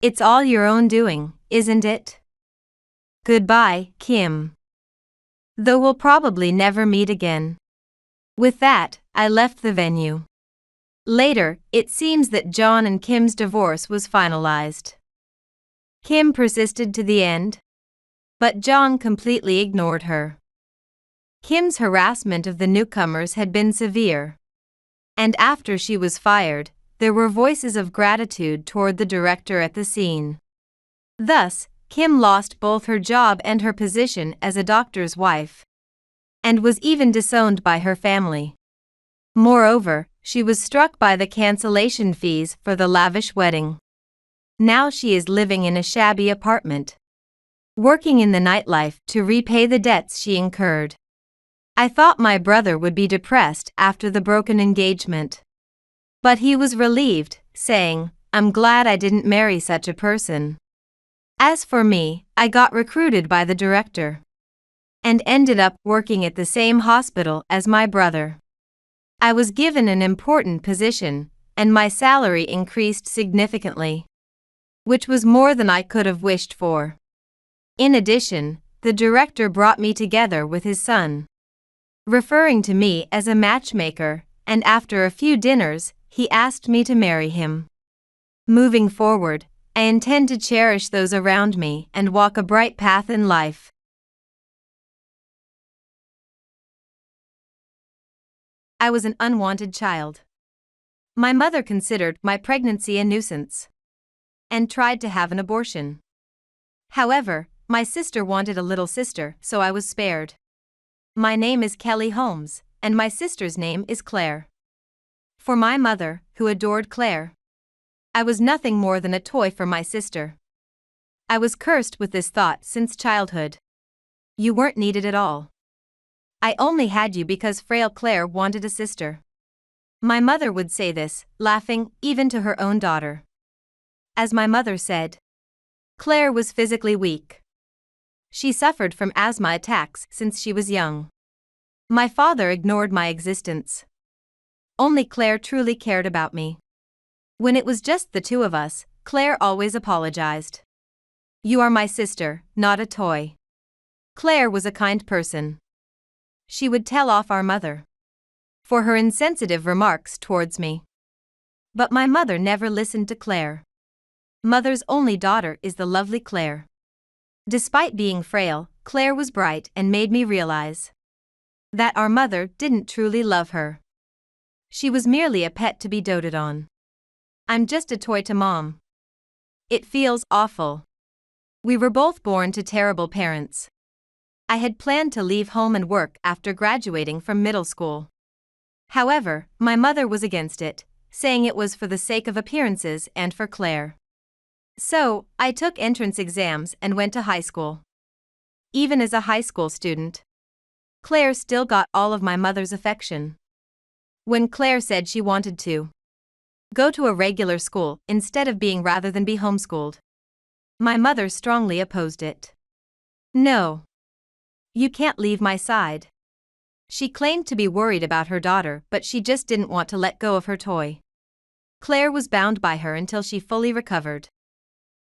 It's all your own doing, isn't it? Goodbye, Kim. Though we'll probably never meet again. With that, I left the venue. Later, it seems that John and Kim's divorce was finalized. Kim persisted to the end, but John completely ignored her. Kim's harassment of the newcomers had been severe, and after she was fired, there were voices of gratitude toward the director at the scene. Thus, Kim lost both her job and her position as a doctor's wife, and was even disowned by her family. Moreover, she was struck by the cancellation fees for the lavish wedding. Now she is living in a shabby apartment, working in the nightlife to repay the debts she incurred. I thought my brother would be depressed after the broken engagement. But he was relieved, saying, I'm glad I didn't marry such a person. As for me, I got recruited by the director and ended up working at the same hospital as my brother. I was given an important position, and my salary increased significantly, which was more than I could have wished for. In addition, the director brought me together with his son, referring to me as a matchmaker, and after a few dinners, he asked me to marry him. Moving forward, I intend to cherish those around me and walk a bright path in life. I was an unwanted child. My mother considered my pregnancy a nuisance. and tried to have an abortion. However, my sister wanted a little sister, so I was spared. My name is Kelly Holmes, and my sister's name is Claire. For my mother, who adored Claire, I was nothing more than a toy for my sister. I was cursed with this thought since childhood. You weren't needed at all. I only had you because frail Claire wanted a sister. My mother would say this, laughing, even to her own daughter. As my mother said, Claire was physically weak. She suffered from asthma attacks since she was young. My father ignored my existence. Only Claire truly cared about me. When it was just the two of us, Claire always apologized. You are my sister, not a toy. Claire was a kind person. She would tell off our mother for her insensitive remarks towards me. But my mother never listened to Claire. Mother's only daughter is the lovely Claire. Despite being frail, Claire was bright and made me realize that our mother didn't truly love her. She was merely a pet to be doted on. I'm just a toy to Mom. It feels awful. We were both born to terrible parents. I had planned to leave home and work after graduating from middle school. However, my mother was against it, saying it was for the sake of appearances and for Claire. So, I took entrance exams and went to high school. Even as a high school student, Claire still got all of my mother's affection. When Claire said she wanted to go to a regular school instead of being rather than be homeschooled, my mother strongly opposed it. No. You can't leave my side. She claimed to be worried about her daughter, but she just didn't want to let go of her toy. Claire was bound by her until she fully recovered.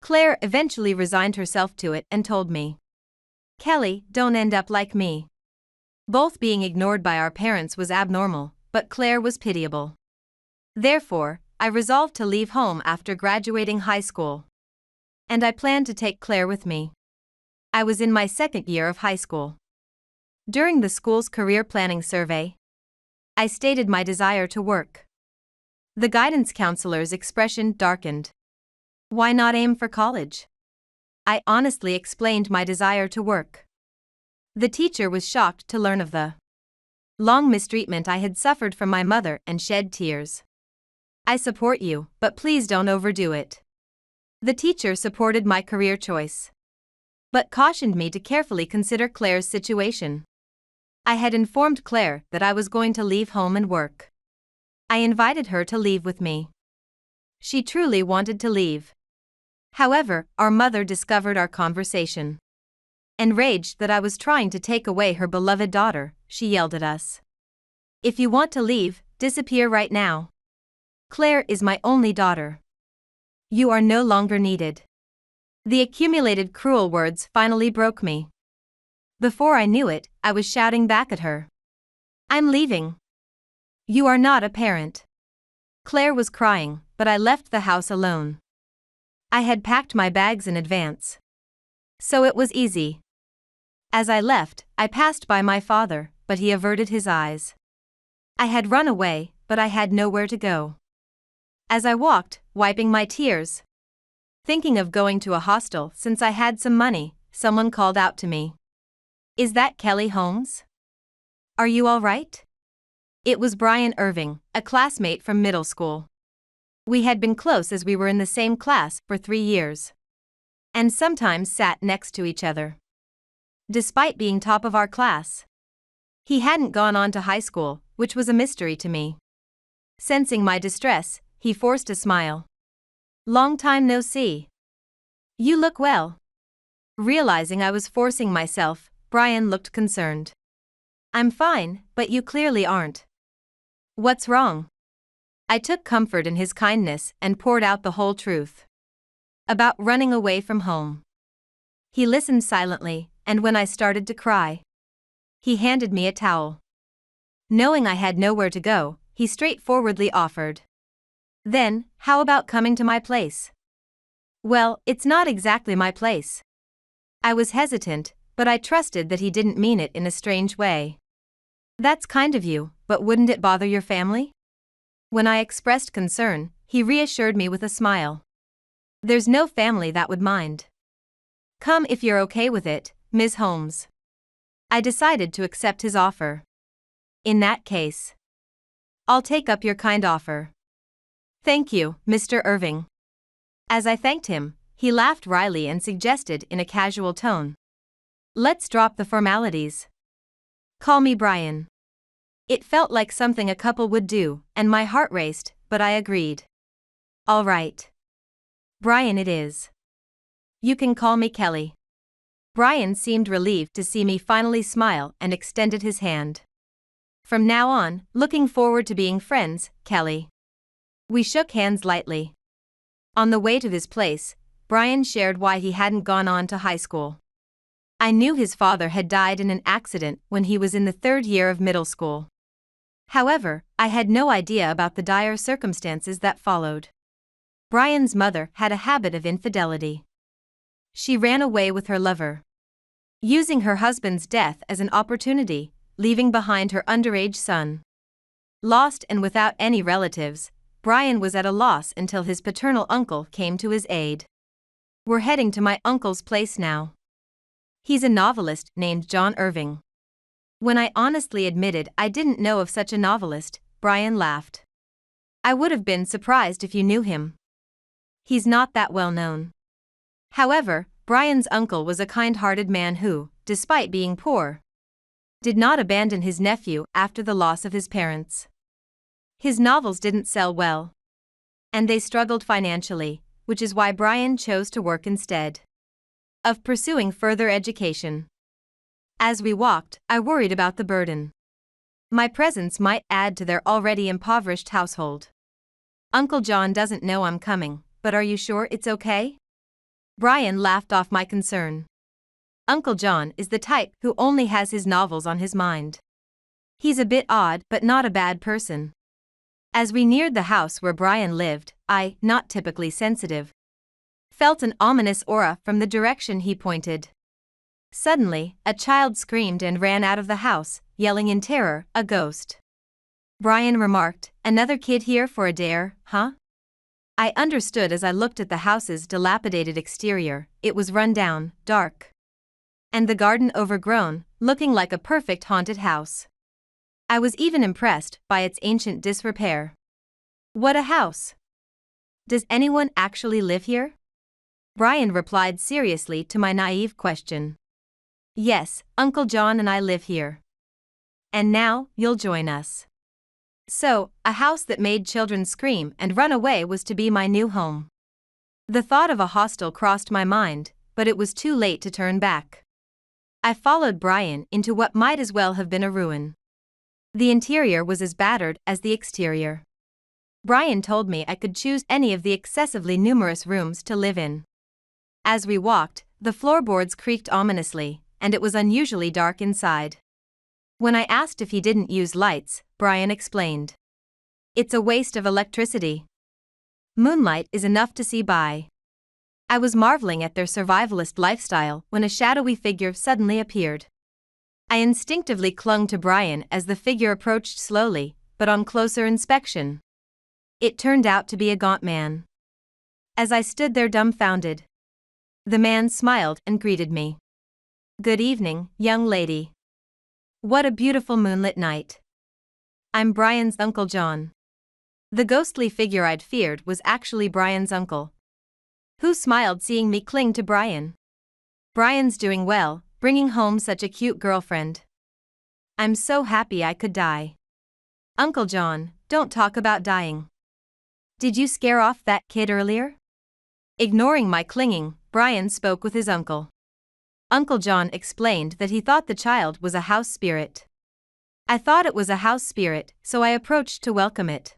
Claire eventually resigned herself to it and told me, Kelly, don't end up like me. Both being ignored by our parents was abnormal, but Claire was pitiable. Therefore, I resolved to leave home after graduating high school. And I planned to take Claire with me. I was in my second year of high school. During the school's career planning survey, I stated my desire to work. The guidance counselor's expression darkened. Why not aim for college? I honestly explained my desire to work. The teacher was shocked to learn of the long mistreatment I had suffered from my mother and shed tears. I support you, but please don't overdo it. The teacher supported my career choice, but cautioned me to carefully consider Claire's situation. I had informed Claire that I was going to leave home and work. I invited her to leave with me. She truly wanted to leave. However, our mother discovered our conversation. Enraged that I was trying to take away her beloved daughter, she yelled at us. If you want to leave, disappear right now. Claire is my only daughter. You are no longer needed. The accumulated cruel words finally broke me. Before I knew it, I was shouting back at her. I'm leaving. You are not a parent. Claire was crying, but I left the house alone. I had packed my bags in advance, so it was easy. As I left, I passed by my father, but he averted his eyes. I had run away, but I had nowhere to go. As I walked, wiping my tears, thinking of going to a hostel since I had some money, someone called out to me. Is that Kelly Holmes? Are you all right? It was Brian Irving, a classmate from middle school. We had been close as we were in the same class for 3 years, and sometimes sat next to each other. Despite being top of our class, he hadn't gone on to high school, which was a mystery to me. Sensing my distress, he forced a smile. Long time no see. You look well. Realizing I was forcing myself, Brian looked concerned. I'm fine, but you clearly aren't. What's wrong? I took comfort in his kindness and poured out the whole truth about running away from home. He listened silently, and when I started to cry, he handed me a towel. Knowing I had nowhere to go, he straightforwardly offered. Then, how about coming to my place? Well, it's not exactly my place. I was hesitant, but I trusted that he didn't mean it in a strange way. That's kind of you, but wouldn't it bother your family? When I expressed concern, he reassured me with a smile. There's no family that would mind. Come if you're okay with it, Ms. Holmes. I decided to accept his offer. In that case, I'll take up your kind offer. Thank you, Mr. Irving. As I thanked him, he laughed wryly and suggested in a casual tone, let's drop the formalities. Call me Brian. It felt like something a couple would do, and my heart raced, but I agreed. All right. Brian it is. You can call me Kelly. Brian seemed relieved to see me finally smile and extended his hand. From now on, looking forward to being friends, Kelly. We shook hands lightly. On the way to his place, Brian shared why he hadn't gone on to high school. I knew his father had died in an accident when he was in the 3rd year of middle school. However, I had no idea about the dire circumstances that followed. Brian's mother had a habit of infidelity. She ran away with her lover, using her husband's death as an opportunity, leaving behind her underage son. Lost and without any relatives, Brian was at a loss until his paternal uncle came to his aid. We're heading to my uncle's place now. He's a novelist named John Irving. When I honestly admitted I didn't know of such a novelist, Brian laughed. I would have been surprised if you knew him. He's not that well known. However, Brian's uncle was a kind-hearted man who, despite being poor, did not abandon his nephew after the loss of his parents. His novels didn't sell well, and they struggled financially, which is why Brian chose to work instead of pursuing further education. As we walked, I worried about the burden my presence might add to their already impoverished household. Uncle John doesn't know I'm coming, but are you sure it's okay? Brian laughed off my concern. Uncle John is the type who only has his novels on his mind. He's a bit odd but not a bad person. As we neared the house where Brian lived, I, not typically sensitive, felt an ominous aura from the direction he pointed. Suddenly, a child screamed and ran out of the house, yelling in terror, a ghost. Brian remarked, another kid here for a dare, huh? I understood as I looked at the house's dilapidated exterior. It was run down, dark, and the garden overgrown, looking like a perfect haunted house. I was even impressed by its ancient disrepair. What a house! Does anyone actually live here? Brian replied seriously to my naive question. Yes, Uncle John and I live here. And now, you'll join us. So, a house that made children scream and run away was to be my new home. The thought of a hostel crossed my mind, but it was too late to turn back. I followed Brian into what might as well have been a ruin. The interior was as battered as the exterior. Brian told me I could choose any of the excessively numerous rooms to live in. As we walked, the floorboards creaked ominously, and it was unusually dark inside. When I asked if he didn't use lights, Brian explained. It's a waste of electricity. Moonlight is enough to see by. I was marveling at their survivalist lifestyle when a shadowy figure suddenly appeared. I instinctively clung to Brian as the figure approached slowly, but on closer inspection, it turned out to be a gaunt man. As I stood there dumbfounded, the man smiled and greeted me. Good evening, young lady. What a beautiful moonlit night. I'm Brian's Uncle John. The ghostly figure I'd feared was actually Brian's uncle, who smiled seeing me cling to Brian. Brian's doing well, bringing home such a cute girlfriend. I'm so happy I could die. Uncle John, don't talk about dying. Did you scare off that kid earlier? Ignoring my clinging, Brian spoke with his uncle. Uncle John explained that he thought the child was a house spirit. I thought it was a house spirit, so I approached to welcome it.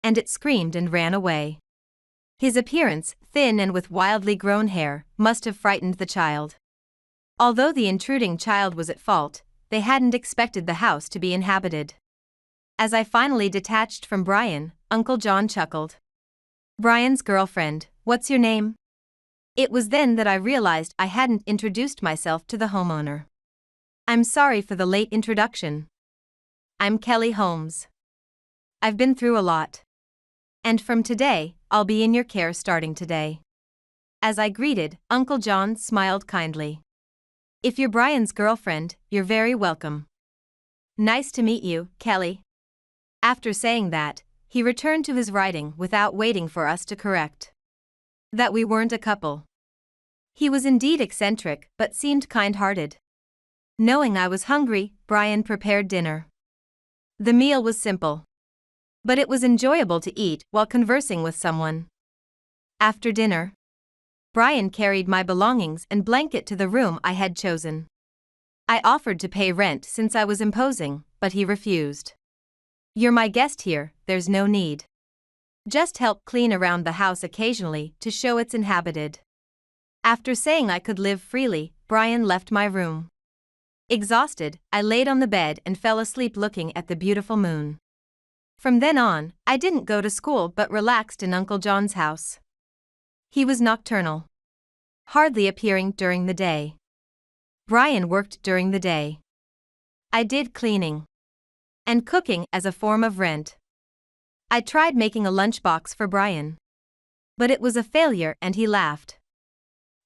And it screamed and ran away. His appearance, thin and with wildly grown hair, must have frightened the child. Although the intruding child was at fault, they hadn't expected the house to be inhabited. As I finally detached from Brian, Uncle John chuckled. Brian's girlfriend, what's your name? It was then that I realized I hadn't introduced myself to the homeowner. I'm sorry for the late introduction. I'm Kelly Holmes. I've been through a lot. And from today, I'll be in your care starting today. As I greeted, Uncle John smiled kindly. "If you're Brian's girlfriend, you're very welcome." "Nice to meet you, Kelly." After saying that, he returned to his writing without waiting for us to correct that we weren't a couple. He was indeed eccentric but seemed kind-hearted. Knowing I was hungry, Brian prepared dinner. The meal was simple, but it was enjoyable to eat while conversing with someone. After dinner, Brian carried my belongings and blanket to the room I had chosen. I offered to pay rent since I was imposing, but he refused. "You're my guest here, there's no need. Just help clean around the house occasionally to show it's inhabited." After saying I could live freely, Brian left my room. Exhausted, I laid on the bed and fell asleep looking at the beautiful moon. From then on, I didn't go to school but relaxed in Uncle John's house. He was nocturnal, hardly appearing during the day. Brian worked during the day. I did cleaning and cooking as a form of rent. I tried making a lunchbox for Brian, but it was a failure and he laughed.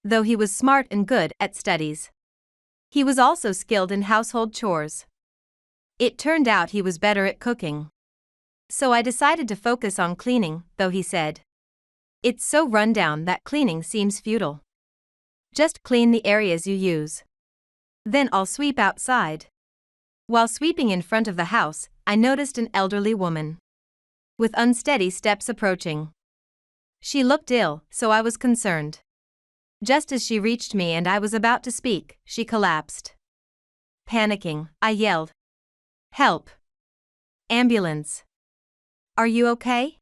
Though he was smart and good at studies, he was also skilled in household chores. It turned out he was better at cooking. So I decided to focus on cleaning, though he said, "It's so run down that cleaning seems futile. Just clean the areas you use. Then I'll sweep outside." While sweeping in front of the house, I noticed an elderly woman with unsteady steps approaching. She looked ill, so I was concerned. Just as she reached me and I was about to speak, she collapsed. Panicking, I yelled, "Help! Ambulance! Are you okay?"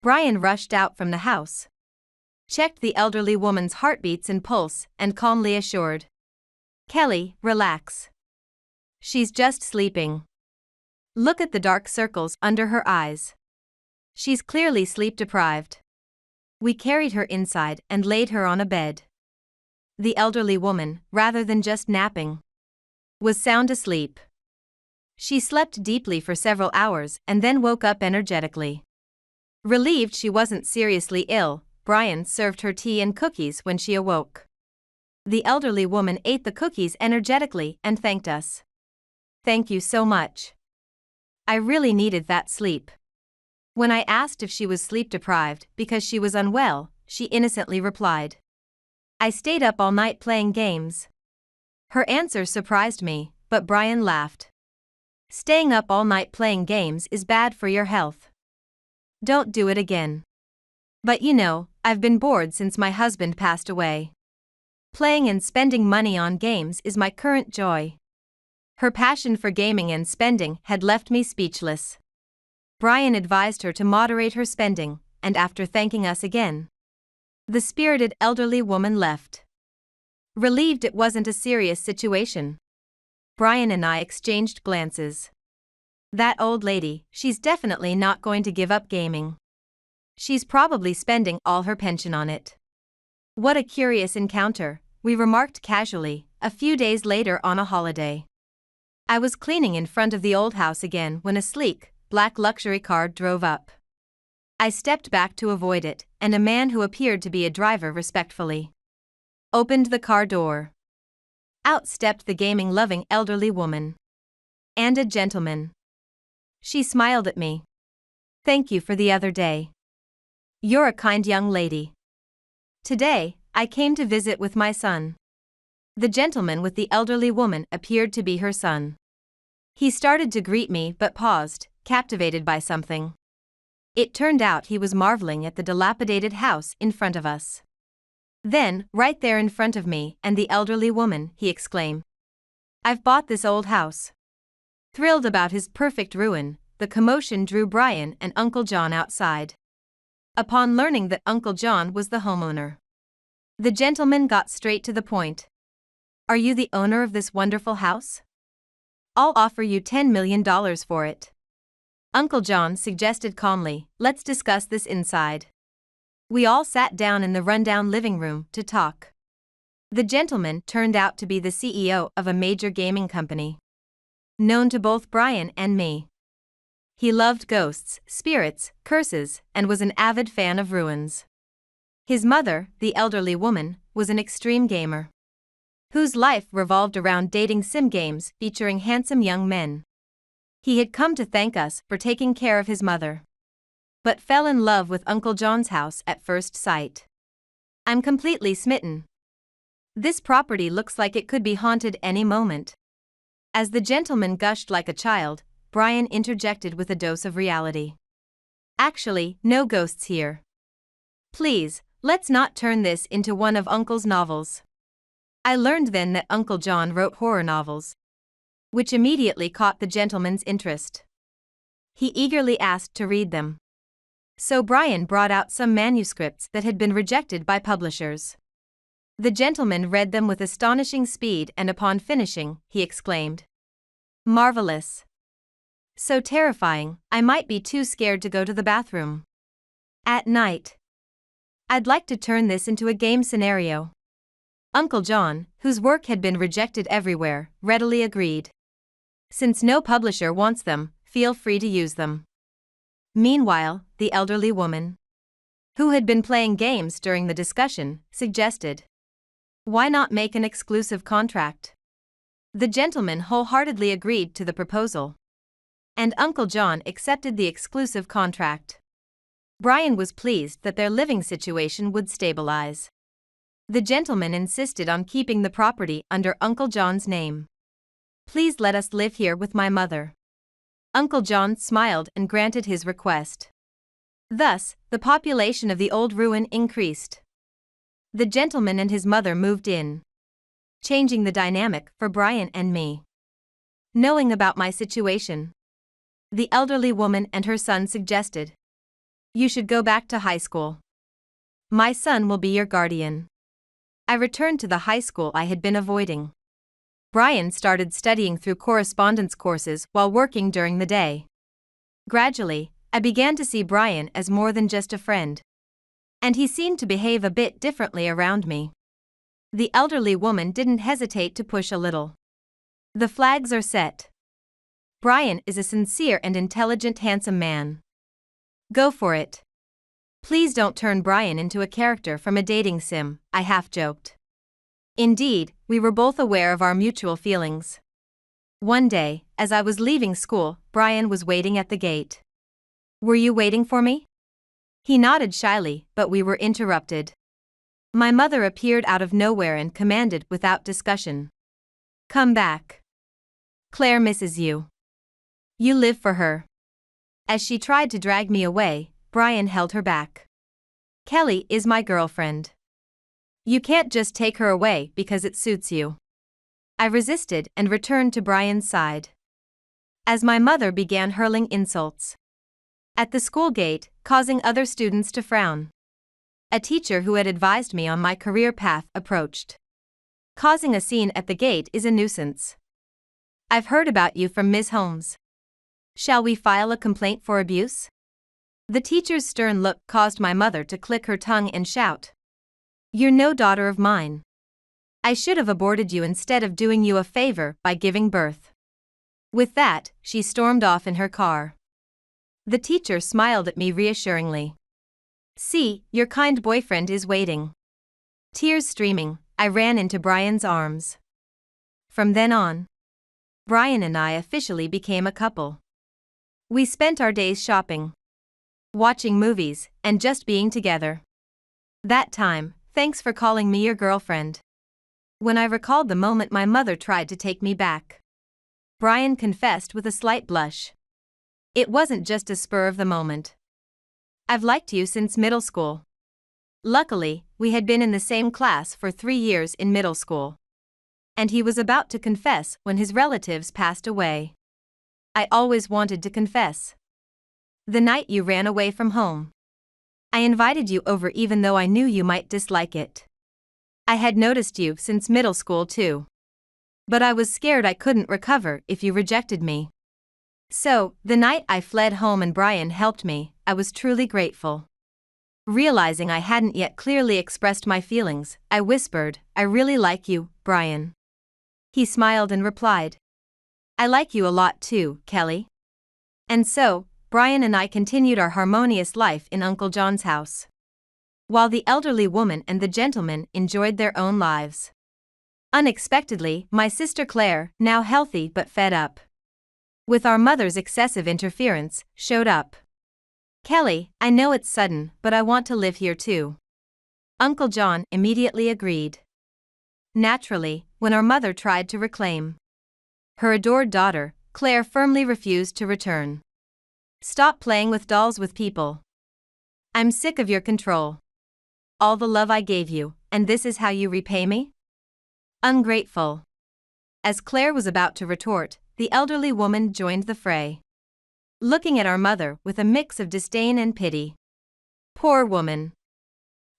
Brian rushed out from the house, checked the elderly woman's heartbeats and pulse, and calmly assured, "Kelly, relax. She's just sleeping. Look at the dark circles under her eyes. She's clearly sleep-deprived." We carried her inside and laid her on a bed. The elderly woman, rather than just napping, was sound asleep. She slept deeply for several hours and then woke up energetically. Relieved she wasn't seriously ill, Brian served her tea and cookies when she awoke. The elderly woman ate the cookies energetically and thanked us. "Thank you so much. I really needed that sleep." When I asked if she was sleep-deprived because she was unwell, she innocently replied, "I stayed up all night playing games." Her answer surprised me, but Brian laughed. "Staying up all night playing games is bad for your health. Don't do it again." "But you know, I've been bored since my husband passed away. Playing and spending money on games is my current joy." Her passion for gaming and spending had left me speechless. Brian advised her to moderate her spending, and after thanking us again, the spirited elderly woman left. Relieved it wasn't a serious situation, Brian and I exchanged glances. That old lady, she's definitely not going to give up gaming. She's probably spending all her pension on it. What a curious encounter, we remarked casually, a few days later on a holiday. I was cleaning in front of the old house again when a sleek, black luxury car drove up. I stepped back to avoid it, and a man who appeared to be a driver respectfully opened the car door. Out stepped the gaming-loving elderly woman. And a gentleman. She smiled at me. "Thank you for the other day. You're a kind young lady. Today, I came to visit with my son." The gentleman with the elderly woman appeared to be her son. He started to greet me but paused, captivated by something. It turned out he was marveling at the dilapidated house in front of us. Then, right there in front of me and the elderly woman, he exclaimed, "I've bought this old house." Thrilled about his perfect ruin, the commotion drew Brian and Uncle John outside. Upon learning that Uncle John was the homeowner, the gentleman got straight to the point. "Are you the owner of this wonderful house? I'll offer you $10 million for it." Uncle John suggested calmly, "Let's discuss this inside." We all sat down in the rundown living room to talk. The gentleman turned out to be the CEO of a major gaming company, known to both Brian and me. He loved ghosts, spirits, curses, and was an avid fan of ruins. His mother, the elderly woman, was an extreme gamer, whose life revolved around dating sim games featuring handsome young men. He had come to thank us for taking care of his mother, but fell in love with Uncle John's house at first sight. I'm completely smitten. This property looks like it could be haunted any moment. As the gentleman gushed like a child, Brian interjected with a dose of reality. Actually, no ghosts here. Please, let's not turn this into one of Uncle's novels. I learned then that Uncle John wrote horror novels, which immediately caught the gentleman's interest. He eagerly asked to read them. So Brian brought out some manuscripts that had been rejected by publishers. The gentleman read them with astonishing speed, and upon finishing, he exclaimed, "Marvelous! So terrifying, I might be too scared to go to the bathroom at night. I'd like to turn this into a game scenario." Uncle John, whose work had been rejected everywhere, readily agreed. "Since no publisher wants them, feel free to use them." Meanwhile, the elderly woman, who had been playing games during the discussion, suggested, "Why not make an exclusive contract?" The gentleman wholeheartedly agreed to the proposal, and Uncle John accepted the exclusive contract. Brian was pleased that their living situation would stabilize. The gentleman insisted on keeping the property under Uncle John's name. "Please let us live here with my mother." Uncle John smiled and granted his request. Thus, the population of the old ruin increased. The gentleman and his mother moved in, changing the dynamic for Brian and me. Knowing about my situation, the elderly woman and her son suggested, "You should go back to high school. My son will be your guardian." I returned to the high school I had been avoiding. Brian started studying through correspondence courses while working during the day. Gradually, I began to see Brian as more than just a friend, and he seemed to behave a bit differently around me. The elderly woman didn't hesitate to push a little. "The flags are set. Brian is a sincere and intelligent, handsome man. Go for it. Please don't turn Brian into a character from a dating sim," I half joked. Indeed, we were both aware of our mutual feelings. One day, as I was leaving school, Brian was waiting at the gate. "Were you waiting for me?" He nodded shyly, but we were interrupted. My mother appeared out of nowhere and commanded without discussion, "Come back. Claire misses you. You live for her." As she tried to drag me away, Brian held her back. "Kelly is my girlfriend. You can't just take her away because it suits you." I resisted and returned to Brian's side, as my mother began hurling insults at the school gate, causing other students to frown. A teacher who had advised me on my career path approached. "Causing a scene at the gate is a nuisance. I've heard about you from Ms. Holmes. Shall we file a complaint for abuse?" The teacher's stern look caused my mother to click her tongue and shout, "You're no daughter of mine. I should have aborted you instead of doing you a favor by giving birth." With that, she stormed off in her car. The teacher smiled at me reassuringly. "See, your kind boyfriend is waiting." Tears streaming, I ran into Brian's arms. From then on, Brian and I officially became a couple. We spent our days shopping, watching movies, and just being together. That time, thanks for calling me your girlfriend. When I recalled the moment my mother tried to take me back, Brian confessed with a slight blush. "It wasn't just a spur of the moment. I've liked you since middle school." Luckily, we had been in the same class for 3 years in middle school, and he was about to confess when his relatives passed away. I always wanted to confess. "The night you ran away from home, I invited you over even though I knew you might dislike it. I had noticed you since middle school too. But I was scared I couldn't recover if you rejected me. So, the night I fled home and Brian helped me, I was truly grateful." Realizing I hadn't yet clearly expressed my feelings, I whispered, "I really like you, Brian." He smiled and replied, "I like you a lot too, Kelly." And so, Brian and I continued our harmonious life in Uncle John's house. while the elderly woman and the gentleman enjoyed their own lives. Unexpectedly, my sister Claire, now healthy but fed up with our mother's excessive interference, showed up. "Kelly, I know it's sudden, but I want to live here too." Uncle John immediately agreed. Naturally, when our mother tried to reclaim her adored daughter, Claire firmly refused to return. "Stop playing with dolls with people. I'm sick of your control. All the love I gave you, and this is how you repay me? Ungrateful." As Claire was about to retort, the elderly woman joined the fray, looking at our mother with a mix of disdain and pity. "Poor woman.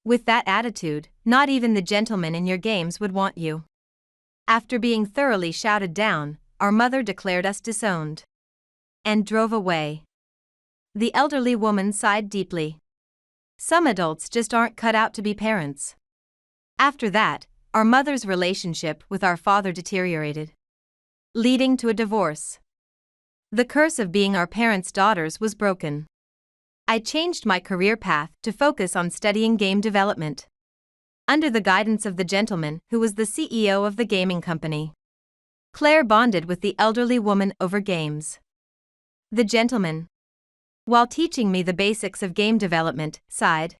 With that attitude, not even the gentleman in your games would want you." After being thoroughly shouted down, our mother declared us disowned and drove away. The elderly woman sighed deeply. Some adults just aren't cut out to be parents. After that, our mother's relationship with our father deteriorated, leading to a divorce. The curse of being our parents' daughters was broken. I changed my career path to focus on studying game development, under the guidance of the gentleman who was the CEO of the gaming company. Claire bonded with the elderly woman over games. The gentleman, while teaching me the basics of game development, sighed.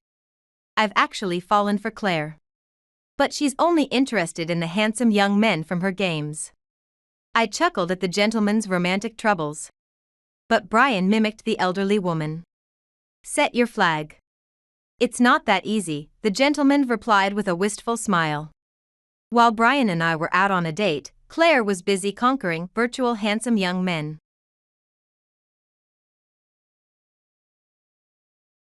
"I've actually fallen for Claire. But she's only interested in the handsome young men from her games." I chuckled at the gentleman's romantic troubles. But Brian mimicked the elderly woman. "Set your flag." "It's not that easy," the gentleman replied with a wistful smile. While Brian and I were out on a date, Claire was busy conquering virtual handsome young men.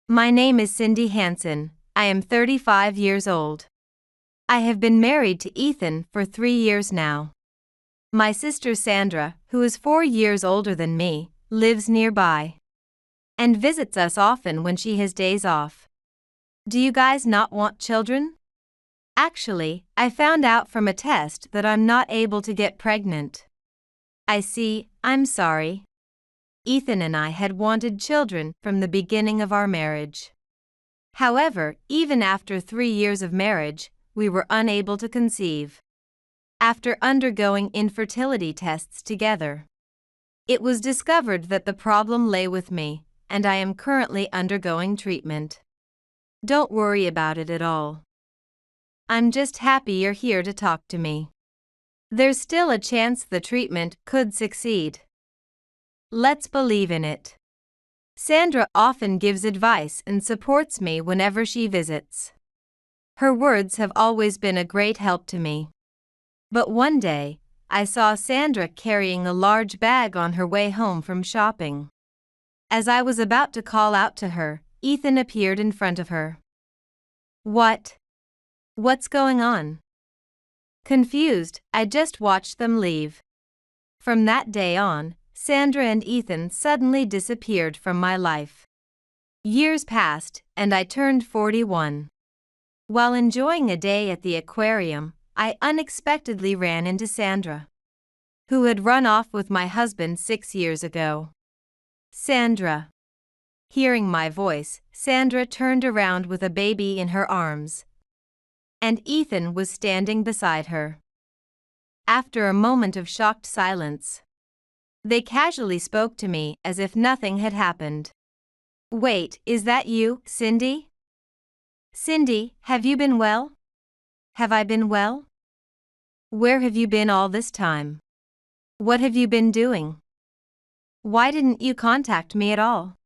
My name is Cindy Hansen. I am 35 years old. I have been married to Ethan for 3 years now. My sister Sandra, who is 4 years older than me, lives nearby and visits us often when she has days off. Do you guys not want children? Actually, I found out from a test that I'm not able to get pregnant. I see, I'm sorry. Ethan and I had wanted children from the beginning of our marriage. However, even after 3 years of marriage, we were unable to conceive. After undergoing infertility tests together, it was discovered that the problem lay with me, and I am currently undergoing treatment. Don't worry about it at all. I'm just happy you're here to talk to me. There's still a chance the treatment could succeed. Let's believe in it. Sandra often gives advice and supports me whenever she visits. Her words have always been a great help to me. But one day, I saw Sandra carrying a large bag on her way home from shopping. As I was about to call out to her, Ethan appeared in front of her. What's going on? Confused, I just watched them leave. From that day on, Sandra and Ethan suddenly disappeared from my life. Years passed, and I turned 41. While enjoying a day at the aquarium, I unexpectedly ran into Sandra, who had run off with my husband 6 years ago. Sandra. Hearing my voice, Sandra turned around with a baby in her arms, and Ethan was standing beside her. After a moment of shocked silence, they casually spoke to me as if nothing had happened. "Wait, is that you, Cindy? Cindy, have you been well? Have I been well? Where have you been all this time? What have you been doing? Why didn't you contact me at all?"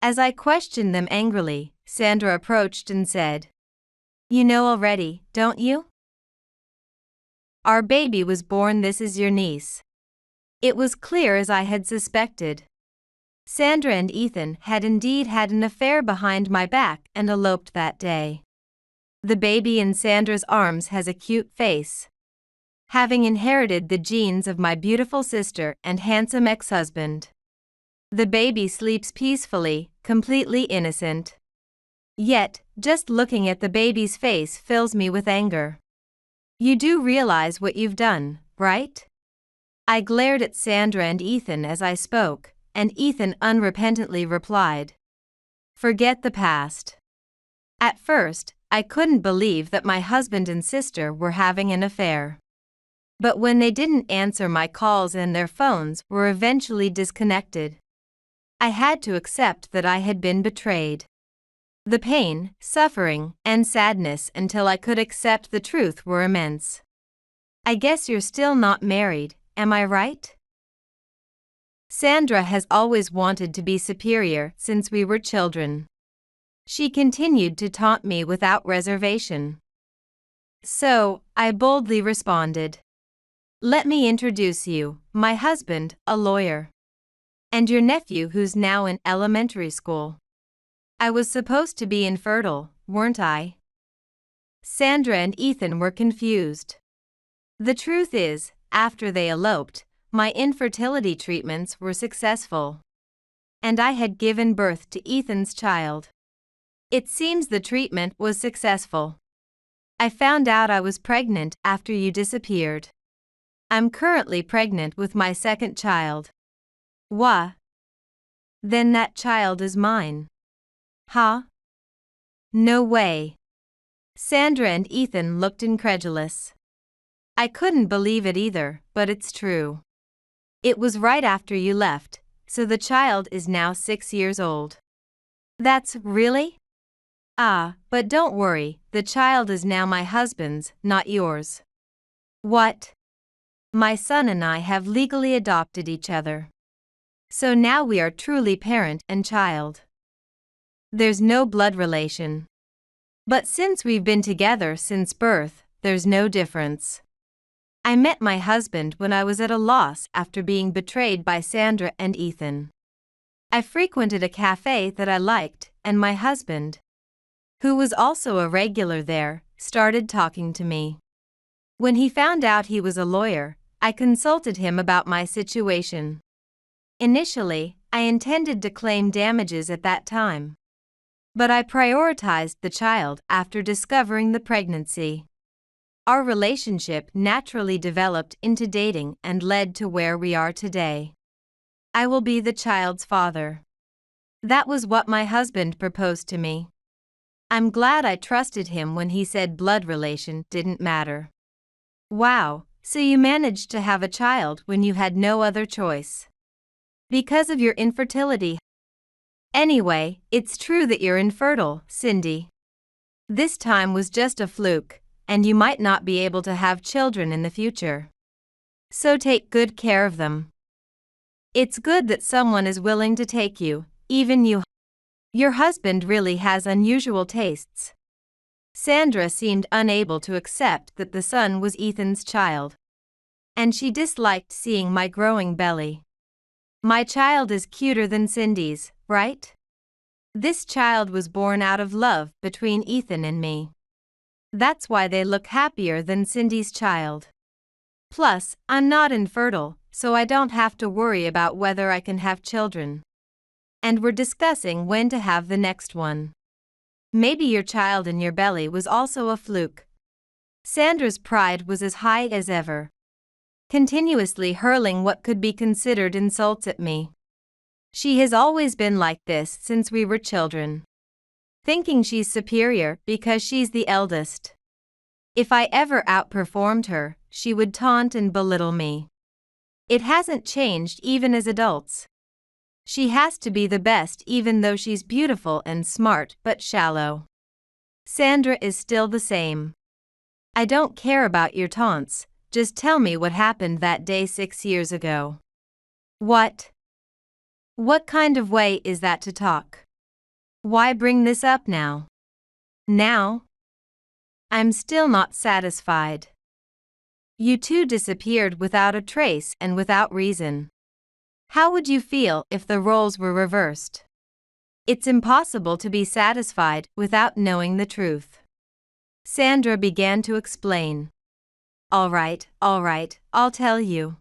As I questioned them angrily, Sandra approached and said, "You know already, don't you? Our baby was born. This is your niece." It was clear as I had suspected. Sandra and Ethan had indeed had an affair behind my back and eloped that day. The baby in Sandra's arms has a cute face, having inherited the genes of my beautiful sister and handsome ex-husband. The baby sleeps peacefully, completely innocent. Yet, just looking at the baby's face fills me with anger. You do realize what you've done, right? I glared at Sandra and Ethan as I spoke, and Ethan unrepentantly replied, "Forget the past. At first, I couldn't believe that my husband and sister were having an affair. But when they didn't answer my calls and their phones were eventually disconnected, I had to accept that I had been betrayed. The pain, suffering, and sadness until I could accept the truth were immense. I guess you're still not married, am I right? Sandra has always wanted to be superior since we were children. She continued to taunt me without reservation. So, I boldly responded. Let me introduce you, my husband, a lawyer. And your nephew who's now in elementary school. I was supposed to be infertile, weren't I? Sandra and Ethan were confused. The truth is, after they eloped, my infertility treatments were successful. And I had given birth to Ethan's child. It seems the treatment was successful. I found out I was pregnant after you disappeared. I'm currently pregnant with my second child. What? Then that child is mine. Huh? No way. Sandra and Ethan looked incredulous. I couldn't believe it either, but it's true. It was right after you left, so the child is now 6 years old. That's really? But don't worry, the child is now my husband's, not yours. What? My son and I have legally adopted each other. So now we are truly parent and child. There's no blood relation. But since we've been together since birth, there's no difference. I met my husband when I was at a loss after being betrayed by Sandra and Ethan. I frequented a cafe that I liked, and my husband, who was also a regular there, started talking to me. When he found out he was a lawyer, I consulted him about my situation. Initially, I intended to claim damages at that time. But I prioritized the child after discovering the pregnancy. Our relationship naturally developed into dating and led to where we are today. I will be the child's father. That was what my husband proposed to me. I'm glad I trusted him when he said blood relation didn't matter. Wow, so you managed to have a child when you had no other choice. Because of your infertility. Anyway, it's true that you're infertile, Cindy. This time was just a fluke, and you might not be able to have children in the future. So take good care of them. It's good that someone is willing to take you, even you. Your husband really has unusual tastes. Sandra seemed unable to accept that the son was Ethan's child. And she disliked seeing my growing belly. My child is cuter than Cindy's, right? This child was born out of love between Ethan and me. That's why they look happier than Cindy's child. Plus, I'm not infertile, so I don't have to worry about whether I can have children. And we're discussing when to have the next one. Maybe your child in your belly was also a fluke. Sandra's pride was as high as ever, continuously hurling what could be considered insults at me. She has always been like this since we were children. Thinking she's superior because she's the eldest. If I ever outperformed her, she would taunt and belittle me. It hasn't changed even as adults. She has to be the best even though she's beautiful and smart but shallow. Sandra is still the same. I don't care about your taunts, just tell me what happened that day 6 years ago. What? What kind of way is that to talk? Why bring this up now? Now? I'm still not satisfied. You two disappeared without a trace and without reason. How would you feel if the roles were reversed? It's impossible to be satisfied without knowing the truth. Sandra began to explain. All right, I'll tell you.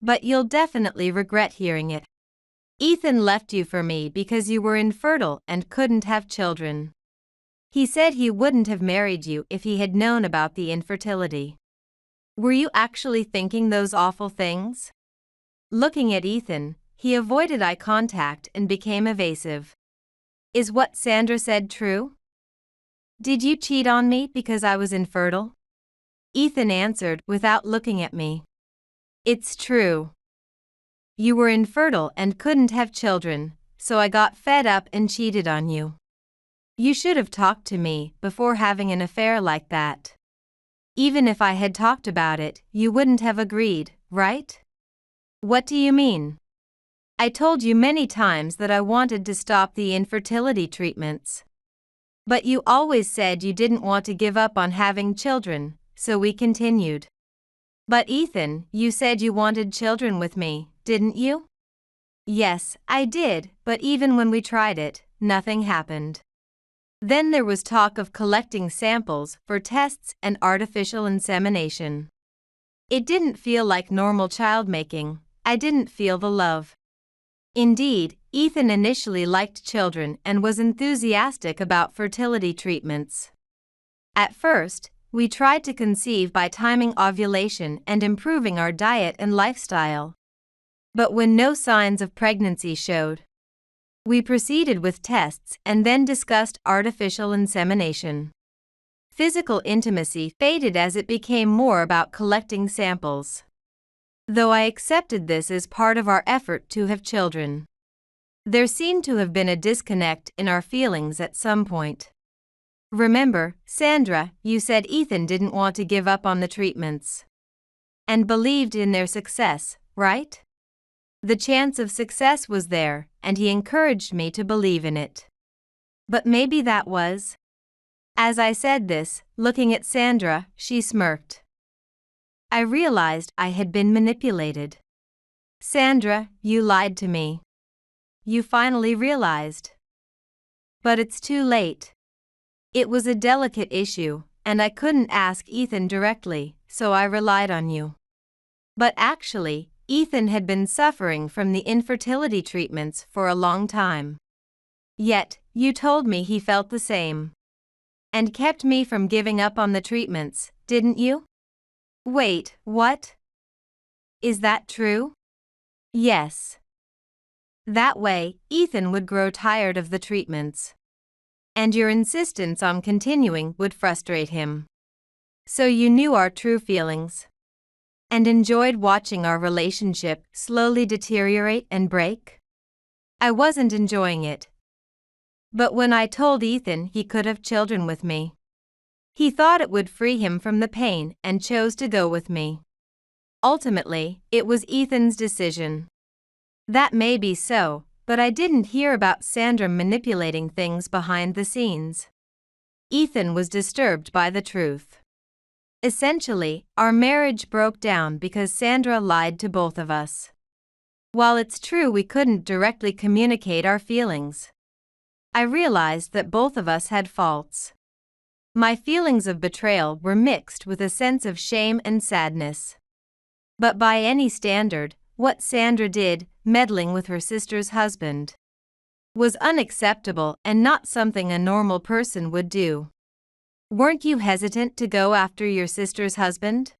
But you'll definitely regret hearing it. Ethan left you for me because you were infertile and couldn't have children. He said he wouldn't have married you if he had known about the infertility. Were you actually thinking those awful things? Looking at Ethan, he avoided eye contact and became evasive. Is what Sandra said true? Did you cheat on me because I was infertile? Ethan answered without looking at me. It's true. You were infertile and couldn't have children, so I got fed up and cheated on you. You should have talked to me before having an affair like that. Even if I had talked about it, you wouldn't have agreed, right? What do you mean? I told you many times that I wanted to stop the infertility treatments. But you always said you didn't want to give up on having children, so we continued. But Ethan, you said you wanted children with me, didn't you? Yes, I did, but even when we tried it, nothing happened. Then there was talk of collecting samples for tests and artificial insemination. It didn't feel like normal childmaking. I didn't feel the love. Indeed, Ethan initially liked children and was enthusiastic about fertility treatments. At first, we tried to conceive by timing ovulation and improving our diet and lifestyle. But when no signs of pregnancy showed, we proceeded with tests and then discussed artificial insemination. Physical intimacy faded as it became more about collecting samples. Though I accepted this as part of our effort to have children, there seemed to have been a disconnect in our feelings at some point. Remember, Sandra, you said Ethan didn't want to give up on the treatments and believed in their success, right? The chance of success was there, and he encouraged me to believe in it. But maybe that was. As I said this, looking at Sandra, she smirked. I realized I had been manipulated. Sandra, you lied to me. You finally realized. But it's too late. It was a delicate issue, and I couldn't ask Ethan directly, so I relied on you. But actually, Ethan had been suffering from the infertility treatments for a long time. Yet, you told me he felt the same. And kept me from giving up on the treatments, didn't you? Wait, what? Is that true? Yes. That way, Ethan would grow tired of the treatments. And your insistence on continuing would frustrate him. So you knew our true feelings and enjoyed watching our relationship slowly deteriorate and break? I wasn't enjoying it. But when I told Ethan he could have children with me, he thought it would free him from the pain and chose to go with me. Ultimately, it was Ethan's decision. That may be so, but I didn't hear about Sandra manipulating things behind the scenes. Ethan was disturbed by the truth. Essentially, our marriage broke down because Sandra lied to both of us. While it's true we couldn't directly communicate our feelings, I realized that both of us had faults. My feelings of betrayal were mixed with a sense of shame and sadness. But by any standard, what Sandra did, meddling with her sister's husband, was unacceptable and not something a normal person would do. Weren't you hesitant to go after your sister's husband?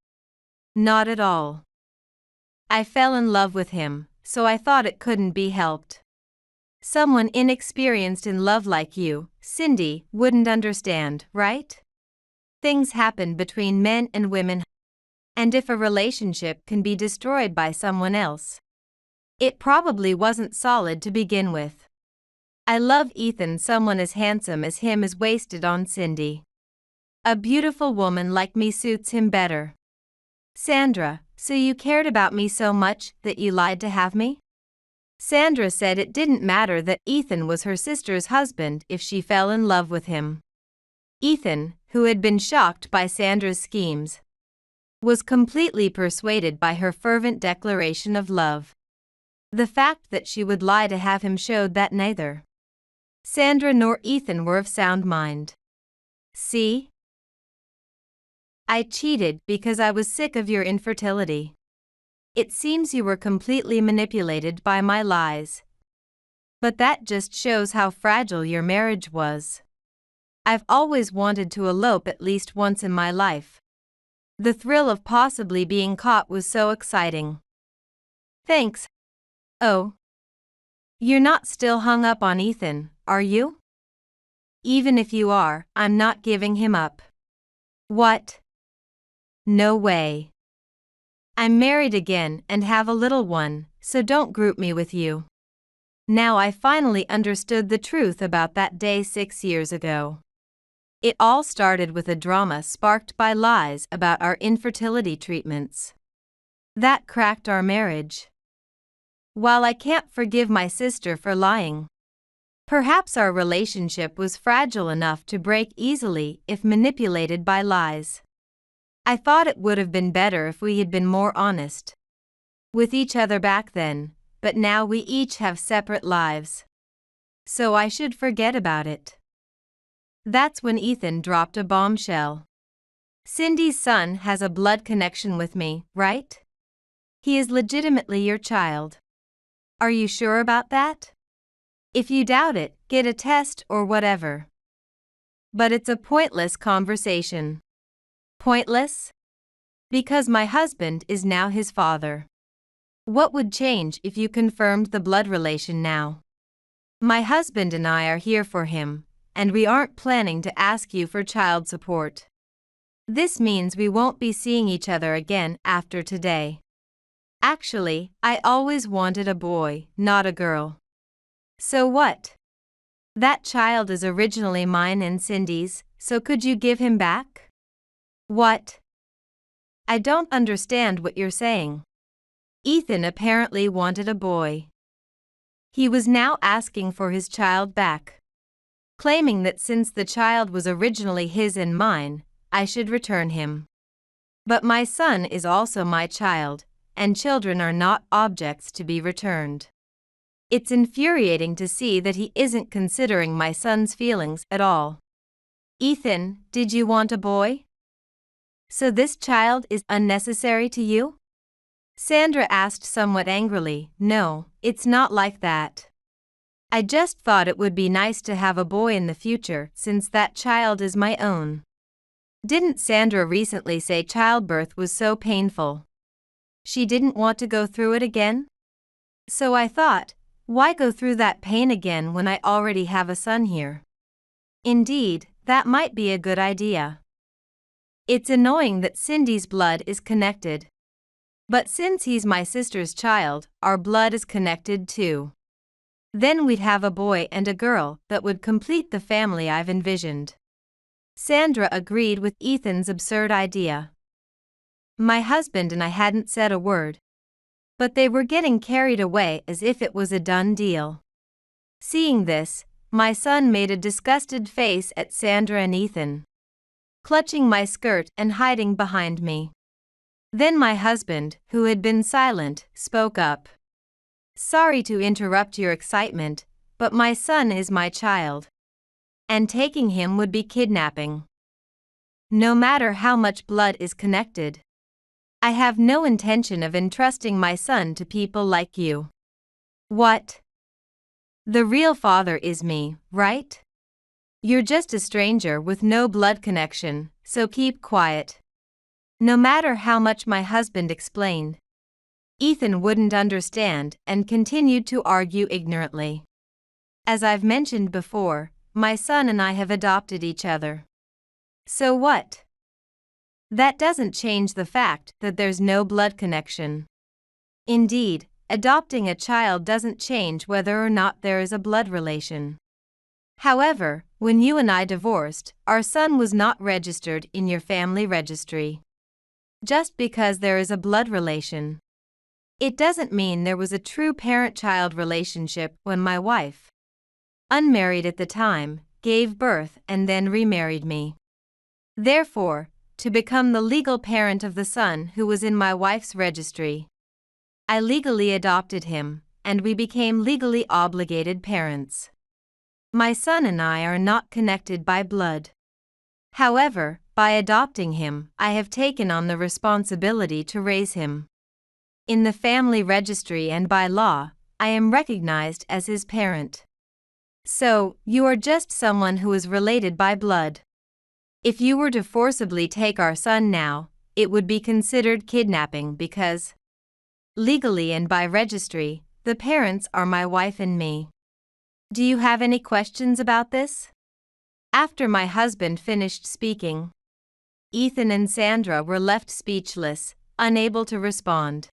Not at all. I fell in love with him, so I thought it couldn't be helped. Someone inexperienced in love like you, Cindy, wouldn't understand, right? Things happen between men and women, and if a relationship can be destroyed by someone else, it probably wasn't solid to begin with. I love Ethan. Someone as handsome as him is wasted on Cindy. A beautiful woman like me suits him better. Sandra, so you cared about me so much that you lied to have me? Sandra said it didn't matter that Ethan was her sister's husband if she fell in love with him. Ethan, who had been shocked by Sandra's schemes, was completely persuaded by her fervent declaration of love. The fact that she would lie to have him showed that neither Sandra nor Ethan were of sound mind. See? I cheated because I was sick of your infertility. It seems you were completely manipulated by my lies. But that just shows how fragile your marriage was. I've always wanted to elope at least once in my life. The thrill of possibly being caught was so exciting. Thanks. Oh. You're not still hung up on Ethan, are you? Even if you are, I'm not giving him up. What? No way. I'm married again and have a little one, so don't group me with you. Now I finally understood the truth about that day 6 years ago. It all started with a drama sparked by lies about our infertility treatments. That cracked our marriage. While I can't forgive my sister for lying, perhaps our relationship was fragile enough to break easily if manipulated by lies. I thought it would have been better if we had been more honest with each other back then, but now we each have separate lives. So I should forget about it. That's when Ethan dropped a bombshell. Cindy's son has a blood connection with me, right? He is legitimately your child. Are you sure about that? If you doubt it, get a test or whatever. But it's a pointless conversation. Pointless? Because my husband is now his father. What would change if you confirmed the blood relation now? My husband and I are here for him, and we aren't planning to ask you for child support. This means we won't be seeing each other again after today. Actually, I always wanted a boy, not a girl. So what? That child is originally mine and Cindy's, so could you give him back? What? I don't understand what you're saying. Ethan apparently wanted a boy. He was now asking for his child back, claiming that since the child was originally his and mine, I should return him. But my son is also my child, and children are not objects to be returned. It's infuriating to see that he isn't considering my son's feelings at all. Ethan, did you want a boy? So this child is unnecessary to you? Sandra asked somewhat angrily. No, it's not like that. I just thought it would be nice to have a boy in the future since that child is my own. Didn't Sandra recently say childbirth was so painful? She didn't want to go through it again? So I thought, why go through that pain again when I already have a son here? Indeed, that might be a good idea. It's annoying that Cindy's blood is connected. But since he's my sister's child, our blood is connected too. Then we'd have a boy and a girl that would complete the family I've envisioned. Sandra agreed with Ethan's absurd idea. My husband and I hadn't said a word, but they were getting carried away as if it was a done deal. Seeing this, my son made a disgusted face at Sandra and Ethan, clutching my skirt and hiding behind me. Then my husband, who had been silent, spoke up. Sorry to interrupt your excitement, but my son is my child, and taking him would be kidnapping. No matter how much blood is connected, I have no intention of entrusting my son to people like you. What? The real father is me, right? You're just a stranger with no blood connection, so keep quiet. No matter how much my husband explained, Ethan wouldn't understand and continued to argue ignorantly. As I've mentioned before, my son and I have adopted each other. So what? That doesn't change the fact that there's no blood connection. Indeed, adopting a child doesn't change whether or not there is a blood relation. However, when you and I divorced, our son was not registered in your family registry. Just because there is a blood relation, it doesn't mean there was a true parent-child relationship when my wife, unmarried at the time, gave birth and then remarried me. Therefore, to become the legal parent of the son who was in my wife's registry, I legally adopted him, and we became legally obligated parents. My son and I are not connected by blood. However, by adopting him, I have taken on the responsibility to raise him. In the family registry and by law, I am recognized as his parent. So, you are just someone who is related by blood. If you were to forcibly take our son now, it would be considered kidnapping because, legally and by registry, the parents are my wife and me. Do you have any questions about this? After my husband finished speaking, Ethan and Sandra were left speechless, unable to respond.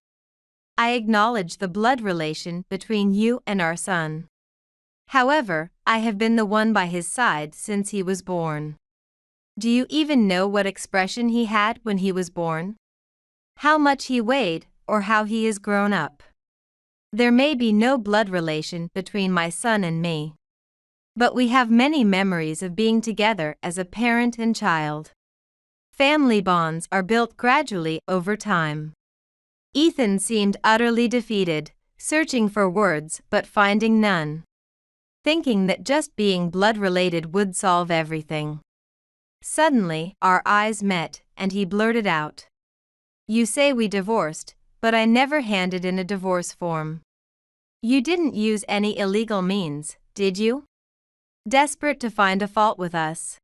I acknowledge the blood relation between you and our son. However, I have been the one by his side since he was born. Do you even know what expression he had when he was born? How much he weighed, or how he has grown up? There may be no blood relation between my son and me, but we have many memories of being together as a parent and child. Family bonds are built gradually over time. Ethan seemed utterly defeated, searching for words but finding none, thinking that just being blood-related would solve everything. Suddenly, our eyes met, and he blurted out, "You say we divorced, but I never handed in a divorce form. You didn't use any illegal means, did you?" Desperate to find a fault with us,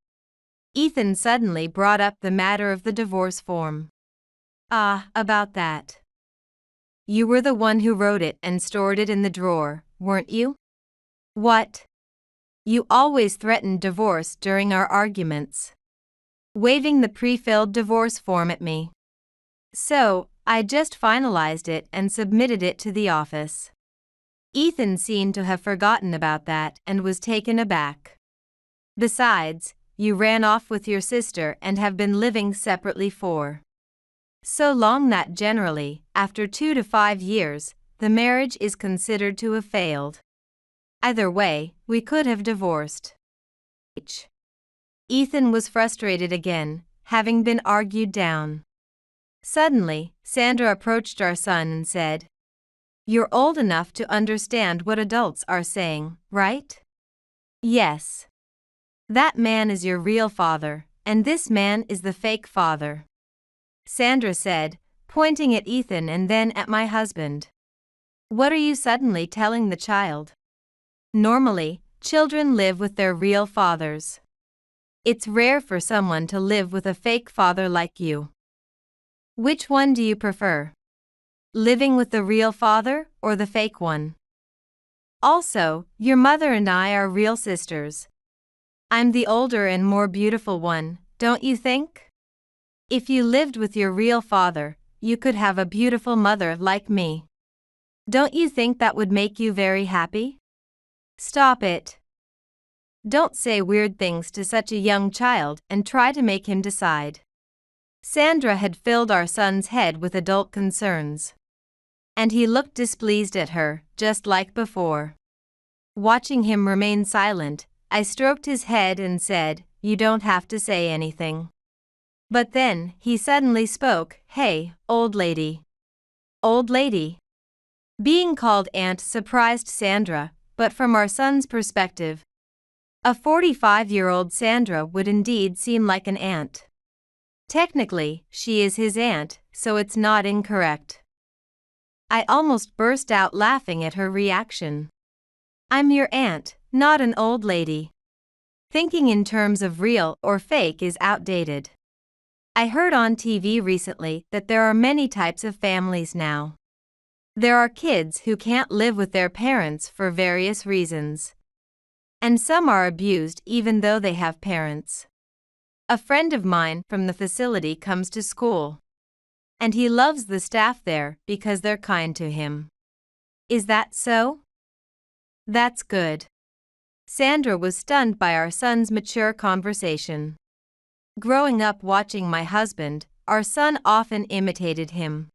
Ethan suddenly brought up the matter of the divorce form. "Ah, about that. You were the one who wrote it and stored it in the drawer, weren't you?" "What? You always threatened divorce during our arguments, waving the pre-filled divorce form at me. So, I just finalized it and submitted it to the office." Ethan seemed to have forgotten about that and was taken aback. "Besides, you ran off with your sister and have been living separately for so long that generally, after 2 to 5 years, the marriage is considered to have failed. Either way, we could have divorced." Ethan was frustrated again, having been argued down. Suddenly, Sandra approached our son and said, "You're old enough to understand what adults are saying, right?" "Yes. That man is your real father, and this man is the fake father," Sandra said, pointing at Ethan and then at my husband. "What are you suddenly telling the child? Normally, children live with their real fathers. It's rare for someone to live with a fake father like you. Which one do you prefer? Living with the real father or the fake one? Also, your mother and I are real sisters. I'm the older and more beautiful one, don't you think? If you lived with your real father, you could have a beautiful mother like me. Don't you think that would make you very happy?" "Stop it. Don't say weird things to such a young child and try to make him decide." Sandra had filled our son's head with adult concerns, and he looked displeased at her, just like before. Watching him remain silent, I stroked his head and said, "You don't have to say anything." But then, he suddenly spoke, "Hey, old lady." Old lady? Being called aunt surprised Sandra, but from our son's perspective, a 45-year-old Sandra would indeed seem like an aunt. Technically, she is his aunt, so it's not incorrect. I almost burst out laughing at her reaction. "I'm your aunt, not an old lady. Thinking in terms of real or fake is outdated. I heard on TV recently that there are many types of families now. There are kids who can't live with their parents for various reasons. And some are abused even though they have parents. A friend of mine from the facility comes to school, and he loves the staff there because they're kind to him. Is that so?" "That's good." Sandra was stunned by our son's mature conversation. Growing up watching my husband, our son often imitated him.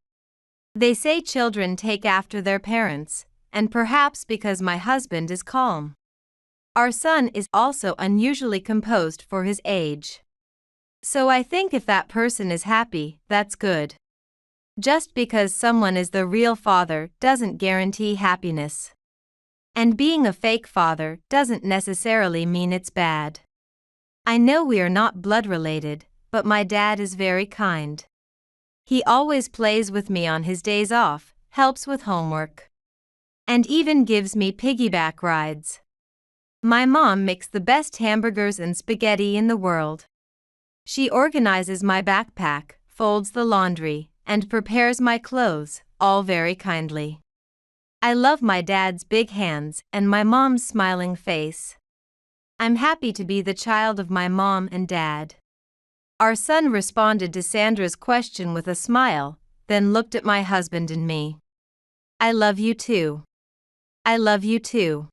They say children take after their parents, and perhaps because my husband is calm, our son is also unusually composed for his age. So I think if that person is happy, that's good. Just because someone is the real father doesn't guarantee happiness. And being a fake father doesn't necessarily mean it's bad. I know we are not blood related, but my dad is very kind. He always plays with me on his days off, helps with homework, and even gives me piggyback rides. My mom makes the best hamburgers and spaghetti in the world. She organizes my backpack, folds the laundry, and prepares my clothes, all very kindly. I love my dad's big hands and my mom's smiling face. I'm happy to be the child of my mom and dad. Our son responded to Sandra's question with a smile, then looked at my husband and me. I love you too. I love you too.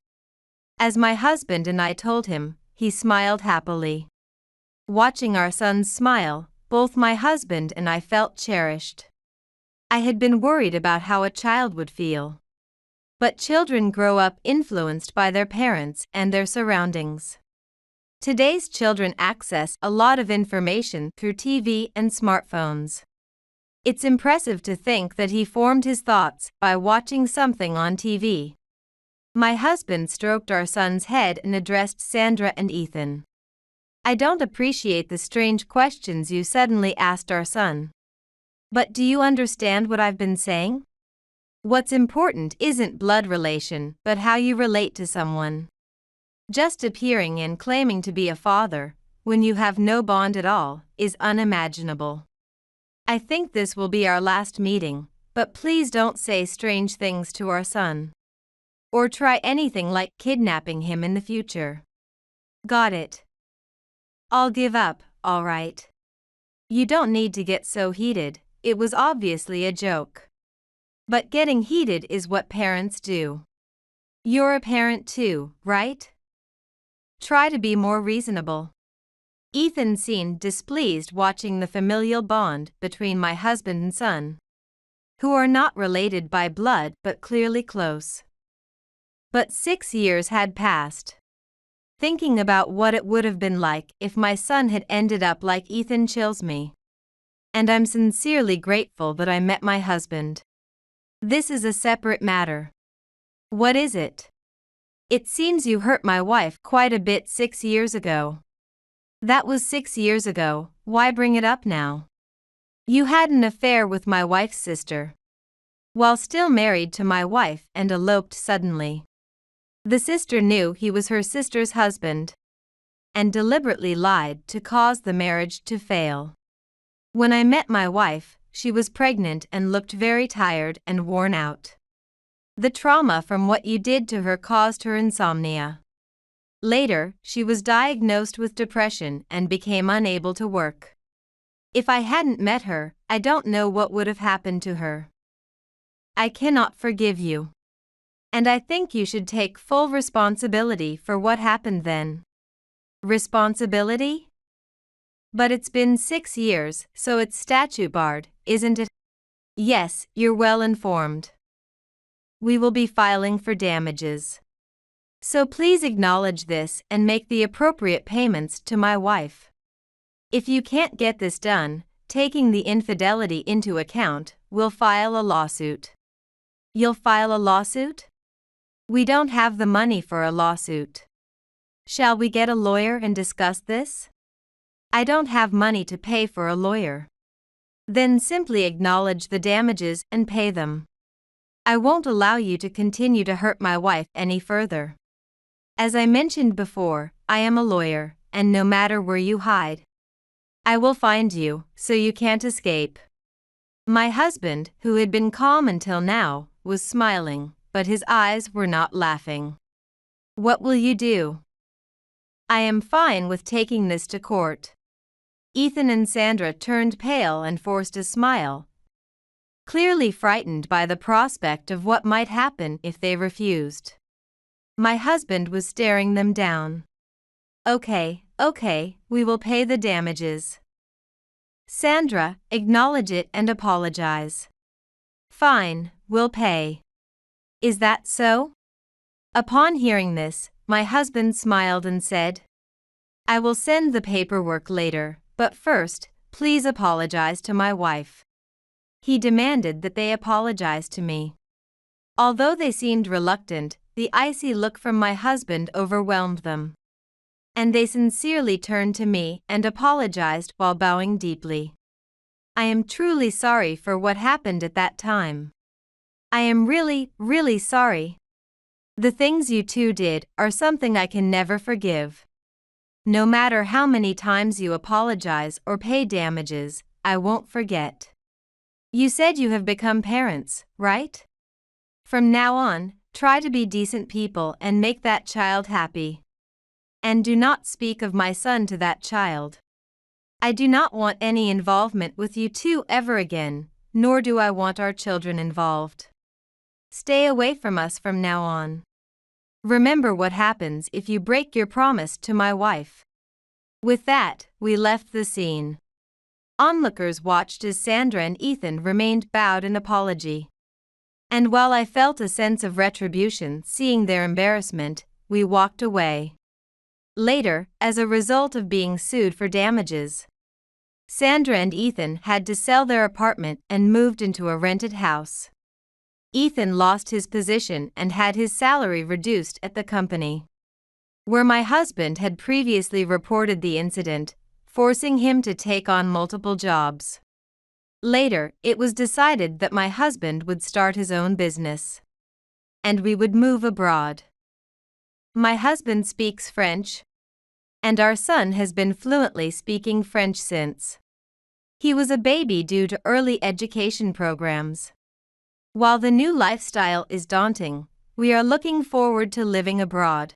As my husband and I told him, he smiled happily. Watching our son's smile, both my husband and I felt cherished. I had been worried about how a child would feel. But children grow up influenced by their parents and their surroundings. Today's children access a lot of information through TV and smartphones. It's impressive to think that he formed his thoughts by watching something on TV. My husband stroked our son's head and addressed Sandra and Ethan. I don't appreciate the strange questions you suddenly asked our son. But do you understand what I've been saying? What's important isn't blood relation, but how you relate to someone. Just appearing and claiming to be a father, when you have no bond at all, is unimaginable. I think this will be our last meeting, but please don't say strange things to our son. Or try anything like kidnapping him in the future. Got it? I'll give up, all right. You don't need to get so heated, it was obviously a joke. But getting heated is what parents do. You're a parent too, right? Try to be more reasonable. Ethan seemed displeased watching the familial bond between my husband and son, who are not related by blood but clearly close. But 6 years had passed. Thinking about what it would have been like if my son had ended up like Ethan chills me. And I'm sincerely grateful that I met my husband. This is a separate matter. What is it? It seems you hurt my wife quite a bit 6 years ago. That was 6 years ago, why bring it up now? You had an affair with my wife's sister. While still married to my wife and eloped suddenly. The sister knew he was her sister's husband and deliberately lied to cause the marriage to fail. When I met my wife, she was pregnant and looked very tired and worn out. The trauma from what you did to her caused her insomnia. Later, she was diagnosed with depression and became unable to work. If I hadn't met her, I don't know what would have happened to her. I cannot forgive you. And I think you should take full responsibility for what happened then. Responsibility? But it's been 6 years, so it's statute barred, isn't it? Yes, you're well informed. We will be filing for damages. So please acknowledge this and make the appropriate payments to my wife. If you can't get this done, taking the infidelity into account, we'll file a lawsuit. You'll file a lawsuit? We don't have the money for a lawsuit. Shall we get a lawyer and discuss this? I don't have money to pay for a lawyer. Then simply acknowledge the damages and pay them. I won't allow you to continue to hurt my wife any further. As I mentioned before, I am a lawyer, and no matter where you hide, I will find you, so you can't escape. My husband, who had been calm until now, was smiling, but his eyes were not laughing. What will you do? I am fine with taking this to court. Ethan and Sandra turned pale and forced a smile, clearly frightened by the prospect of what might happen if they refused. My husband was staring them down. Okay, we will pay the damages. Sandra, acknowledge it and apologize. Fine, we'll pay. Is that so? Upon hearing this, my husband smiled and said, I will send the paperwork later, but first, please apologize to my wife. He demanded that they apologize to me. Although they seemed reluctant, the icy look from my husband overwhelmed them. And they sincerely turned to me and apologized while bowing deeply. I am truly sorry for what happened at that time. I am really sorry. The things you two did are something I can never forgive. No matter how many times you apologize or pay damages, I won't forget. You said you have become parents, right? From now on, try to be decent people and make that child happy. and do not speak of my son to that child. I do not want any involvement with you two ever again, nor do I want our children involved. Stay away from us from now on. Remember what happens if you break your promise to my wife." With that, we left the scene. Onlookers watched as Sandra and Ethan remained bowed in apology. And while I felt a sense of retribution seeing their embarrassment, we walked away. Later, as a result of being sued for damages, Sandra and Ethan had to sell their apartment and moved into a rented house. Ethan lost his position and had his salary reduced at the company, where my husband had previously reported the incident, forcing him to take on multiple jobs. Later, it was decided that my husband would start his own business, and we would move abroad. My husband speaks French, and our son has been fluently speaking French since he was a baby due to early education programs. While the new lifestyle is daunting, we are looking forward to living abroad,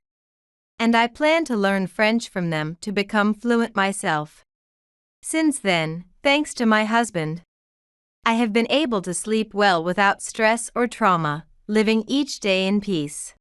and I plan to learn French from them to become fluent myself. Since then, thanks to my husband, I have been able to sleep well without stress or trauma, living each day in peace.